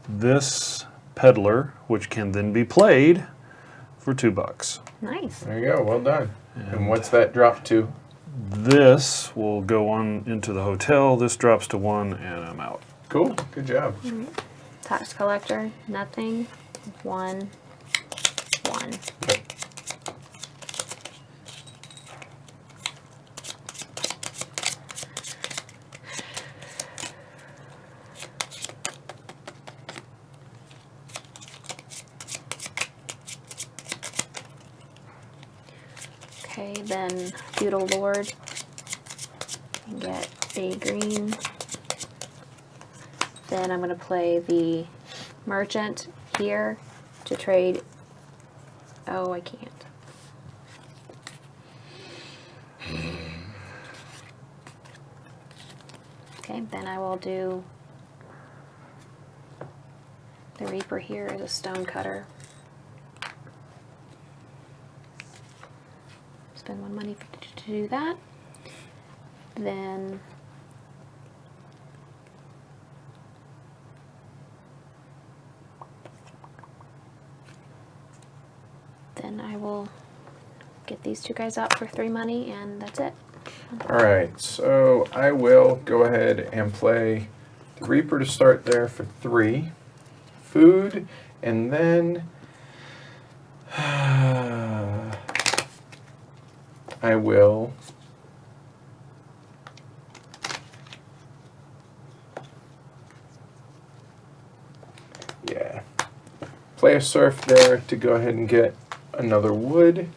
this Peddler, which can then be played for $2. Nice. There you go. Well done. And what's that drop to? This will go on into the hotel. This drops to 1, and I'm out. Cool. Good job. Tax collector, nothing. 1, 1. Okay, then Feudal Lord. And get a green. Then I'm going to play the Merchant here to trade. Oh, I can't. Okay, then I will do the Reaper here as a stone cutter. Spend 1 money to do that. Then I will get these 2 guys out for 3 money, and that's it. All right. So I will go ahead and play the Reaper to start there for 3. Food. And then I will play a surf there to go ahead and get another wood.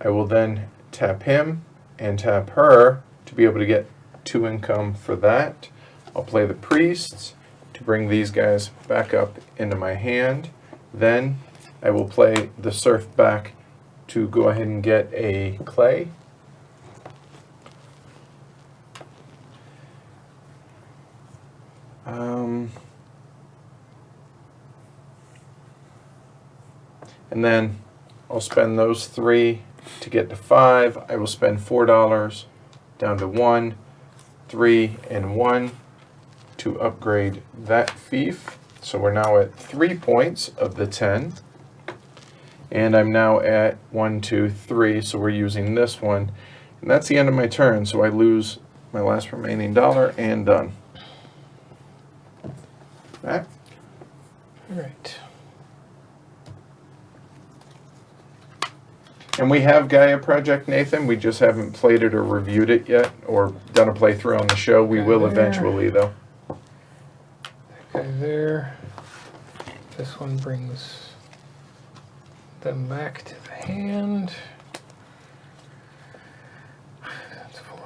I will then tap him and tap her to be able to get 2 income for that. I'll play the priests to bring these guys back up into my hand. Then I will play the surf back to go ahead and get a clay. And then I'll spend those 3 to get to 5. I will spend $4 down to 1, 3, and 1 to upgrade that fief. So we're now at 3 points of the 10. And I'm now at 1, 2, 3, so we're using this one. And that's the end of my turn, so I lose my last remaining dollar and done. Back. All right. And we have Gaia Project, Nathan. We just haven't played it or reviewed it yet, or done a playthrough on the show. We will eventually, though. Okay, there. This one brings them back to the hand. That's 4,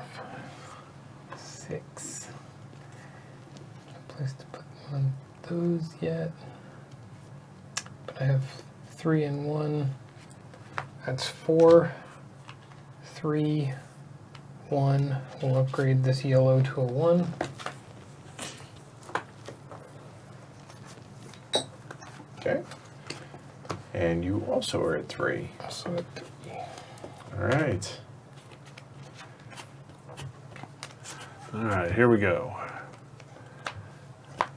5, 6. No place to put one of those yet. But I have 3 and 1. That's 4, 3, 1. We'll upgrade this yellow to a 1. Okay. And you also are at 3. Also at 3. All right. All right, here we go.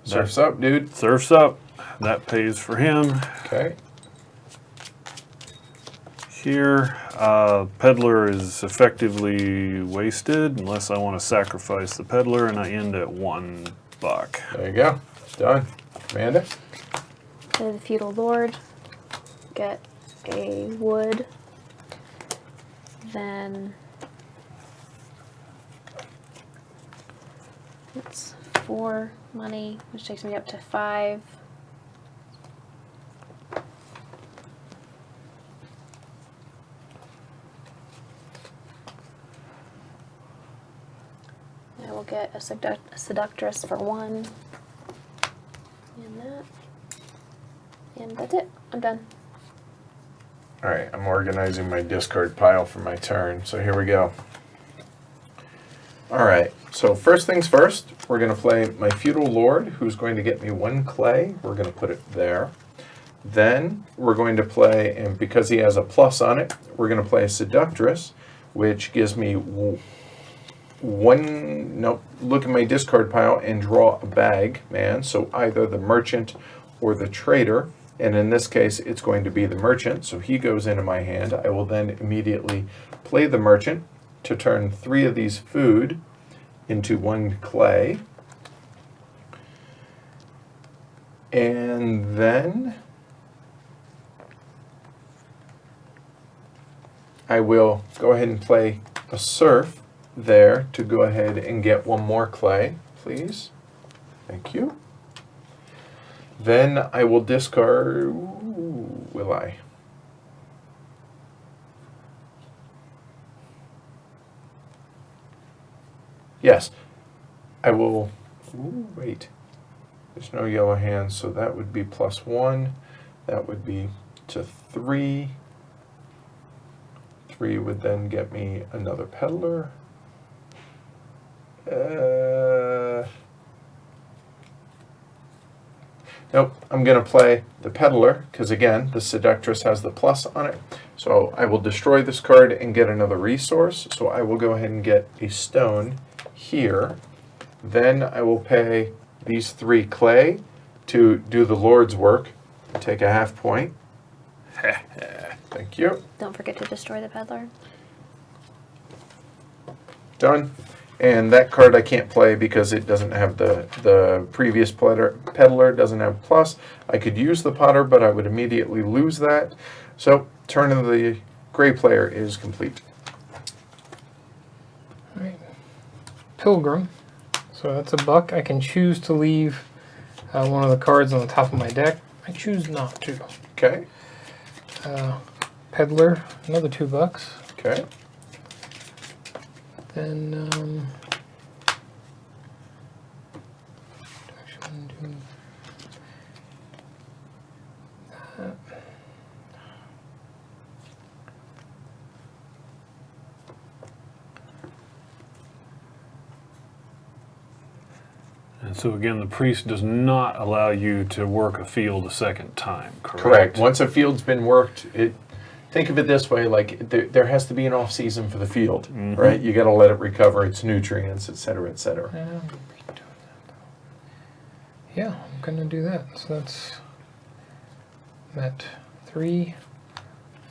Surf's up, dude. Surf's up. That pays for him. Okay. Here, peddler is effectively wasted unless I want to sacrifice the peddler, and I end at $1. There you go. Done. Amanda? The feudal lord, get a wood, then it's 4 money, which takes me up to 5. I will get a seductress for 1, and that. And that's it. I'm done. All right, I'm organizing my discard pile for my turn, so here we go. All right, so first things first, we're going to play my Feudal Lord, who's going to get me 1 clay. We're going to put it there. Then we're going to play, and because he has a plus on it, we're going to play a Seductress, which gives me 1, nope, look at my discard pile and draw a bag, man. So either the merchant or the trader. And in this case, it's going to be the merchant, so he goes into my hand. I will then immediately play the merchant to turn 3 of these food into 1 clay. And then I will go ahead and play a serf there to go ahead and get 1 more clay, please. Thank you. Then I will discard, ooh, will I? Yes, I will, ooh, wait, there's no yellow hands, so that would be +1, that would be to 3. 3 would then get me another peddler. Nope, I'm going to play the peddler, because again, the Seductress has the plus on it. So I will destroy this card and get another resource. So I will go ahead and get a stone here. Then I will pay these 3 clay to do the Lord's work. Take a ½ point. Thank you. Don't forget to destroy the peddler. Done. And that card I can't play because it doesn't have the previous peddler doesn't have plus. I could use the potter, but I would immediately lose that. So turn of the gray player is complete. All right. Pilgrim. So that's a buck. I can choose to leave one of the cards on the top of my deck. I choose not to. Okay. Peddler, another $2. Okay. Then, actually do that. And so again, the priest does not allow you to work a field a second time, correct? Correct. Once a field's been worked, think of it this way, like there has to be an off season for the field, right? You got to let it recover its nutrients, et cetera, et cetera. Yeah, I'm gonna do that. So that's at 3,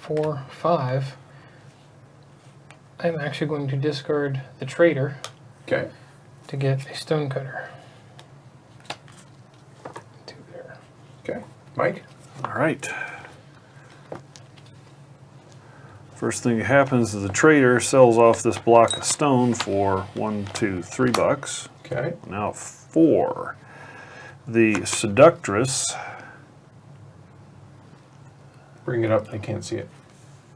4, 5. I'm actually going to discard the Traitor Okay. to get a Stonecutter. 2 there. Okay. Mike? All right. First thing that happens is the trader sells off this block of stone for $3. Okay. Now 4. The Seductress, Bring it up. I can't see it.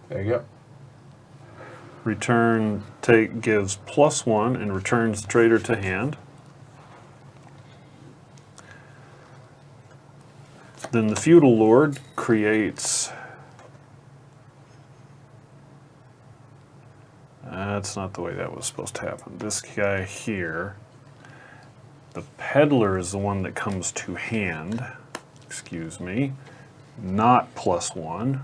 There you go. gives +1 and returns the trader to hand. Then the Feudal Lord creates. That's not the way that was supposed to happen. This guy here, the Peddler is the one that comes to hand. Excuse me. Not +1.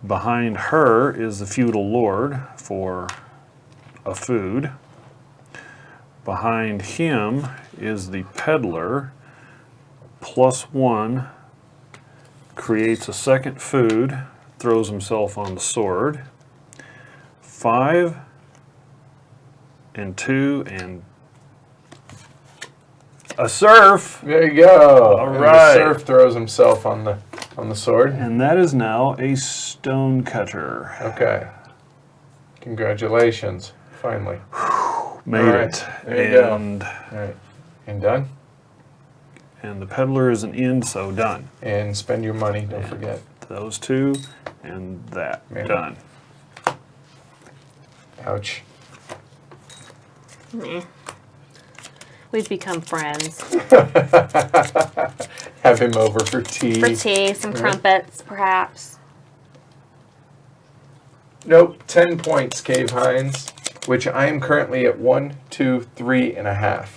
Behind her is the Feudal Lord for a food. Behind him is the Peddler. +1 creates a second food, throws himself on the sword. 5 and 2 and a serf. There you go. All And right. The serf throws himself on the sword. And that is now a Stonecutter. Okay. Congratulations. Finally. Made All right, it. there you go. And All right. And done? and the Peddler is an end, so done. And spend your money. Don't forget. Those two and that. Man. Done. Ouch. Meh. We've become friends. Have him over for tea. For tea, some crumpets, perhaps. Nope. 10 points, Cave Hines, which I am currently at 1, 2, 3.5.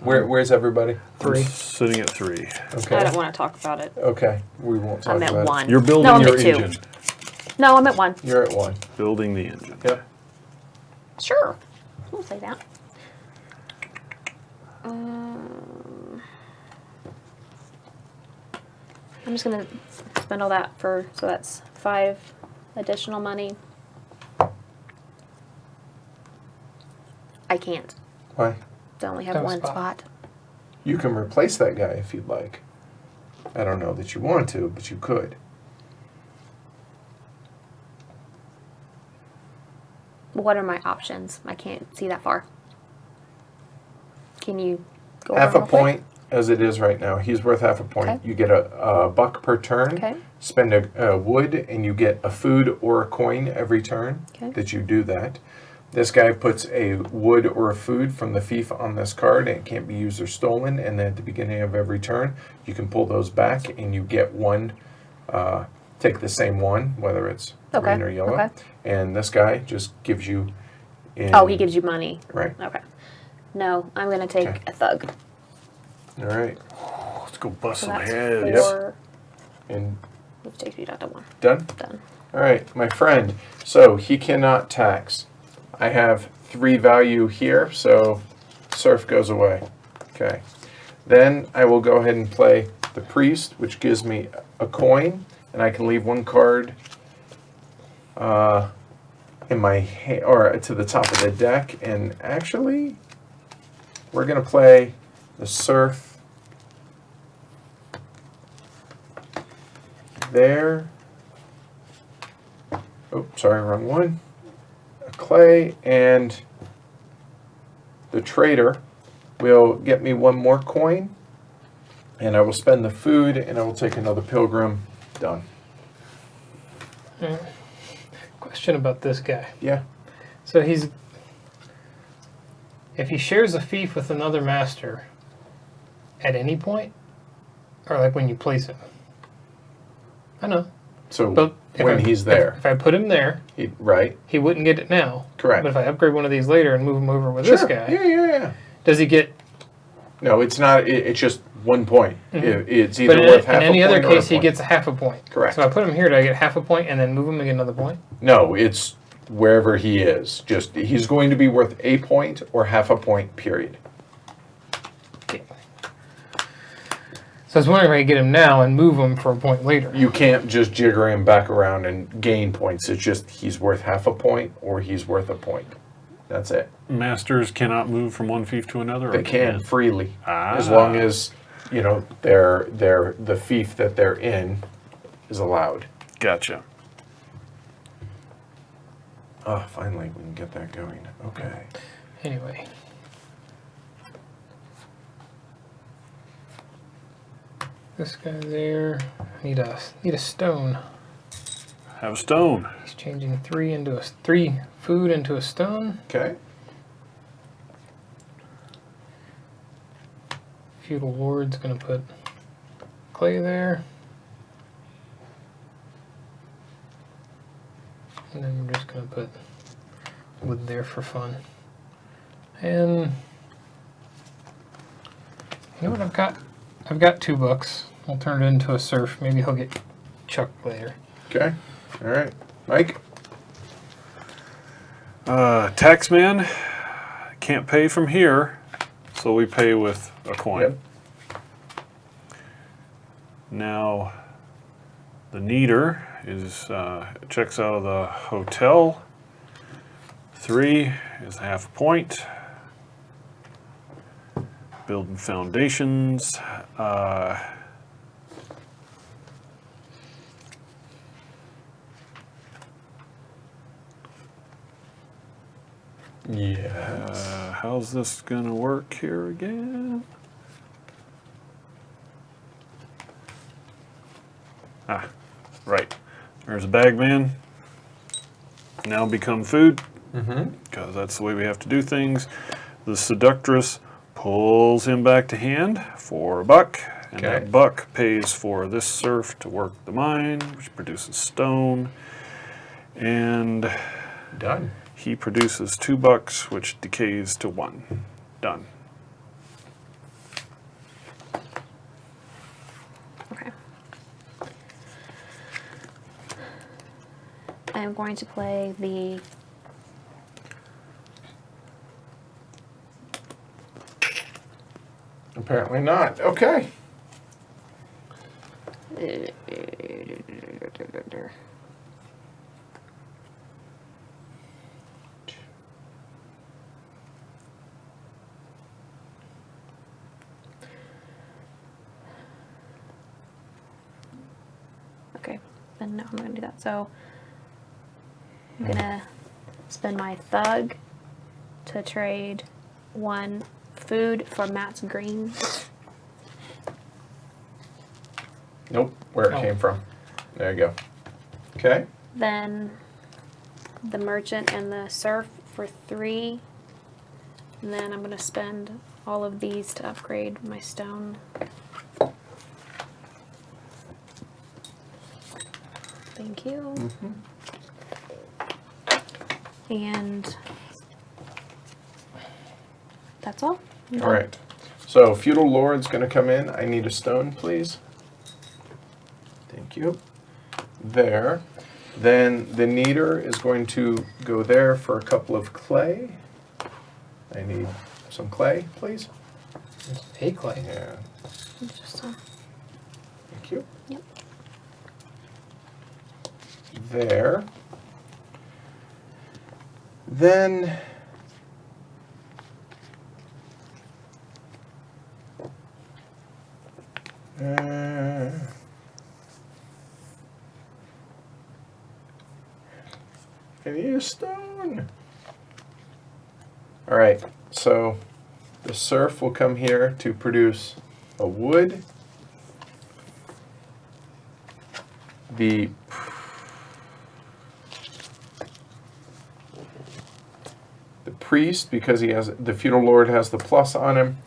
Where's everybody? 3. Sitting at 3. Okay. I don't want to talk about it. Okay. We won't talk I'm at about 1. You're building no, I'm your at 2. engine. No, I'm at 1. it. You're at 1. Building the engine. Yep. Sure. We'll say that. I'm just going to spend all that so that's 5 additional money. I can't. Why? I only have Don't one spot. spot. You can replace that guy if you'd like. I don't know that you want to, but you could. What are my options? I can't see that far. Can you go Half over a real quick? point as it is right now. He's worth half a point. Okay. You get a buck per turn. Okay. Spend a wood, and you get a food or a coin every turn Okay. that you do that. This guy puts a wood or a food from the Fief on this card, and it can't be used or stolen. And then at the beginning of every turn, you can pull those back, and you get one. Take the same one, whether it's Okay, green or yellow. okay. And this guy just gives you. Oh, he gives you money. Right. Okay. No, I'm going to take Okay. a thug. All right. Let's go bust So some that's heads. 4. And Which takes me down to 1. done. Done. All right, my friend. So he cannot tax. I have 3 value here, so serf goes away. Okay. Then I will go ahead and play the priest, which gives me a coin, and I can leave 1 card in my or to the top of the deck. And actually, we're gonna play the serf there. Oh, sorry, wrong one. A clay, and the trader will get me 1 more coin, and I will spend the food, and I will take another pilgrim. Done. Question about this guy. Yeah. So if he shares a fief with another master at any point, or like when you place him. I know. So But when he's there, if I put him there, right? he wouldn't get it now. Correct. But if I upgrade one of these later and move him over with this Sure. guy, Yeah. does he get? No, it's not. It's just 1 point. It's But either in, worth half any a other point or a case, he point. gets a half a point. Correct. So I put him here. Do I get half a point and then move him and get another point? No, it's wherever he is. Just he's going to be worth a point or half a point. Period. Okay. So I was wondering if I could get him now and move him for a point later. You can't just jigger him back around and gain points. It's just he's worth half a point or he's worth a point. That's it. Masters cannot move from one fief to another? They can freely. As Ah. long as, you know, the fief that they're in is allowed. Gotcha. Oh, finally we can get that going. Okay. Anyway. This guy there. Need a stone. Have a stone. He's changing 3 food into a stone. Okay. Feudal Lord's gonna put clay there. And then we're just gonna put wood there for fun. And you know what I've got 2 bucks. I'll turn it into a serf. Maybe he'll get chucked later. Okay. All right. Mike? Taxman can't pay from here, so we pay with a coin. Yep. Now, the Neater is checks out of the hotel. 3 is half a point. Building foundations. Yes. How's this gonna work here again? Ah, right. There's a bagman. Now become food, because that's the way we have to do things. The Seductress pulls him back to hand for a buck, and Okay. that buck pays for this serf to work the mine, which produces stone, and Done. he produces 2 bucks, which decays to 1. Done. Okay. I am going to play the Apparently not. Okay. Okay, then no, I'm gonna do that. So I'm gonna spend my thug to trade 1 food for Matt's green. Nope. Where it Oh. came from. There you go. Okay. Then the merchant and the serf for 3. And then I'm gonna spend all of these to upgrade my stone. Thank you. And that's all. I'm All done. right. So Feudal Lord's going to come in. I need a stone, please. Thank you. There. Then the Neater is going to go there for a couple of clay. I need some clay, please. A clay. Yeah. Just, Thank you. yep. There. Then I need a stone. All right, so the serf will come here to produce a wood. The priest, because he has the feudal lord has the plus on him.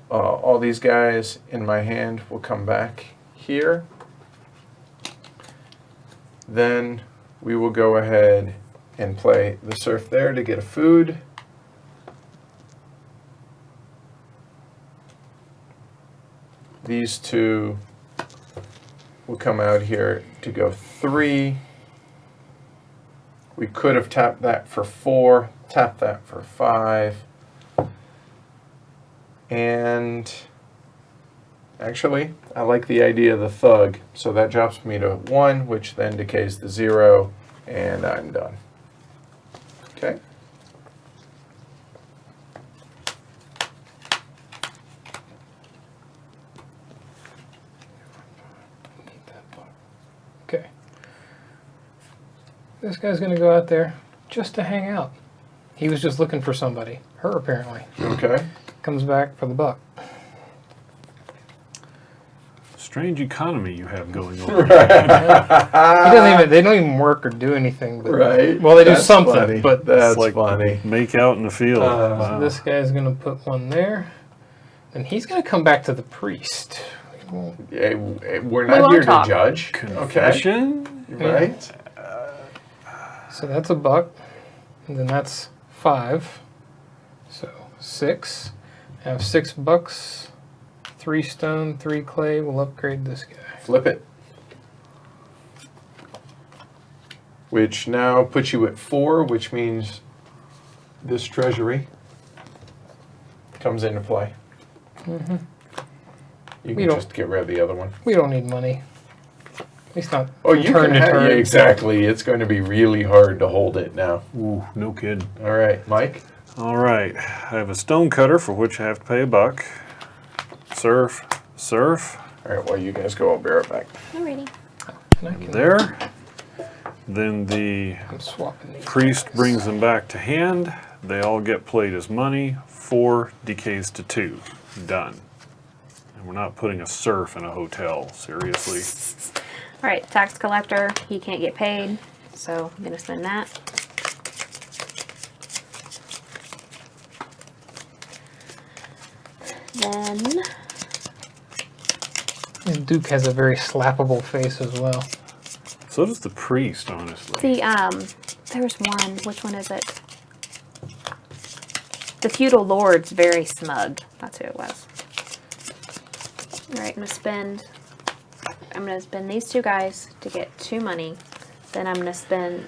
All these guys in my hand will come back here. Then we will go ahead and play the serf there to get a food. These 2 will come out here to go 3. We could have tapped that for 4, tapped that for 5. And Actually, I like the idea of the thug. So that drops me to 1, which then decays to 0, and I'm done. Okay. Okay. This guy's gonna go out there just to hang out. He was just looking for somebody. Her, apparently. Okay. Comes back for the buck. Strange economy you have going on. He doesn't even. They don't even work or do anything. But, Right. well, they do That's something, funny. but That's It's like funny. Make out in the field. so Wow. this guy's gonna put one there, and he's gonna come back to the priest. We're We not won't here talk. to judge. Confession? Okay. Right? So that's a buck, and then that's 5. So 6. I have 6 bucks, 3 stone, 3 clay. We'll upgrade this guy. Flip it. Which now puts you at 4, which means this treasury comes into play. Mm-hmm. You We can don't- just get rid of the other one. We don't need money. At least not Oh, from you turn can to have, turn. yeah, exactly. It's going to be really hard to hold it now. Ooh, no kidding. All right, Mike. All right, I have a stone cutter for which I have to pay a buck. Surf, surf, All right, while you guys go, I'll be right back. Alrighty. And I can, there. Then the I'm swapping these. priest guys. brings them back to hand. They all get played as money. 4 decays to 2. Done. And we're not putting a surf in a hotel, seriously. Alright, tax collector, he can't get paid, so I'm gonna spend that. Then, And Duke has a very slappable face as well. So does the priest, honestly. there's one, which one is it? The feudal lord's very smug. That's who it was. Alright, I'm gonna spend these 2 guys to get 2 money. Then I'm gonna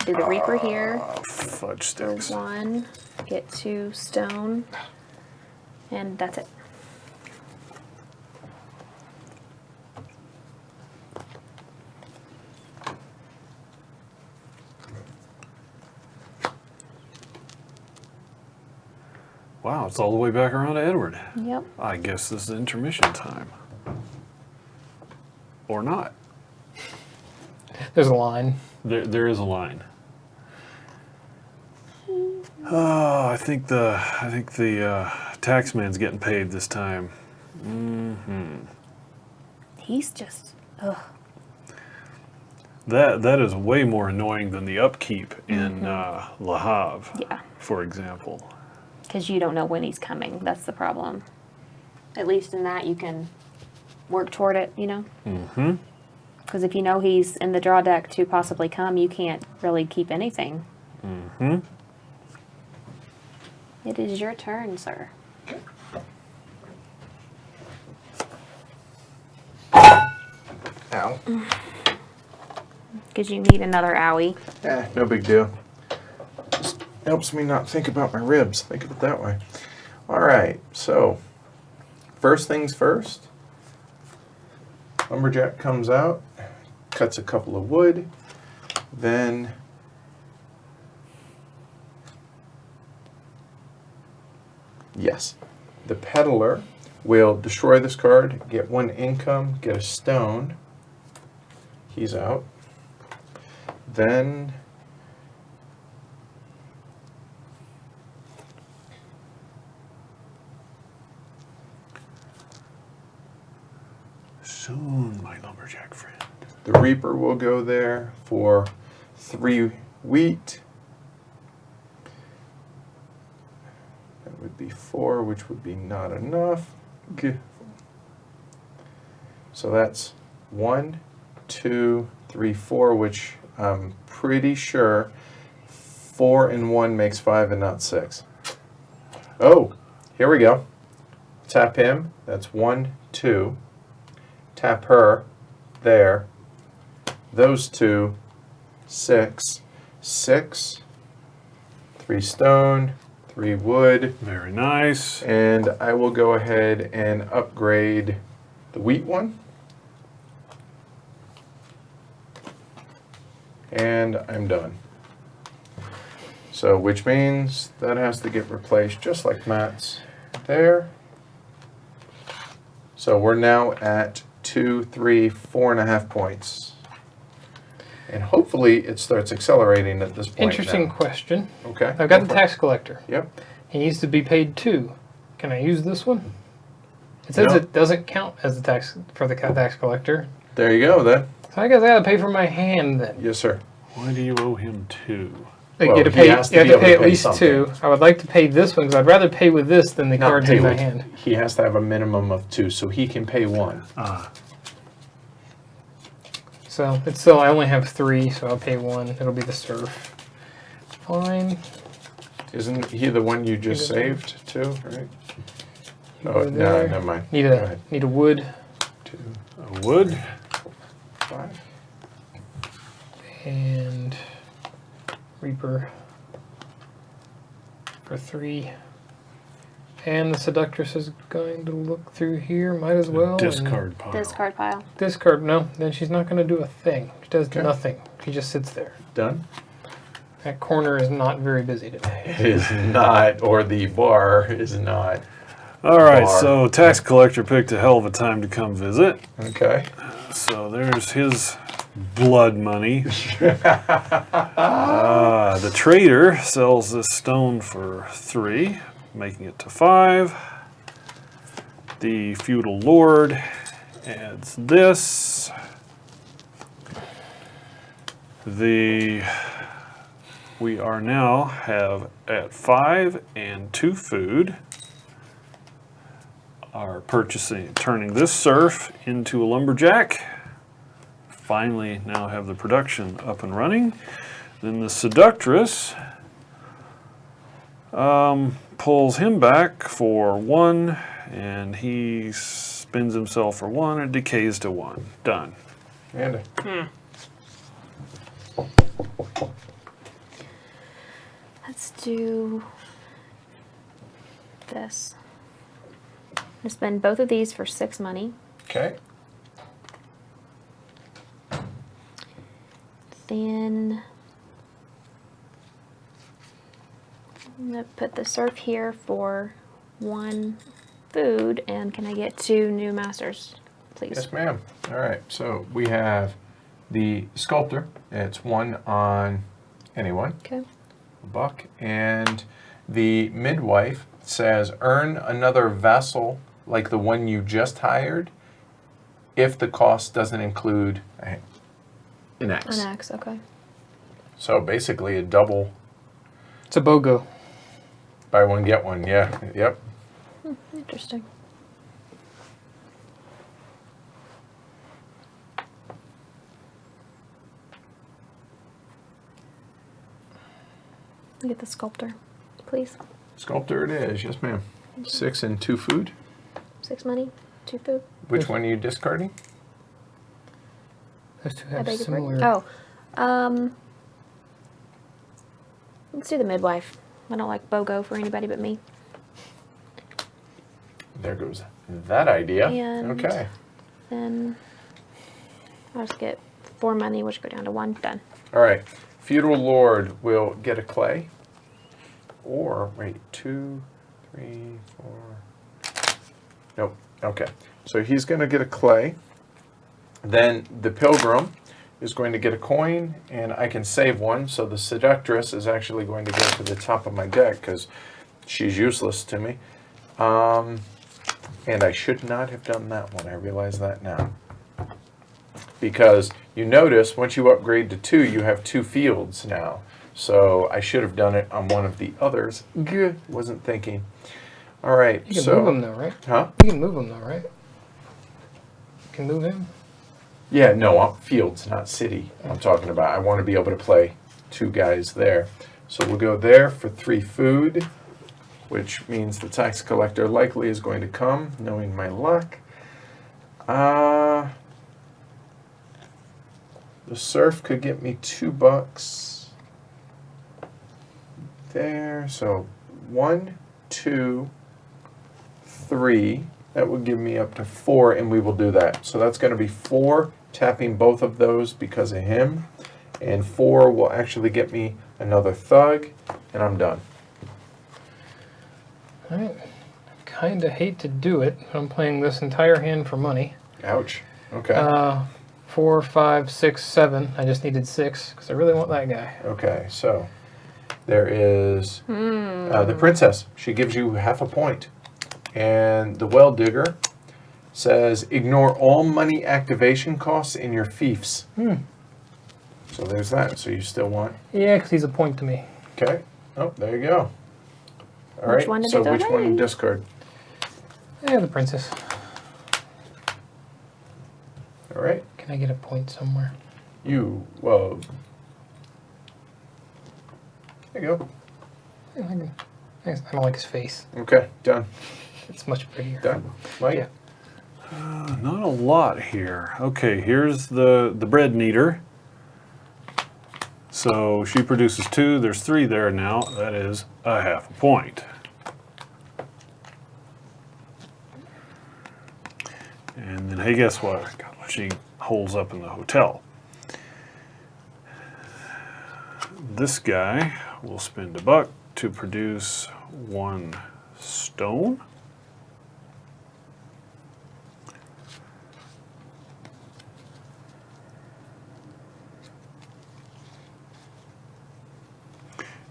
do the Reaper here Fudge for sticks. 1, get 2 stone, and that's it. Wow, it's all the way back around to Edward. Yep. I guess this is intermission time. Or not. There's a line. There is a line. Oh, I think the tax man's getting paid this time. He's just, ugh. That is way more annoying than the upkeep in Le Havre, Yeah. for example. Because you don't know when he's coming. That's the problem. At least in that you can work toward it, you know? Mm-hmm. Because if you know he's in the draw deck to possibly come, you can't really keep anything. Mm-hmm. It is your turn, sir. Ow. Because you need another owie. No big deal. Just helps me not think about my ribs. Think of it that way. All right, so first things first. Lumberjack comes out, cuts a couple of wood, then yes, the peddler will destroy this card, get 1 income, get a stone. He's out. Then Soon, my lumberjack friend. the Reaper will go there for 3 wheat. That would be 4, which would be not enough. So that's 1, 2, 3, 4, which I'm pretty sure 4 and 1 makes 5 and not 6. Oh, here we go. Tap him. That's 1, 2. Tap her. There. Those 2. 6. 6. 3 stone. 3 wood. Very nice. And I will go ahead and upgrade the wheat one. And I'm done. So, which means that has to get replaced just like Matt's there. So we're now at 2, 3, 4.5 points. And hopefully it starts accelerating at this point. Interesting now. question. Okay. I've got go the for it. tax collector. Yep. He needs to be paid 2. Can I use this one? It says No. it doesn't count as the tax for the tax collector. There you go then. So I guess I gotta pay for my hand then. Yes, sir. Why do you owe him 2? Like Well, you have to he pay, has to you have be to able pay to at pay least something. 2. I would like to pay this one because I'd rather pay with this than the Not cards pay in my with- hand. He has to have a minimum of 2, so he can pay 1. So it's still, I only have 3, so I'll pay 1. It'll be the surf. Fine. Isn't he the one you just saved too, right? You Oh, go no, there. never mind. Need Go a ahead. need a wood 2, A wood? 5. and Reaper for 3. And the Seductress is going to look through here. Might as well. and Discard pile. Discard pile. Discard. No, then she's not going to do a thing. She does Okay. nothing. She just sits there. Done. That corner is not very busy today. It is not, or the bar is not. All right, Bar. so tax collector picked a hell of a time to come visit. Okay. So there's his blood money. The Traitor sells this stone for 3, making it to 5. The Feudal Lord adds this. We are now have at 5 and 2 food. Are turning this serf into a lumberjack. Finally now have the production up and running. Then the Seductress pulls him back for 1, and he spins himself for 1 and decays to 1. Done. Andy. Let's do this. I'm gonna spend both of these for 6 money. Okay. Then I'm gonna put the surf here for 1 food, and can I get 2 new masters, please? Yes, ma'am. All right. So we have the sculptor. It's 1 on anyone. Okay. Buck. And the midwife says earn another vassal like the one you just hired if the cost doesn't include an X. An axe, okay. So basically a double It's a BOGO. buy one get one. Yeah. Yep. Interesting. Get the sculptor, please. Sculptor it is. Yes, ma'am. 6 and 2 food. 6 money, 2 food. Which one are you discarding? Those two I have beg your pardon? similar. Oh, let's do the midwife. I don't like BOGO for anybody but me. There goes that idea. And- Okay. Then I'll just get 4 money, which go down to 1. Done. All right. Feudal Lord will get a clay. Or, wait, 2, 3, 4. Nope. Okay. So he's going to get a clay. Then the Pilgrim is going to get a coin, and I can save 1. So the Seductress is actually going to go to the top of my deck because she's useless to me. And I should not have done that one. I realize that now. Because you notice once you upgrade to 2, you have 2 fields now. So I should have done it on one of the others. Gah, wasn't thinking. All right. You can so, move him though, right? Huh? You can move him though, right? You can move him. Yeah, no, fields, not city. I'm talking about. I want to be able to play 2 guys there. So we'll go there for 3 food, which means the tax collector likely is going to come, knowing my luck. The surf could get me $2 there. So 1, 2, 3. That would give me up to 4, and we will do that. So that's going to be 4, tapping both of those because of him. And 4 will actually get me another thug, and I'm done. Alright. Kind of hate to do it. I'm playing this entire hand for money. Ouch. Okay. 4, 5, 6, 7. I just needed 6 because I really want that guy. Okay, so there is the princess. She gives you half a point. And the well digger says, ignore all money activation costs in your fiefs. So there's that. So you still want? Yeah, because he's a point to me. Okay. Oh, there you go. All Which right. one did So they which one donate? discard? Yeah, the princess. All right. Can I get a point somewhere? Well, there you go. Yeah, I don't like his face. Okay, done. It's much prettier. Done. Mike? Yeah. Not a lot here. Okay, here's the bread kneader. So she produces 2. There's 3 there now. That is a half a point. And then, hey, guess what? She holes up in the hotel. This guy will spend $1 to produce 1 stone.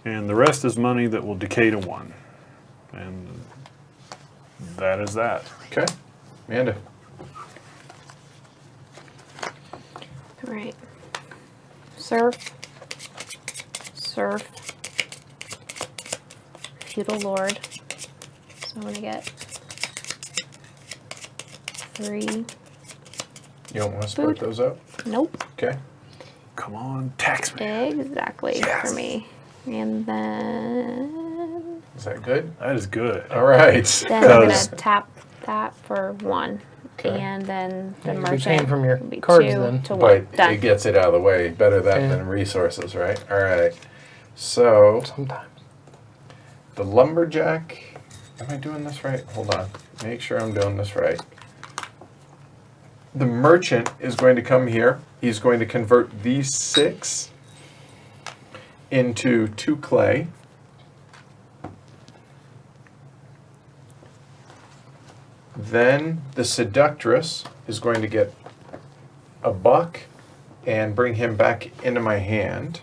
And the rest is money that will decay to 1. And that is that. Okay. Amanda. All right. Surf. Surf. Feudal Lord. So I'm going to get 3. You don't want to split Food. those up? Nope. Okay. Come on, tax me. Exactly Yes. for me. And then Is that good? That is good. All right. I'm going Because- to tap that for 1. Okay. And then the You'll be merchant paying from your will be cards 2 then. to 1. But Done. it gets it out of the way. Better that Yeah. than resources, right? All right. So Sometimes. the lumberjack. Am I doing this right? Hold on. Make sure I'm doing this right. The merchant is going to come here. He's going to convert these 6 into 2 clay. Then the seductress is going to get $1 and bring him back into my hand.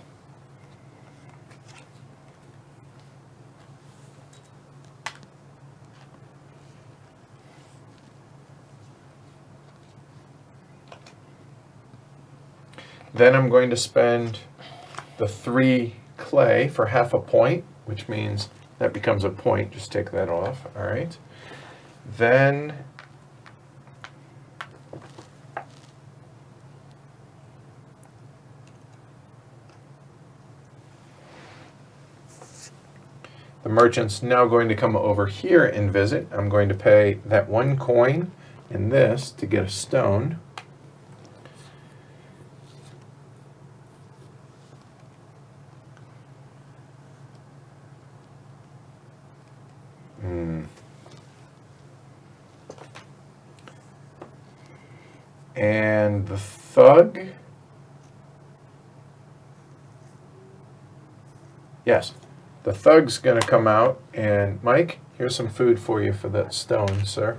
Then I'm going to spend the 3 clay for half a point, which means that becomes a point. Just take that off. All right. Then the merchant's now going to come over here and visit. I'm going to pay that 1 coin and this to get a stone. And the thug. Yes, the thug's going to come out. And Mike, here's some food for you for that stone, sir.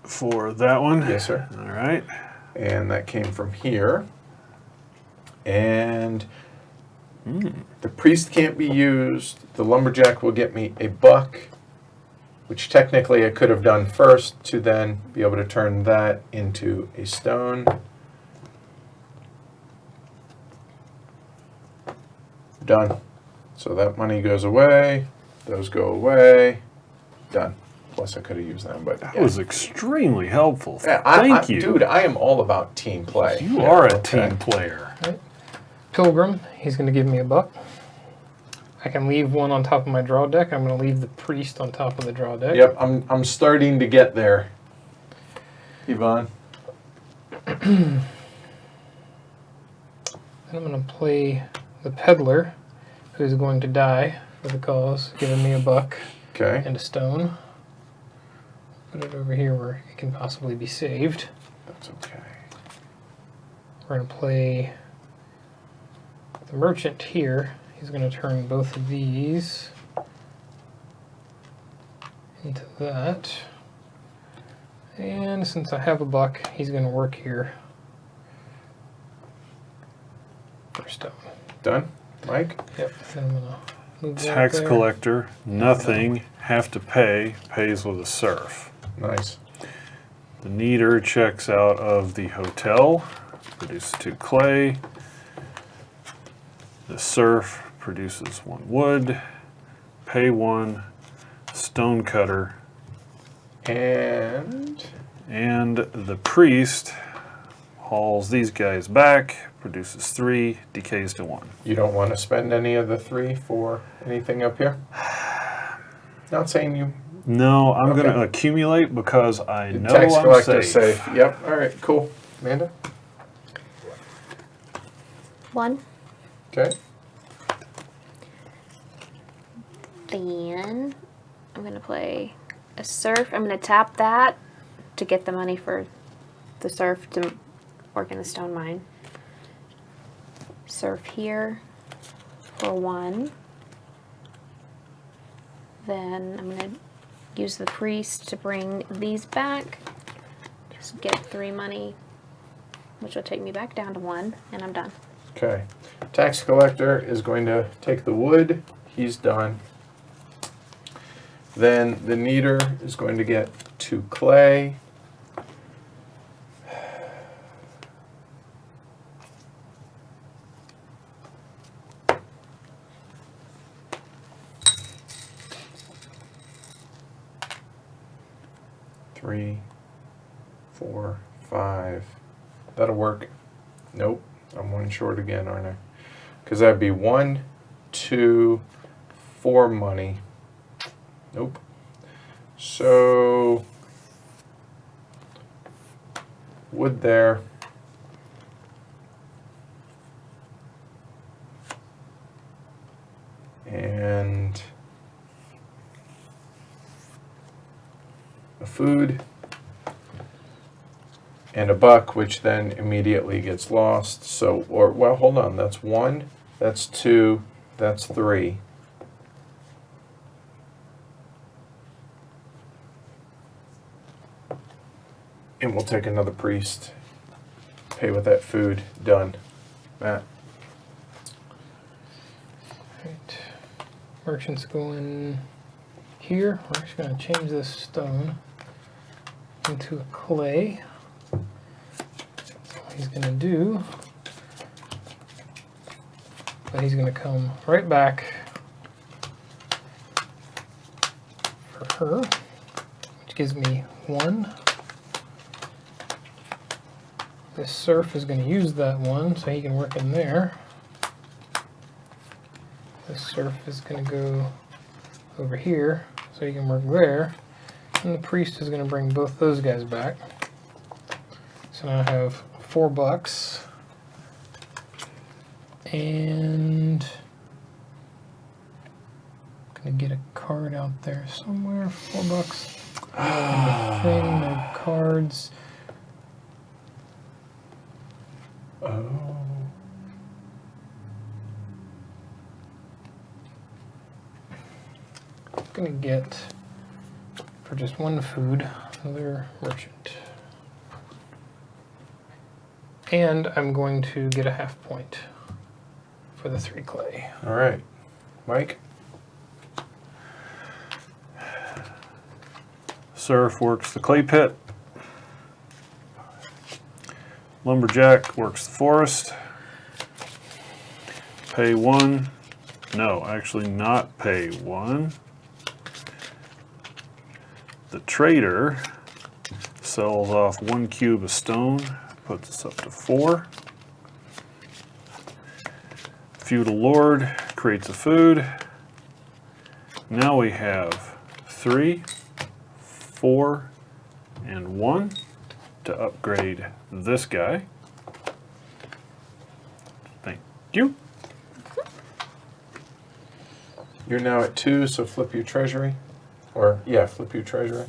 For that one? Yes, sir. All right. And that came from here. And the priest can't be used. The lumberjack will get me $1, which technically I could have done first to then be able to turn that into a stone. Done. So that money goes away. Those go away. Done. Plus I could have used them, but That was extremely helpful. yeah, Thank you. Dude, I am all about team play. You are a Okay. team player. Pilgrim, he's going to give me $1. I can leave 1 on top of my draw deck. I'm going to leave the priest on top of the draw deck. Yep, I'm starting to get there. Yvonne. Then I'm going to play the peddler, who's going to die for the cause, giving me $1 Okay. and a stone. put it over here where it can possibly be saved. That's okay. We're going to play the merchant here. He's going to turn both of these into that. And since I have a buck, he's going to work here for stone. Done? Mike? Yep. Then I'm going to move that Tax there. collector, nothing, have to pay, pays with a serf. Nice. The kneader checks out of the hotel, produces 2 clay. The serf produces 1 wood, pay 1, stone cutter, And and the priest hauls these guys back, produces 3, decays to 1. you don't want to spend any of the 3 for anything up here? Not saying you. No, I'm Okay. going to accumulate because I know Tax I'm collector safe. safe. Yep. All right. Cool. Amanda? 1. Okay. Then I'm going to play a surf. I'm going to tap that to get the money for the surf to work in the stone mine. Surf here for 1. Then I'm going to use the priest to bring these back. Just get 3 money, which will take me back down to 1, and I'm done. Okay. Tax collector is going to take the wood. He's done. Then the kneader is going to get 2 clay. Three, 4, 5. That'll work. Nope. I'm 1 short again, aren't I? Because that'd be 1, 2, 4 money. Nope. So wood there. And a food. And a buck, which then immediately gets lost. So, or, well, hold on. That's 1, that's 2, that's 3. And we'll take another priest. Pay with that food. Done. Matt. Right. Merchant's going here. We're actually going to change this stone into a clay. That's what he's going to do. But he's going to come right back for her, which gives me 1. This serf is going to use that 1 so he can work in there. This serf is going to go over here so he can work there. And the priest is going to bring both those guys back. So now I have 4 bucks. And I'm going to get a card out there somewhere. 4 bucks. The thing, no cards. Oh. I'm gonna get, for just 1 food, another merchant. And I'm going to get a half point for the 3 clay. All right. Mike? Serf works the clay pit. Lumberjack works the forest. Pay 1. No, actually not pay 1. The trader sells off 1 cube of stone, puts us up to 4. Feudal lord creates a food. Now we have 3, 4, and 1 to upgrade this guy. Thank you. You're now at 2, so flip your treasury. Or, yeah, flip your treasury.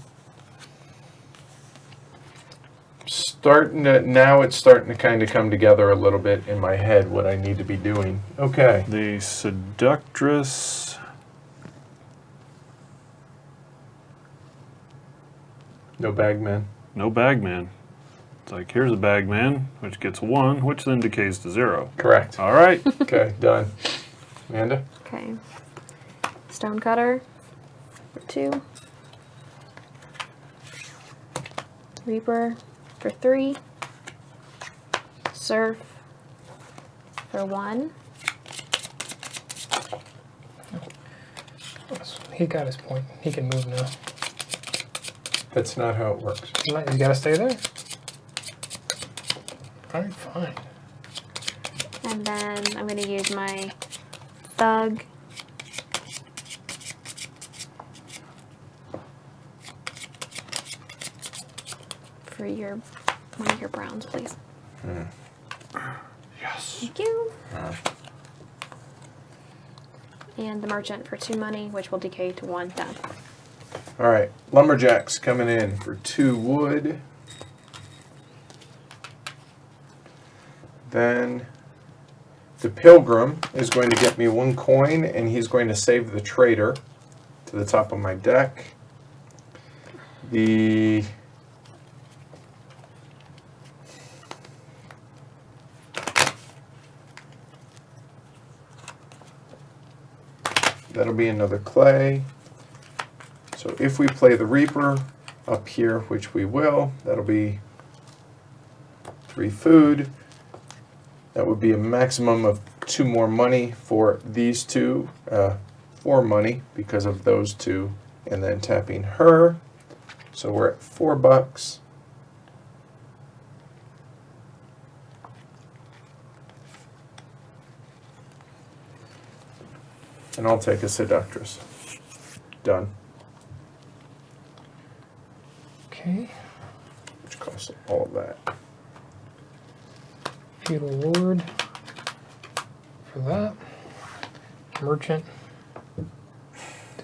Now it's starting to kind of come together a little bit in my head what I need to be doing. Okay. The Seductress. No bagman. No bagman. It's like, here's a bagman, which gets 1, which then decays to 0. Correct. All right. Okay, done. Amanda? Okay. Stonecutter for 2. Reaper for 3. Surf for 1. He got his point. He can move now. That's not how it works. He's got to stay there? Alright, fine. And then I'm going to use my thug. For one of your browns, please. Yes. Thank you. And the merchant for 2 money, which will decay to 1. Done. All right, lumberjacks coming in for 2 wood. Then the pilgrim is going to get me 1 coin, and he's going to save the traitor to the top of my deck. That'll be another clay. So if we play the Reaper up here, which we will, that'll be 3 food. That would be a maximum of 2 more money for these 2, 4 money because of those 2, and then tapping her. So we're at $4. And I'll take a Seductress. Done. Okay. Which costs all of that. Feudal Lord for that. Merchant.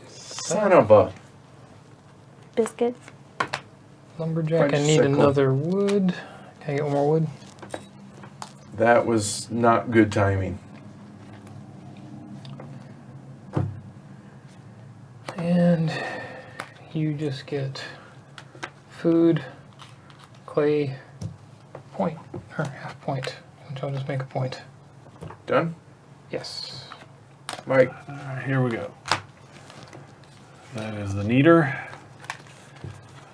Son of a... Biscuit. Lumberjack. I Fudge need sickle. another wood. Can I get 1 more wood? That was not good timing. And you just get food, clay, point, or half point, which I'll just make a point. Done? Yes. Mike? Here we go. That is the Neater.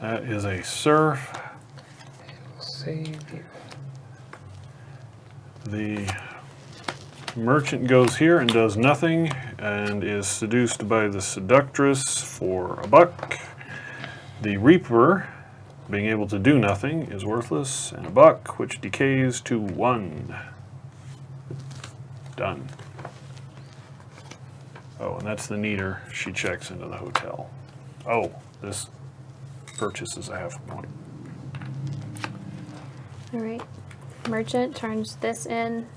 That is a Surf. We'll save you. The Merchant goes here and does nothing and is seduced by the Seductress for $1. The Reaper, being able to do nothing, is worthless, and $1, which decays to 1. Done. Oh, and that's the Neater. She checks into the hotel. Oh, this purchase is a half a point. All right. Merchant turns this in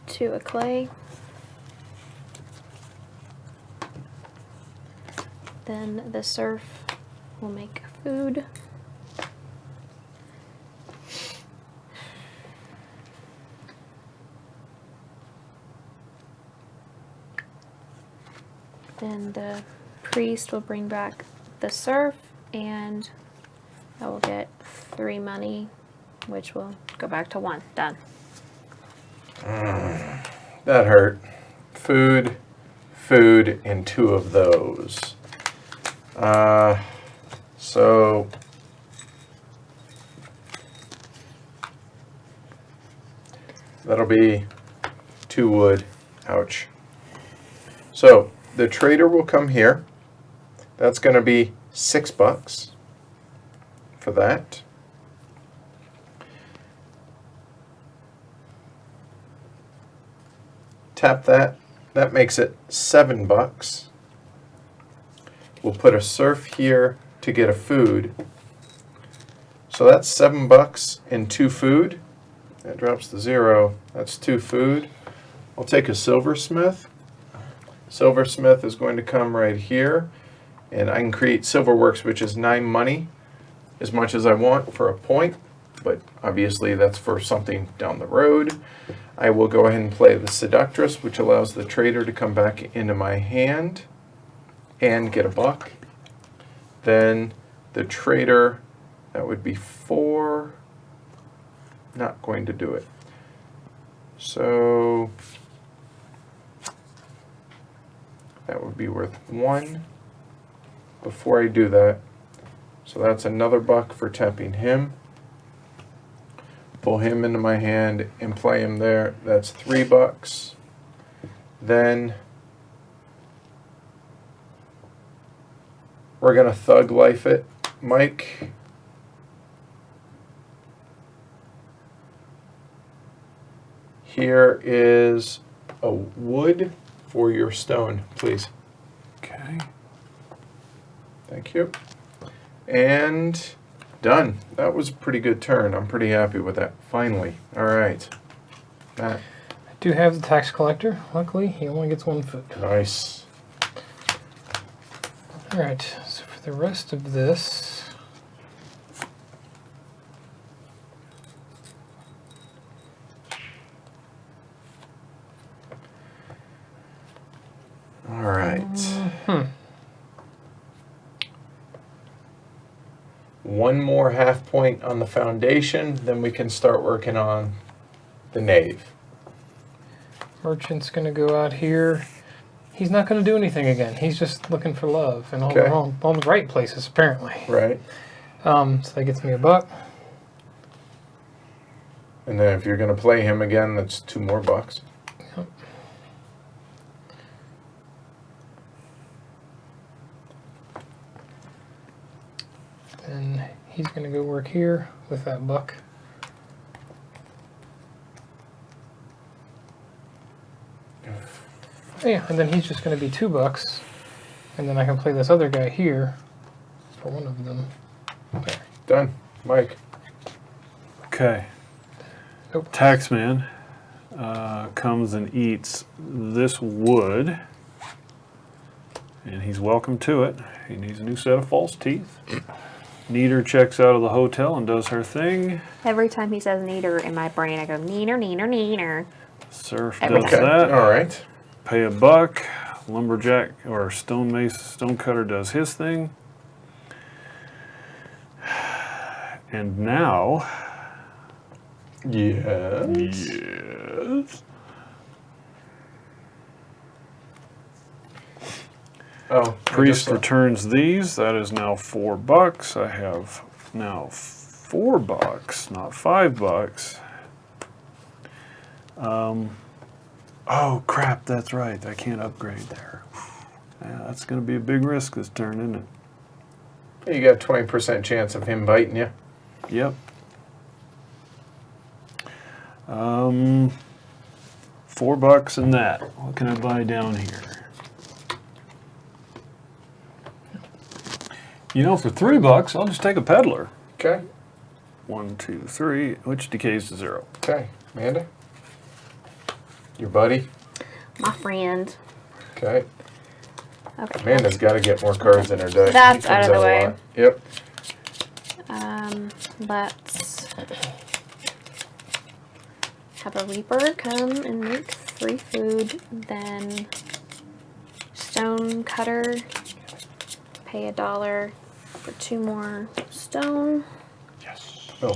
to a clay. Then the surf will make food. Then the priest will bring back the surf, and I will get 3 money, which will go back to 1. Done. That hurt. Food, food, and 2 of those. So that'll be 2 wood. Ouch. So the trader will come here. That's going to be $6 for that. Tap that. That makes it $7. We'll put a surf here to get a food. So that's $7 and 2 food. That drops to 0. That's 2 food. I'll take a silversmith. Silversmith is going to come right here, and I can create silverworks, which is 9 money. as much as I want for a point, but obviously that's for something down the road. I will go ahead and play the Seductress, which allows the Traitor to come back into my hand and get a buck. Then the Traitor, that would be 4. Not going to do it. So that would be worth 1 before I do that. So that's another buck for tapping him. Pull him into my hand and play him there. That's 3 bucks. Then we're going to thug life it. Mike. Here is a wood for your stone, please. Okay. Thank you. And done. That was a pretty good turn. I'm pretty happy with that. Finally. All right. Matt. I do have the tax collector. Luckily, he only gets 1 food. Nice. All right. So for the rest of this, All right. One more half point on the foundation, then we can start working on the knave. merchant's going to go out here. He's not going to do anything again. He's just looking for love in all, Okay. all the right places, apparently. Right. So that gets me a buck. And then if you're going to play him again, that's 2 more bucks. Yep. Then he's going to go work here with that buck. Yeah, and then he's just going to be 2 bucks. And then I can play this other guy here for one of them. There. Done. Mike. Okay. Nope. Taxman comes and eats this wood, and he's welcome to it. He needs a new set of false teeth. Neater checks out of the hotel and does her thing. Every time he says neater in my brain, I go neener, neener, neener. Surf Every does time. that. All right. Pay a buck. Lumberjack or stonecutter does his thing. And now, Yes. yes. Oh, Priest I guess, returns these. That is now 4 bucks. I have now 4 bucks, not 5 bucks. Oh crap, that's right. I can't upgrade there. Yeah, that's going to be a big risk this turn, isn't it? you got 20% chance of him biting you. Yep. 4 bucks and that. What can I buy down here? You know, for 3 bucks, I'll just take a peddler. Okay. 1, 2, 3, which decays to 0. Okay. Amanda? Your buddy? My friend. Okay. Okay. Amanda's got to get more cards in her deck. That's He comes out of the a way. lot. Yep. Let's have a Reaper come and make 3 food, then stone cutter, pay $1 for 2 more stone, Yes. Oh,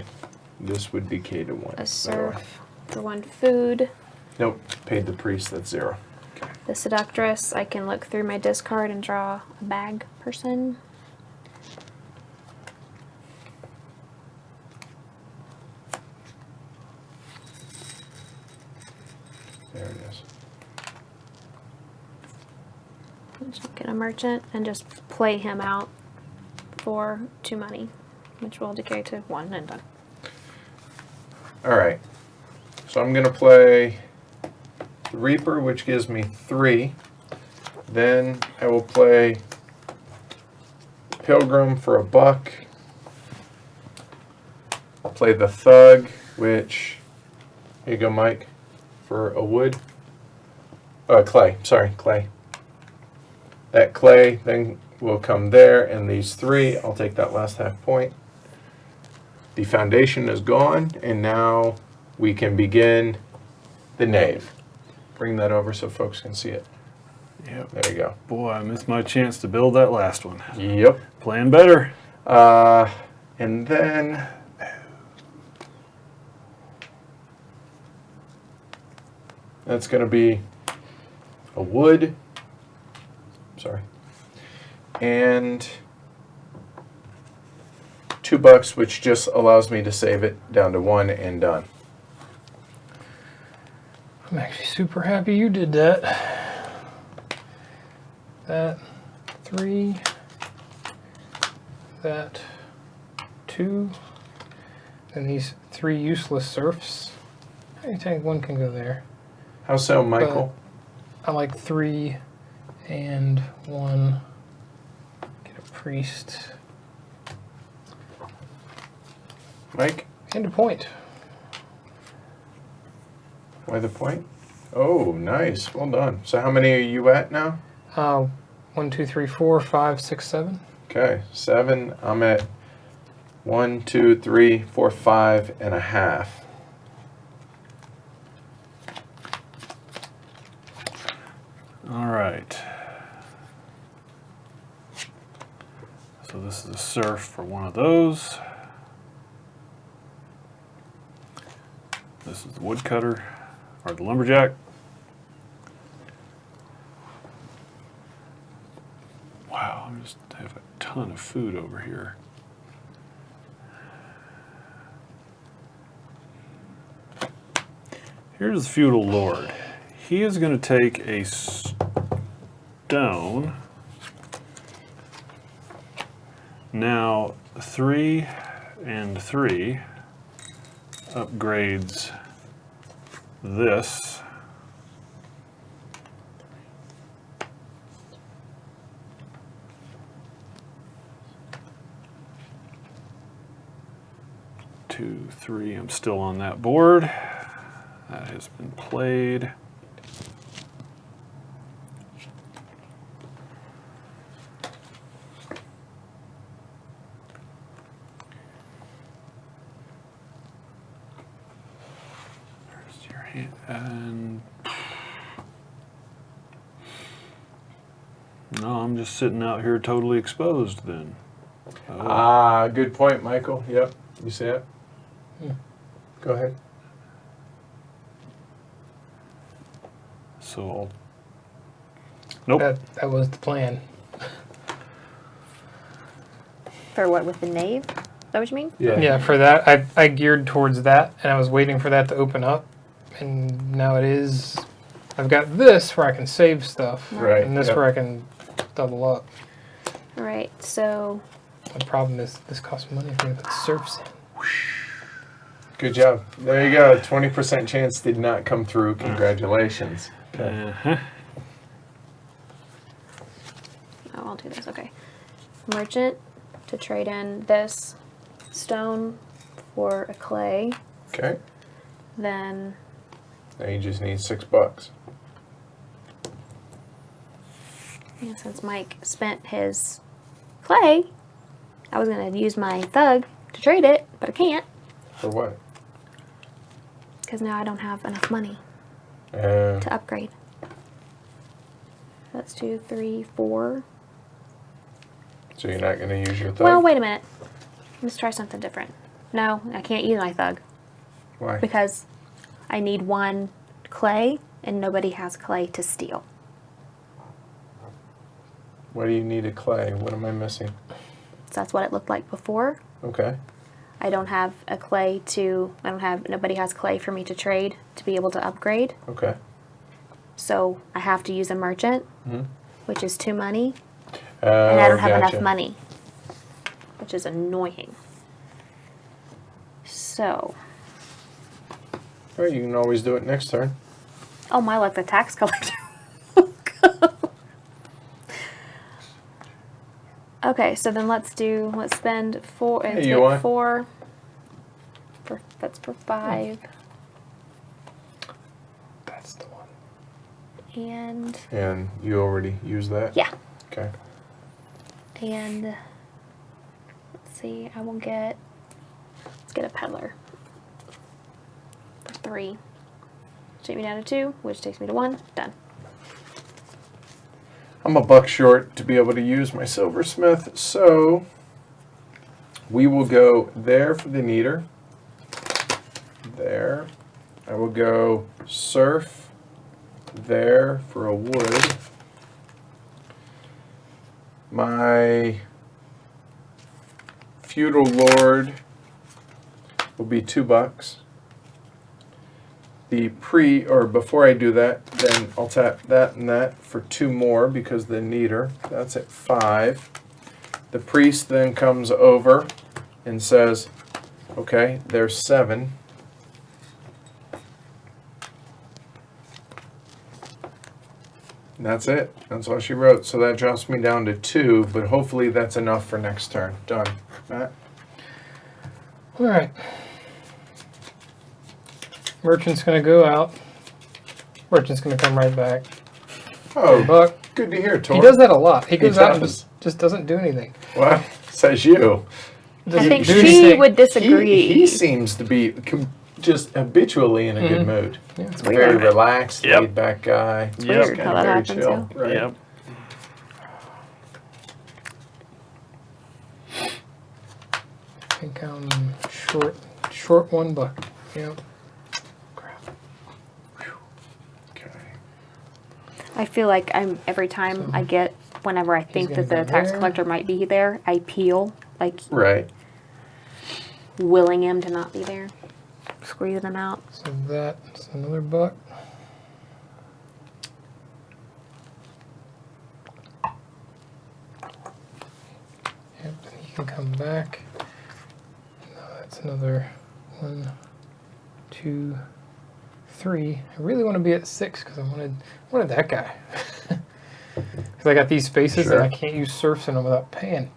this would decay to 1. a surf for 1 food. Nope. Paid the priest. That's 0. The Seductress, I can look through my discard and draw a bag person. There it is. Just get a merchant and just play him out for 2 money, which will decay to 1 and done. All right. So I'm going to play the Reaper, which gives me 3. Then I will play Pilgrim for a buck. I'll play the Thug, which, here you go, Mike, for a wood. Clay. Sorry, clay. That clay then will come there, and these 3, I'll take that last half point. The foundation is gone, and now we can begin the nave. Bring that over so folks can see it. Yep. There you go. Boy, I missed my chance to build that last one. Yep. Plan better. And then that's going to be a wood. Sorry. And $2, which just allows me to save it down to 1 and done. I'm actually super happy you did that. That 3, that 2, and these 3 useless serfs. I think 1 can go there. How so, Michael? I like 3 and 1. Get a priest. Mike? And a point. Why the point? Oh, nice. Well done. So how many are you at now? 1, 2, 3, 4, 5, 6, 7. Okay, 7. I'm at 1, 2, 3, 4, 5 and a half. All right. So this is a serf for one of those. This is the woodcutter, or the lumberjack. Wow, I just have a ton of food over here. Here's the feudal lord. He is going to take a stone. Now, 3 and 3 upgrades this. Two, 3, I'm still on that board. That has been played. There's your hand. And no, I'm just sitting out here totally exposed then. Ah, good point, Michael. Yep. You see it? Go ahead. So I'll... Nope. That was the plan. For what, with the nave? Is that what you mean? Yeah, for that, I geared towards that, and I was waiting for that to open up, and now it is. I've got this where I can save stuff, Right. and this Yep. where I can double up. All right, so The problem is this costs money for me to put serfs in. Good job. There you go. 20% chance did not come through. Congratulations. Okay. Uh-huh. oh, I'll do this. Okay, merchant to trade in this stone for a clay. Okay. Then Now you just need $6. yeah, since Mike spent his clay, I was gonna use my thug to trade it, but I can't For what? because now I don't have enough money Uh, to upgrade. That's 2, 3, 4. so you're not going to use your thug? Well, wait a minute. Let's try something different. No, I can't use my thug Why? because I need 1 clay and nobody has clay to steal. Why do you need a clay? What am I missing? So that's what it looked like before. Okay. I don't have a clay nobody has clay for me to trade to be able to upgrade. Okay. So I have to use a merchant, Mhm. which is 2 money, Oh, and I don't have gotcha. enough money, which is annoying. So, All right, you can always do it next turn. oh my luck, the tax collector. Okay, so then let's spend 4, and Hey, you take want? 4, that's for 5, That's the one. and, And you already used that? yeah, Okay. and, let's see, I will get Let's get a peddler. For 3. Take me down to 2, which takes me to 1. Done. I'm a buck short to be able to use my silversmith, so we will go there for the neater. There. I will go surf there for a wood. My feudal lord will be $2. The before I do that, then I'll tap that and that for 2 more because the neater, that's at 5. The priest then comes over and says, okay, there's 7. And that's it. That's all she wrote. So that drops me down to 2, but hopefully that's enough for next turn. Done. Matt? All right. Merchant's going to go out. Merchant's going to come right back. Oh, Buck. good to hear, Tor. He does that a lot. He goes out and does. just doesn't do anything. Well, says you. I think do she anything. would disagree. He seems to be just habitually in a good mood. Yeah, it's Very weird. relaxed, Yep. laid back guy. It's Yep. weird Kinda how that very happens, chill, too. right? Yep. I think I'm short $1. Yeah. Okay. I feel like every time I get, whenever I think gonna that the go tax there. collector might be there, I peel, like Right. willing him to not be there, squeezing him out. So that's another $1. Yep, then he can come back. Now that's another 1, 2, 3. I really want to be at 6 because I wanted that guy. Because I got these spaces Sure. and I can't use serfs in them without paying.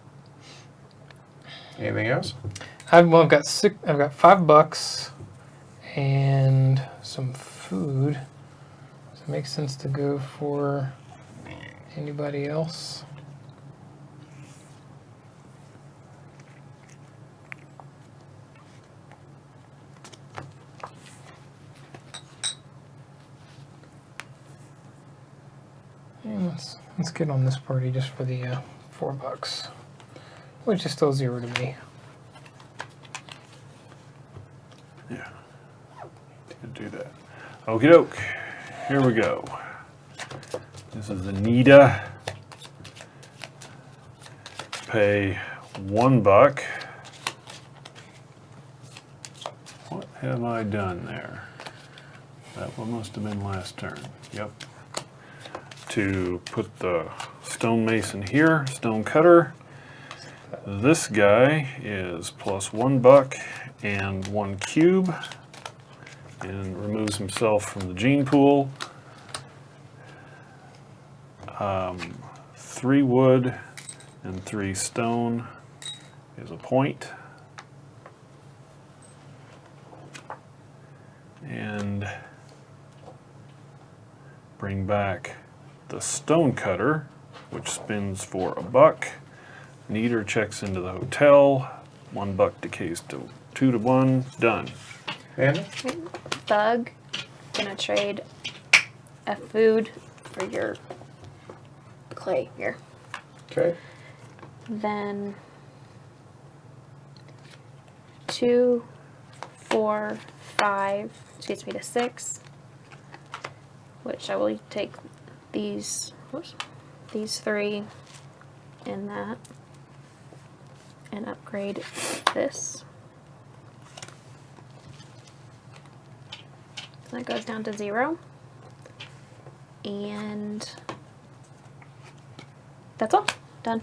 Anything else? I've got $5 and some food. Does it make sense to go for anybody else? And let's get on this party just for the $4, which is still 0 to me. Yeah. Do that. Okie doke. Here we go. This is Anita. Pay $1. What have I done there? That one must have been last turn. Yep. To put the stonemason here, stone cutter. This guy is plus $1 and 1 cube, and removes himself from the gene pool. 3 wood and 3 stone is a point. And bring back the stone cutter, which spins for $1. Neater checks into the hotel. $1 decays to 2 to 1. Done. Anna? Thug, gonna trade a food for your clay here. Okay. Then 2, 4, 5, which gets me to 6, which I will take these 3 and that, and upgrade this. So that goes down to 0. And that's all. Done.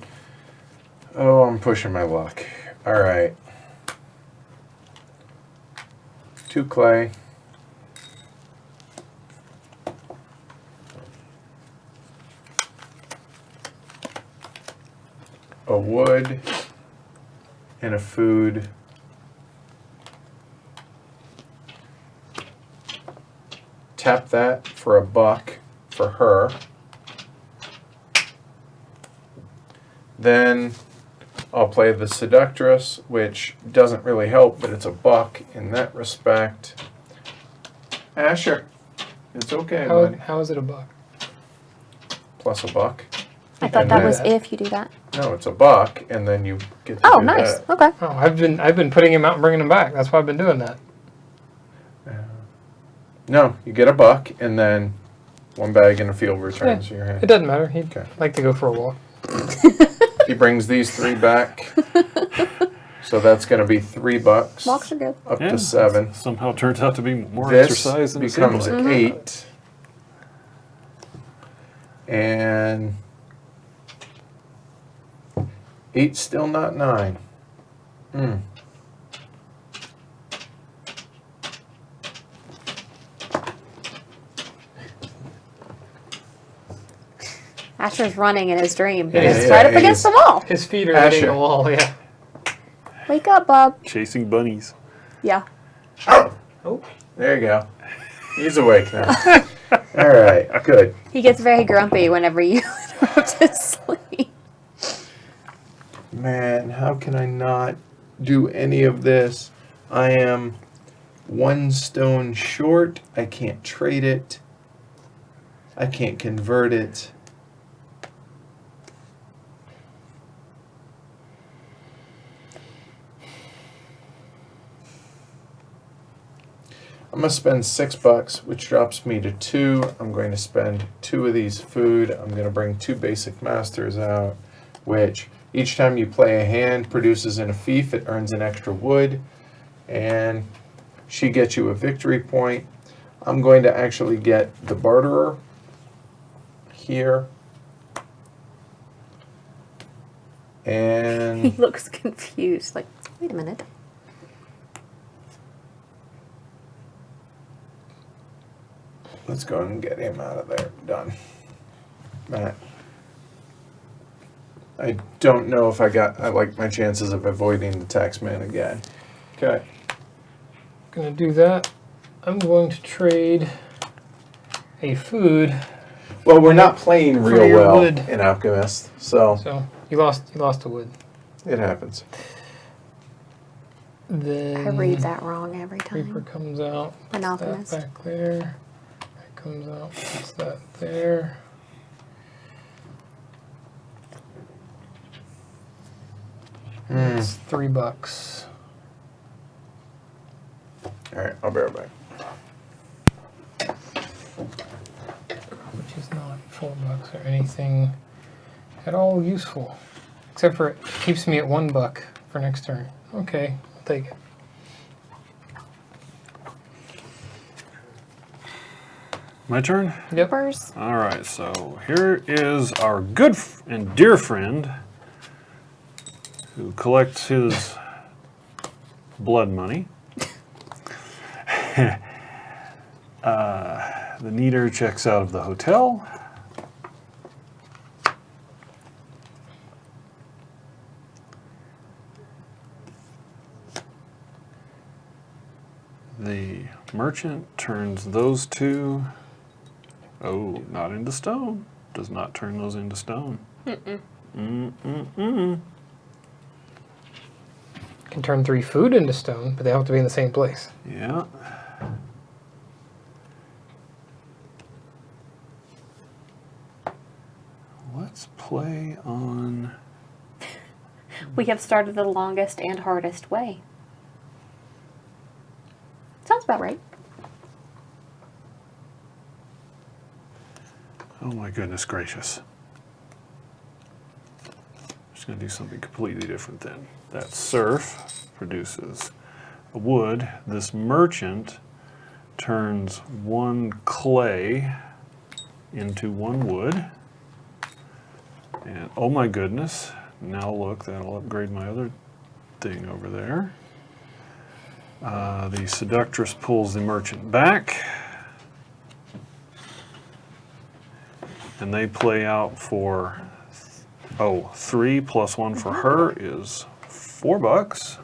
Oh, I'm pushing my luck. All right. 2 clay. A wood and a food. Tap that for $1 for her. Then I'll play the Seductress, which doesn't really help, but it's a buck in that respect. Asher, it's okay, buddy. How is it a buck? Plus a buck. I thought And that then- was if you do that. No, it's a buck, and then you get to Oh, do nice. that. Okay. Oh, I've been putting him out and bringing him back. That's why I've been doing that. No, you get a buck, and then one bag in the field returns to your It hand. doesn't matter. He'd Okay. like to go for a walk. He brings these 3 back. So that's going to be $3. Walks are good. Up Yeah, to 7. Somehow turns out to be more This exercise than it becomes seemed like. 8. And 8's still not 9. Asher's running in his dream. Yeah, He's yeah, right up yeah, against the he's- wall. His feet are Asher. hitting the wall. Yeah. Wake up, Bob. Chasing bunnies. Yeah. Oh. There you go. He's awake now. All right, good. He gets very grumpy whenever you interrupt his sleep. Man, how can I not do any of this? I am 1 stone short. I can't trade it. I can't convert it. I'm going to spend $6, which drops me to 2. I'm going to spend 2 of these food. I'm going to bring 2 basic masters out, which each time you play a hand produces in a fief, it earns an extra wood, and she gets you a victory point. I'm going to actually get the barterer here. He And looks confused. Like, wait a minute. let's go and get him out of there. Done. Matt. I don't know if I like my chances of avoiding the taxman again. Okay. Gonna do that. I'm going to trade a food. Well, we're not playing For real your well wood. in Alchemist, so So you lost a wood. it happens. Then I read that wrong every Reaper time. comes out. An Puts that alchemist. back there. That comes out. Puts that there. It's $3. All right, I'll be right back. Which is not $4 or anything at all useful, except for it keeps me at $1 for next turn. Okay, I'll take it. My turn? Yep. First, All right, so here is our good and dear friend who collects his blood money. The Neater checks out of the hotel. The merchant turns those 2. Oh, not into stone. Does not turn those into stone. Can turn 3 food into stone, but they have to be in the same place. Yeah. Let's play on... we have started the longest and hardest way. Sounds about right. Oh my goodness gracious. Just going to do something completely different then. That surf produces a wood. This merchant turns 1 clay into 1 wood. And oh my goodness, now look, that'll upgrade my other thing over there. The Seductress pulls the merchant back. And they play out for, 3 plus 1 for her is $4,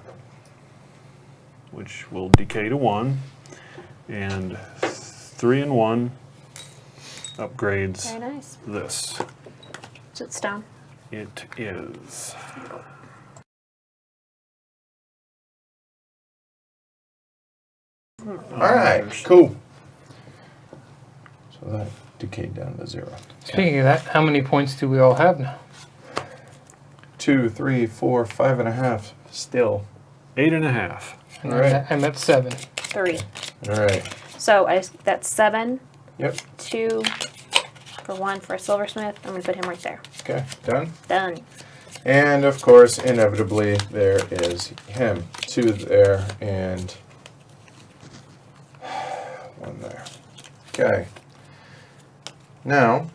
which will decay to 1. And 3 and 1 upgrades Very nice. this. So it's stone. It is. All right, cool. So that decayed down to 0. Speaking of that, how many points do we all have now? 2, 3, 4, 5.5. Still. 8.5. And All right. I'm at 7. 3. All right. So that's 7. Yep. 2 for 1 for a silversmith. I'm gonna put him right there. Okay. Done. Done. And of course, inevitably, there is him. 2 there and 1 there. Okay. Now,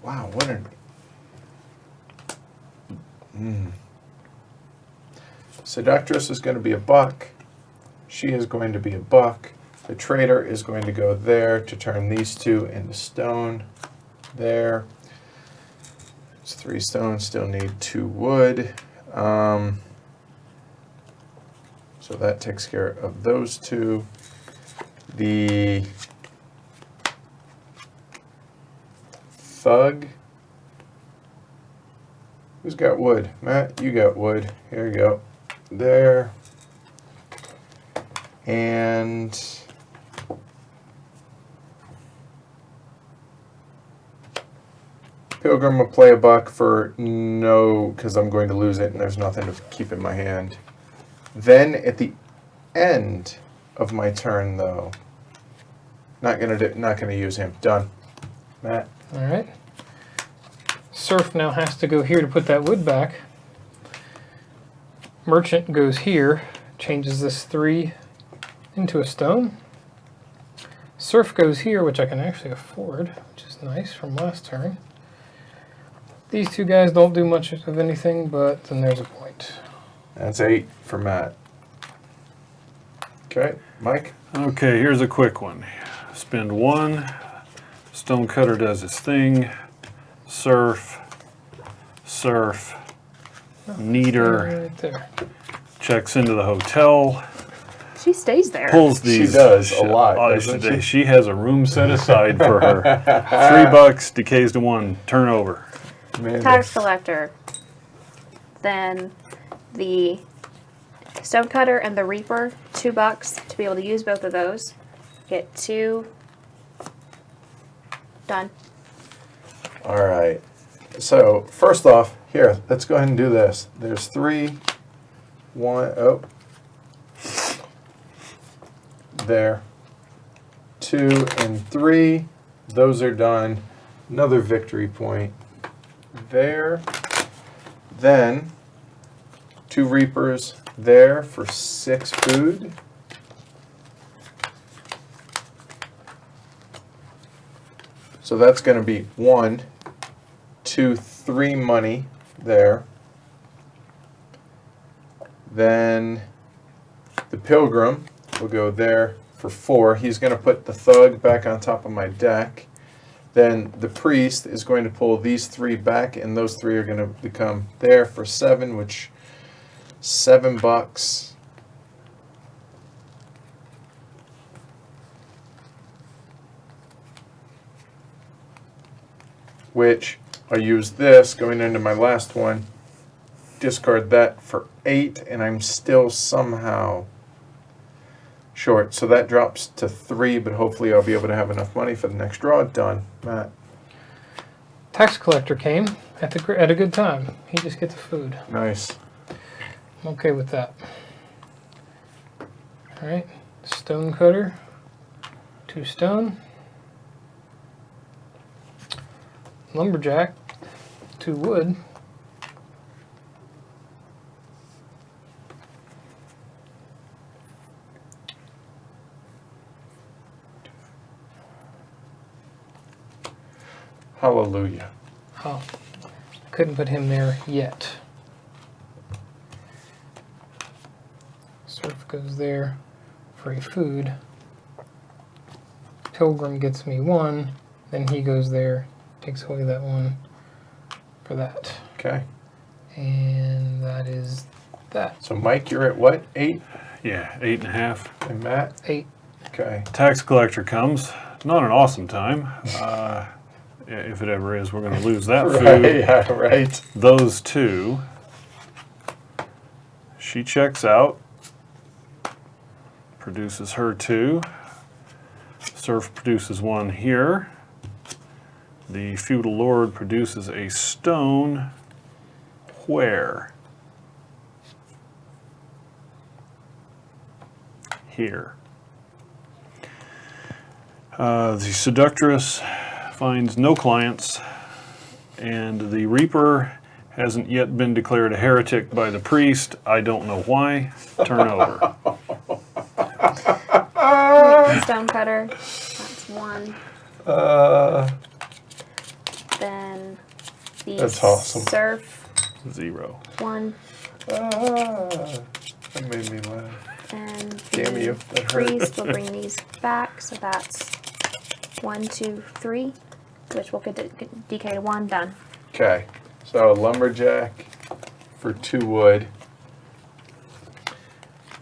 wow, what an Seductress is going to be a buck. She is going to be a buck. The Traitor is going to go there to turn these 2 into stone. There. It's 3 stone. Still need 2 wood. So that takes care of those 2. The Thug. Who's got wood? Matt, you got wood. Here you go. There. And Pilgrim will play a buck for no, because I'm going to lose it and there's nothing to keep in my hand. Then at the end of my turn, though, not gonna use him. Done. Matt. All right. Surf now has to go here to put that wood back. Merchant goes here, changes this 3 into a stone. Surf goes here, which I can actually afford, which is nice from last turn. These 2 guys don't do much of anything, but then there's a point. That's 8 for Matt. Okay, Mike. Okay, here's a quick one. Spend 1. Stonecutter does its thing. Surf. Surf. Neater. Right there. Checks into the hotel. She stays there. Pulls these. She does a lot, doesn't she? She has a room set aside for her. $3 decays to 1. Turnover. Amanda. Tax collector. Then the stonecutter and the reaper, $2 to be able to use both of those. Get 2. Done. All right. So first off, here, let's go ahead and do this. There's 3, 1, oh. There. 2 and 3. Those are done. Another victory point. There. Then 2 reapers there for 6 food. So that's going to be 1, 2, 3 money there. Then the Pilgrim will go there for 4. He's going to put the Thug back on top of my deck. Then the Priest is going to pull these 3 back, and those 3 are going to become there for 7, which $7. Which I use this going into my last one, discard that for 8, and I'm still somehow short. So that drops to 3, but hopefully I'll be able to have enough money for the next draw. Done. Matt. Tax collector came at a good time. He just gets the food. Nice. I'm okay with that. All right, stone cutter, 2 stone. Lumberjack, 2 wood. Hallelujah. Oh, couldn't put him there yet. Surf goes there for a food. Pilgrim gets me 1, then he goes there, takes away that 1 for that. Okay. And that is that. So Mike, you're at what? 8? Yeah, 8.5. And Matt? 8. Okay. Tax collector comes. Not an awesome time. Yeah, if it ever is, we're going to lose that Right, food. yeah, right. Those two. She checks out. Produces her 2. Serf produces 1 here. The feudal lord produces a stone. Where? Here. The seductress finds no clients, and the reaper hasn't yet been declared a heretic by the priest. I don't know why. Turn over. Stonecutter. That's 1. Then the That's awesome. Serf. 0. 1. That made me laugh. And Damn the you, that hurt. priest will bring these back. So that's 1, 2, 3, which will get DK to 1. Done. Okay, so lumberjack for 2 wood.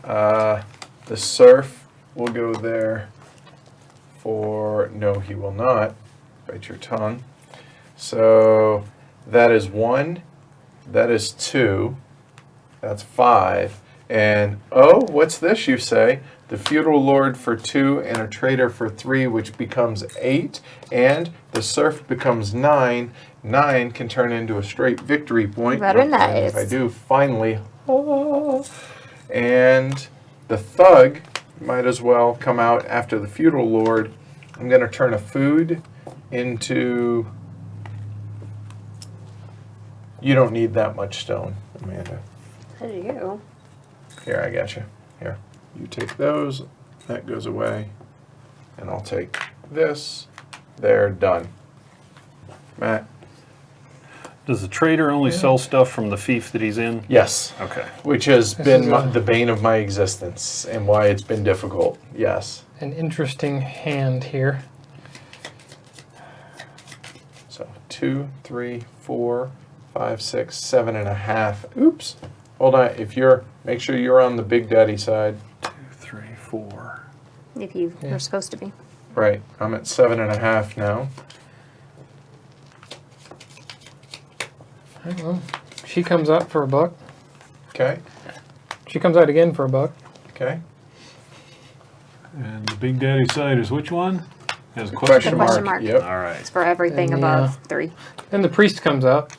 The serf will go there for, no, he will not. Bite your tongue. So that is 1, that is 2, that's 5. And, oh, what's this, you say? The feudal lord for 2 and a traitor for 3, which becomes 8. And the serf becomes 9. 9 can turn into a straight victory point. Very And if I nice. do, finally. And the thug might as well come out after the feudal lord. I'm going to turn a food into... You don't need that much stone, Amanda. So do you. Here, I got you. Here, you take those. That goes away. And I'll take this. There, done. Matt? Does the trader only sell stuff from the fief that he's in? Yes. Okay. Which has This been is the bane of my existence and why it's been difficult. Yes. An interesting hand here. So 2, 3, 4, 5, 6, 7.5. Oops. Hold on. If you're, make sure you're on the Big Daddy side. 2, 3, 4. If you Yeah. were supposed to be. Right. I'm at 7.5 now. Alright, well, she comes out for $1. Okay. She comes out again for $1. Okay. And the Big Daddy side is which one? Has a Question Question mark. mark. Yep. All right. It's for everything And, above 3. Then the priest comes out.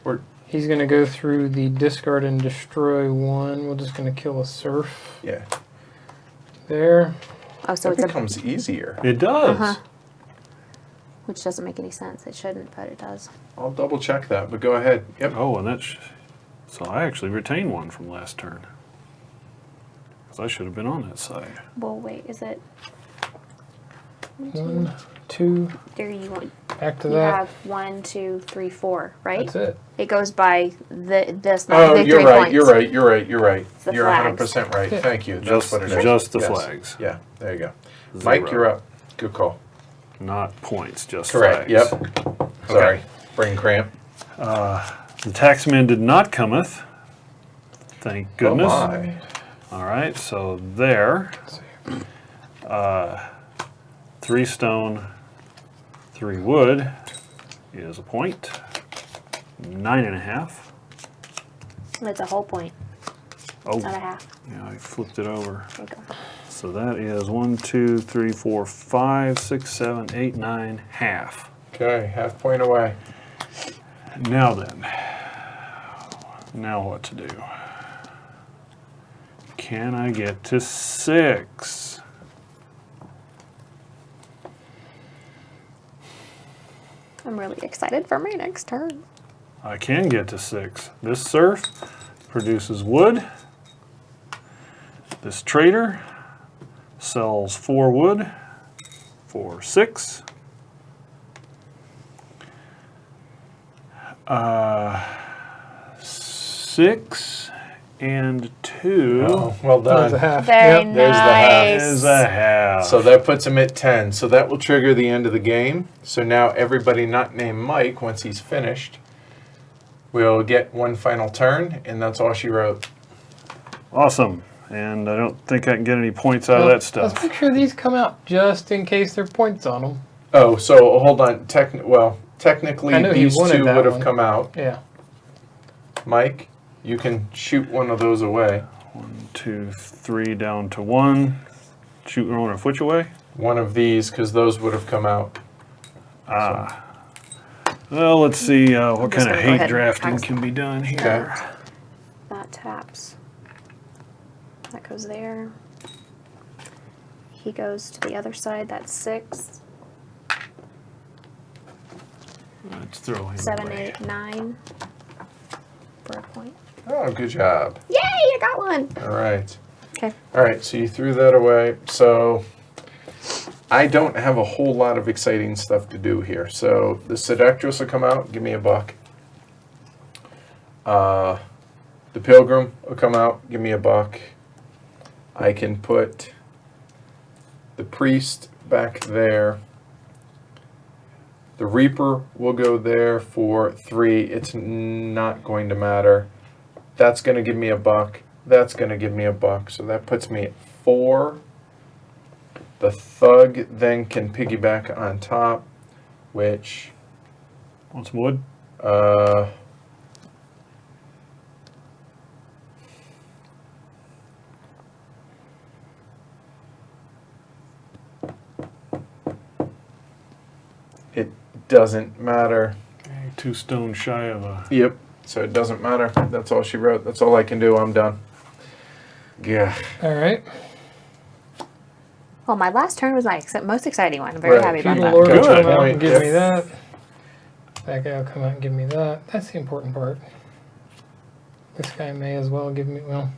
We're, He's going to go through the discard and destroy 1. We're just going to kill a serf yeah. there. Oh, so It it's a... becomes easier. It does. Uh-huh. Which doesn't make any sense. It shouldn't, but it does. I'll double check that, but go ahead. Yep. Oh, and that's... So I actually retained 1 from last turn. Because I should have been on that side. Well, wait, is it... 1, 2, There you want... back to You that. have 1, 2, 3, 4, right? That's it. It goes by this, not Oh, victory you're right. points. You're right. You're right. You're right. the You're flags. 100% right. Yeah. Thank you. That's Just, what it is. just the Yes. flags. Yeah. There you go. Mike, 0. you're up. Good call. Not points, just Correct. flags. Yep. Sorry. Brain cramp. The taxman did not cometh. Thank goodness. Oh my. All right, so there. Let's see. 3 stone, 3 wood is a point. 9.5. It's a whole point, Oh, not a half. yeah, I flipped it over. There you go. So that is 1, 2, 3, 4, 5, 6, 7, 8, 9, half. Okay. Half point away. Now then, now what to do? Can I get to 6? I'm really excited for my next turn. I can get to 6. This serf produces wood. This trader sells 4 wood for 6. 6 and 2 Oh, well That's a done. half. Very Yep. There's the half. nice. is a half. So that puts him at 10. So that will trigger the end of the game. So now everybody not named Mike, once he's finished, will get one final turn, and that's all she wrote. Awesome. And I don't think I can get any points out of that Let's stuff. make sure these come out just in case there are points on them. Oh, so hold on. Technically, I know he these wanted two that would have one. come out. Yeah. Mike, you can shoot one of those away. 1, 2, 3 down to 1. Shoot one a which away? One of these, because those would have come out. Ah. Well, let's see what just kind of gonna go hate ahead and drafting pass. can be done here. Okay. That taps. That goes there. He goes to the other side. That's 6, Let's throw him 7, away. 8, 9. For a point. Oh, good job. Yay! I got one. All right. Okay. All right, so you threw that away. So I don't have a whole lot of exciting stuff to do here. So the Seductress will come out, give me a buck. The Pilgrim will come out, give me a buck. I can put the Priest back there. The Reaper will go there for 3. It's not going to matter. That's going to give me a buck. That's going to give me a buck. So that puts me at 4. The Thug then can piggyback on top, which Want some wood? it doesn't matter. Okay, 2 stone shy of a... Yep. So it doesn't matter. That's all she wrote. That's all I can do. I'm done. Yeah. All right. Well, my last turn was my most exciting one. I'm very Right. happy about Feudal that. Lord will Good. come out and give Yep. me that. That guy will come out and give me that. That's the important part. This guy may as well give me, well,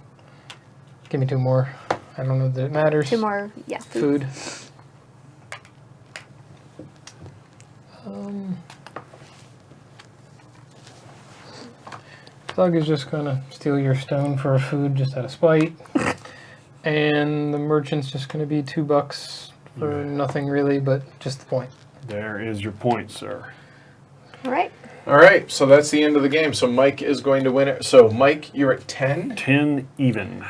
give me 2 more. I don't know that it matters. 2 more, yeah. Food. Thug is just gonna steal your stone for a food just out of spite. And the merchant's just gonna be $2 for nothing really, but just the point. There is your point, sir. All right. All right. So that's the end of the game. So Mike is going to win it. So Mike, you're at 10. 10 even.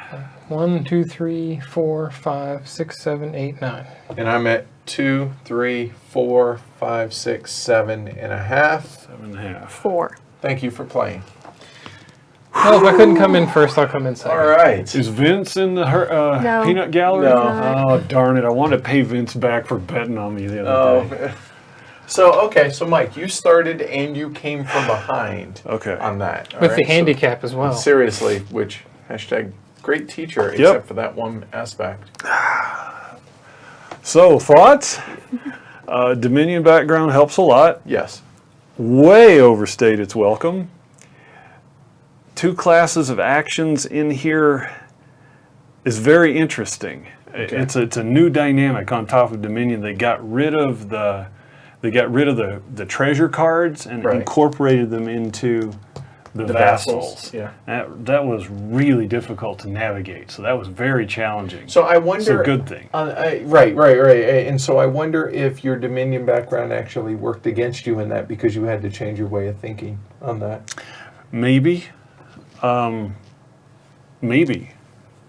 1, 2, 3, 4, 5, 6, 7, 8, 9. And I'm at 2, 3, 4, 5, 6, 7.5. 7.5. 4. Thank you for playing. Well, if I couldn't come in first, I'll come in second. All right. Is Vince in the No. peanut gallery? No. Oh, darn it. I wanted to pay Vince back for betting on me the other day. So Mike, you started and you came from behind. Okay. On that. all With the right? So handicap as well. seriously, which hashtag great teacher, except for that one aspect. So, thoughts? Dominion background helps a lot. Yes. Way overstayed its welcome. 2 classes of actions in here is very interesting. Okay. It's a new dynamic on top of Dominion. They got rid of the treasure cards and Right. incorporated them into the vassals. Yeah. That was really difficult to navigate. So that was very challenging. So I wonder. So good thing. Right. And so I wonder if your Dominion background actually worked against you in that because you had to change your way of thinking on that. Maybe. Maybe.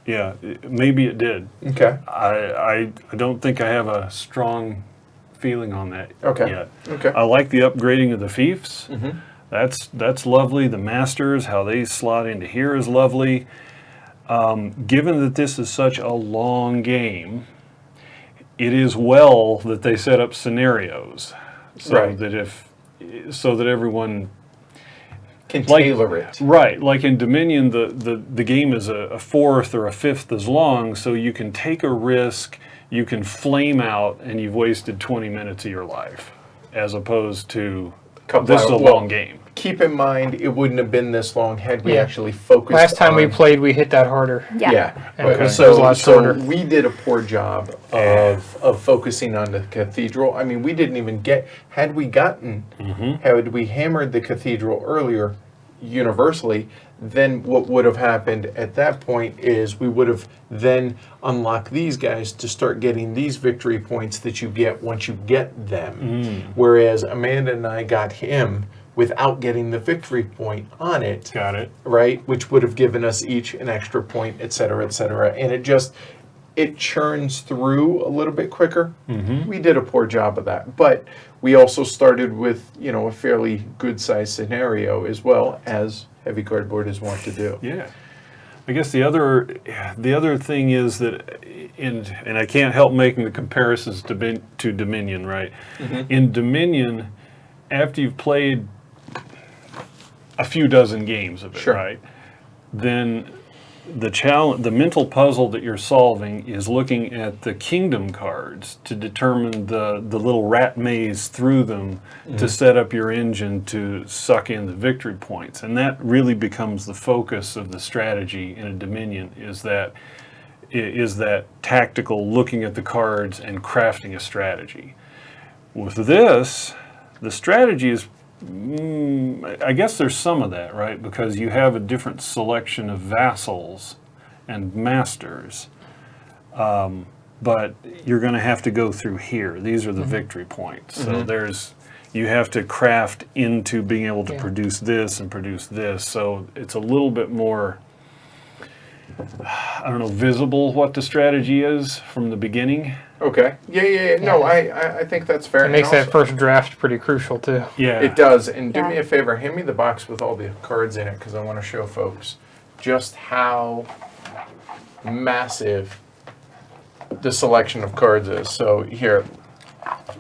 Yeah, maybe it did. Okay. I don't think I have a strong feeling on that Okay. yet. Okay. I like the upgrading of the fiefs. Mm-hmm. That's lovely. The masters, how they slot into here is lovely. Given that this is such a long game, it is well that they set up scenarios so Right. that everyone Can tailor it. right, like in Dominion, the game is a fourth or a fifth as long, so you can take a risk, you can flame out, and you've wasted 20 minutes of your life, as opposed to this is a Well, long game. Keep in mind, it wouldn't have been this long had we Yeah. actually focused. Last time we on- played, we hit that harder. Yeah. Yeah. Okay. It was a So, lot so shorter. we did a poor job of focusing on the cathedral. I mean, we didn't even had we hammered the cathedral earlier universally, then what would have happened at that point is we would have then unlocked these guys to start getting these victory points that you get once you get them. Whereas Amanda and I got him without getting the victory point on it. Got it. Right, which would have given us each an extra point, et cetera, et cetera. And it churns through a little bit quicker. We did a poor job of that, but we also started with, you know, a fairly good sized scenario as well, as heavy cardboard is wont to do. Yeah. I guess the other thing is that, and I can't help making the comparisons to Dominion, right? In Dominion, after you've played a few dozen games of it, Sure. right, then the mental puzzle that you're solving is looking at the kingdom cards to determine the little rat maze through them to set up your engine to suck in the victory points. And that really becomes the focus of the strategy in a Dominion, is that tactical looking at the cards and crafting a strategy. With this, the strategy is, I guess there's some of that, right? Because you have a different selection of vassals and masters, but you're going to have to go through here. These are the victory points. So you have to craft into being able to produce this and produce this. So it's a little bit more, I don't know, visible what the strategy is from the beginning. Okay. Yeah. No, I think that's fair. It makes And that also- first draft pretty crucial too. Yeah. It does. And do Yeah. me a favor, hand me the box with all the cards in it, because I want to show folks just how massive the selection of cards is. So here.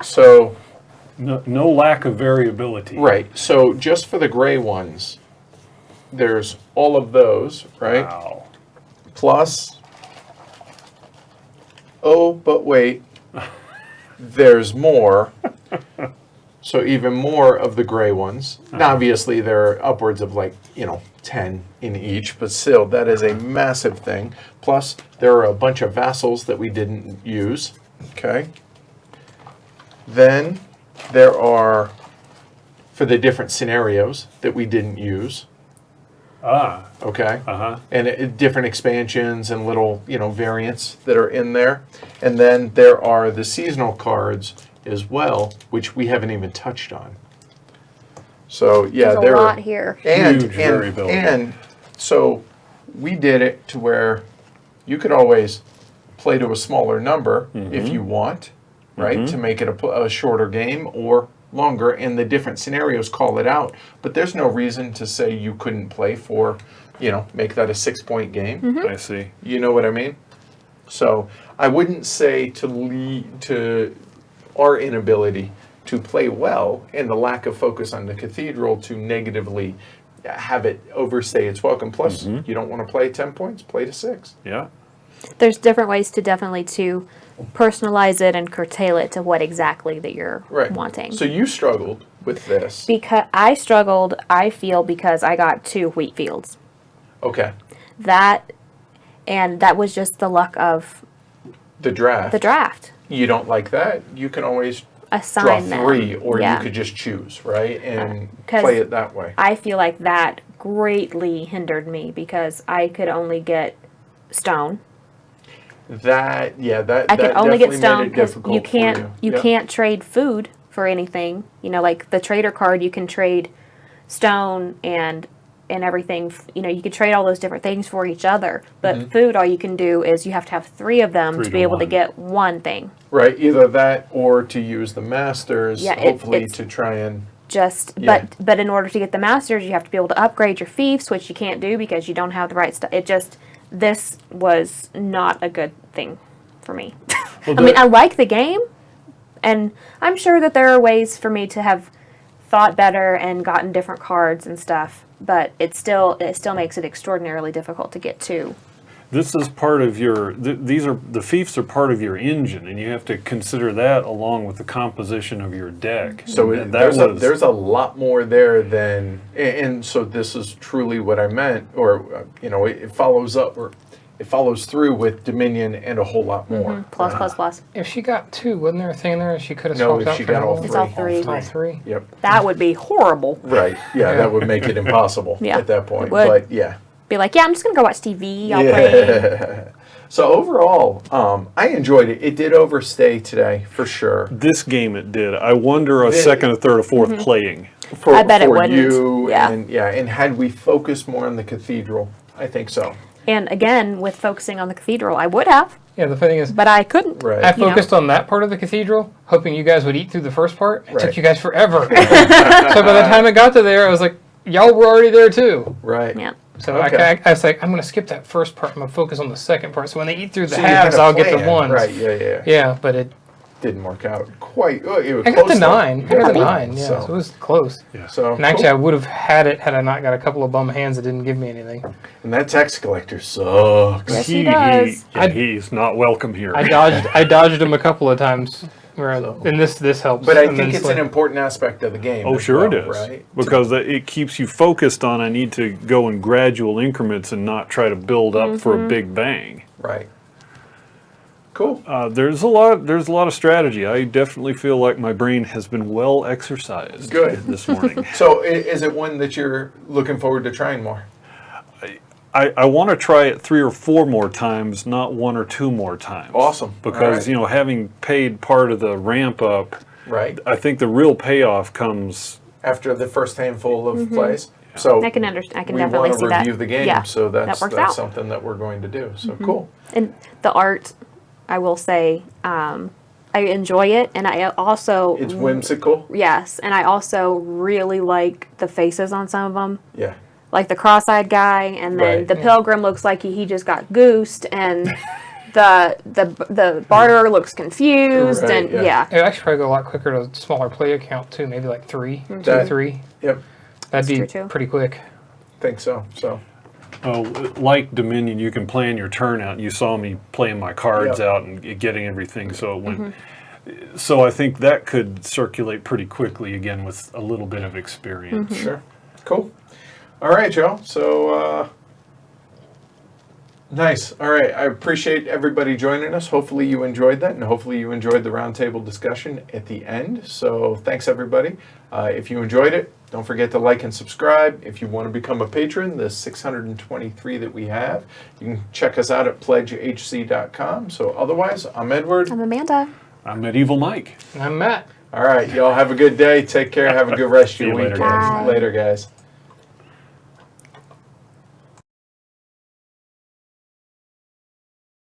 So, No lack of variability. right. So just for the gray ones, there's all of those, right? Wow. Plus, oh, but wait, there's more. So even more of the gray ones. Now, obviously, there are upwards of 10 in each, but still, that is a massive thing. Plus, there are a bunch of vassals that we didn't use. Okay. Then there are, for the different scenarios that we didn't use. Ah. Okay. Uh-huh. And different expansions and little, variants that are in there. And then there are the seasonal cards as well, which we haven't even touched on. So, yeah, There's a there lot are, here. Huge variability. And so we did it to where you could always play to a smaller number if you want, right, to make it a shorter game, or longer, and the different scenarios call it out. But there's no reason to say you couldn't play for, make that a 6-point game. I see. You know what I mean? So I wouldn't say to our inability to play well and the lack of focus on the cathedral to negatively have it overstay its welcome. Plus, you don't want to play 10 points, play to 6. Yeah. There's different ways to definitely to personalize it and curtail it to what exactly that you're Right. wanting. So you struggled with this. Because I struggled, I feel, because I got 2 wheat fields. Okay. That was just the luck of The draft. the draft. You don't like that? You can always draw Assign them. 3, or Yeah. you could just choose, right? And 'cause play it that way. I feel like that greatly hindered me because I could only get stone. That I could only get definitely stone made it because difficult you for can't you Yeah. can't trade food for anything. Like the Traitor card, you can trade stone and everything. You could trade all those different things for each other. But food, all you can do is you have to have 3 of them 3 to to be able to 1. get one thing. Right, either that or to use the masters, Yeah, hopefully it's- to try and Yeah. But in order to get the masters, you have to be able to upgrade your fiefs, which you can't do because you don't have the right stuff. This was not a good thing for me. Well, I like the game, and I'm sure that there are ways for me to have thought better and gotten different cards and stuff, but it still makes it extraordinarily difficult to get to. This is part of your, the fiefs are part of your engine, and you have to consider that along with the composition of your deck. So And there's a lot more there than, and so this is truly what I meant, or it follows up, or it follows through with Dominion and a whole lot more. Plus. If she got 2, wasn't there a thing in there she could have No, swapped if out she for got all another It's one? all 3. All 3. Yep. That would be horrible. Right. Yeah, that would make it impossible Yeah, at that point. it would. But yeah. Be like, yeah, I'm just gonna go watch TV. I'll play. So overall, I enjoyed it. It did overstay today for sure. This game it did. I wonder a second, a third, a fourth playing. For, I bet it for wouldn't. you, Yeah. and had we focused more on the cathedral, I think so. And again, with focusing on the cathedral, I would have. Yeah, the funny thing is, But I couldn't. Right. I you know. focused on that part of the cathedral, hoping you guys would eat through the first part. It Right. took you guys forever. So by the time I got to there, I was like, y'all were already there too. Right. Yeah. So Okay. I was like, I'm going to skip that first part. I'm going to focus on the second part. So when they eat through the So you had halves, a I'll get the plan. ones. Right, yeah. Yeah, but it. Didn't work out quite. Well, it was I got close the though. 9. You I got the the 9. Yeah, so it was close. So, And actually, cool. I would have had it had I not got a couple of bum hands that didn't give me anything. And that tax collector sucks. Yes, he does. He's not welcome here. I dodged him a couple of times. So- And this helps. But I And think then it's like- an important aspect of the game. Oh, as sure well, it is. Right? Because it keeps you focused on, I need to go in gradual increments and not try to build up for a big bang. Right. Cool. There's a lot of strategy. I definitely feel like my brain has been well exercised Good. this morning. So is it one that you're looking forward to trying more? I want to try it 3 or 4 more times, not 1 or 2 more times. Awesome. Because, All right. having paid part of the ramp up, Right. I think the real payoff comes. After the first handful of plays. So I can understand. I can we definitely want see to that. review the game, Yeah, so that's that works out. something that we're going to do. So cool. And the art, I will say, I enjoy it, and I also It's whimsical. yes, and I also really like the faces on some of them. Yeah. Like the cross-eyed guy, and then Right. the pilgrim looks like he just got goosed, and the barter looks confused, Right, and yeah. yeah. It would actually probably go a lot quicker to a smaller player count too. Maybe like 3, 2, That- 3. Yep. That'd be true, too. pretty quick. Think so. So Like Dominion, you can plan your turn out. You saw me playing my cards Yep. out and getting everything, so it went. So I think that could circulate pretty quickly again with a little bit of experience. sure. Cool. All right, Joe. So nice. All right. I appreciate everybody joining us. Hopefully you enjoyed that, and hopefully you enjoyed the roundtable discussion at the end. So thanks, everybody. If you enjoyed it, don't forget to like and subscribe. If you want to become a patron, the 623 that we have, you can check us out at pledgehc.com. So otherwise, I'm Edward. I'm Amanda. I'm Medieval Mike. And I'm Matt. All right. Y'all have a good day. Take care. Have a good rest of See your you week. later, guys. Bye. Later, guys.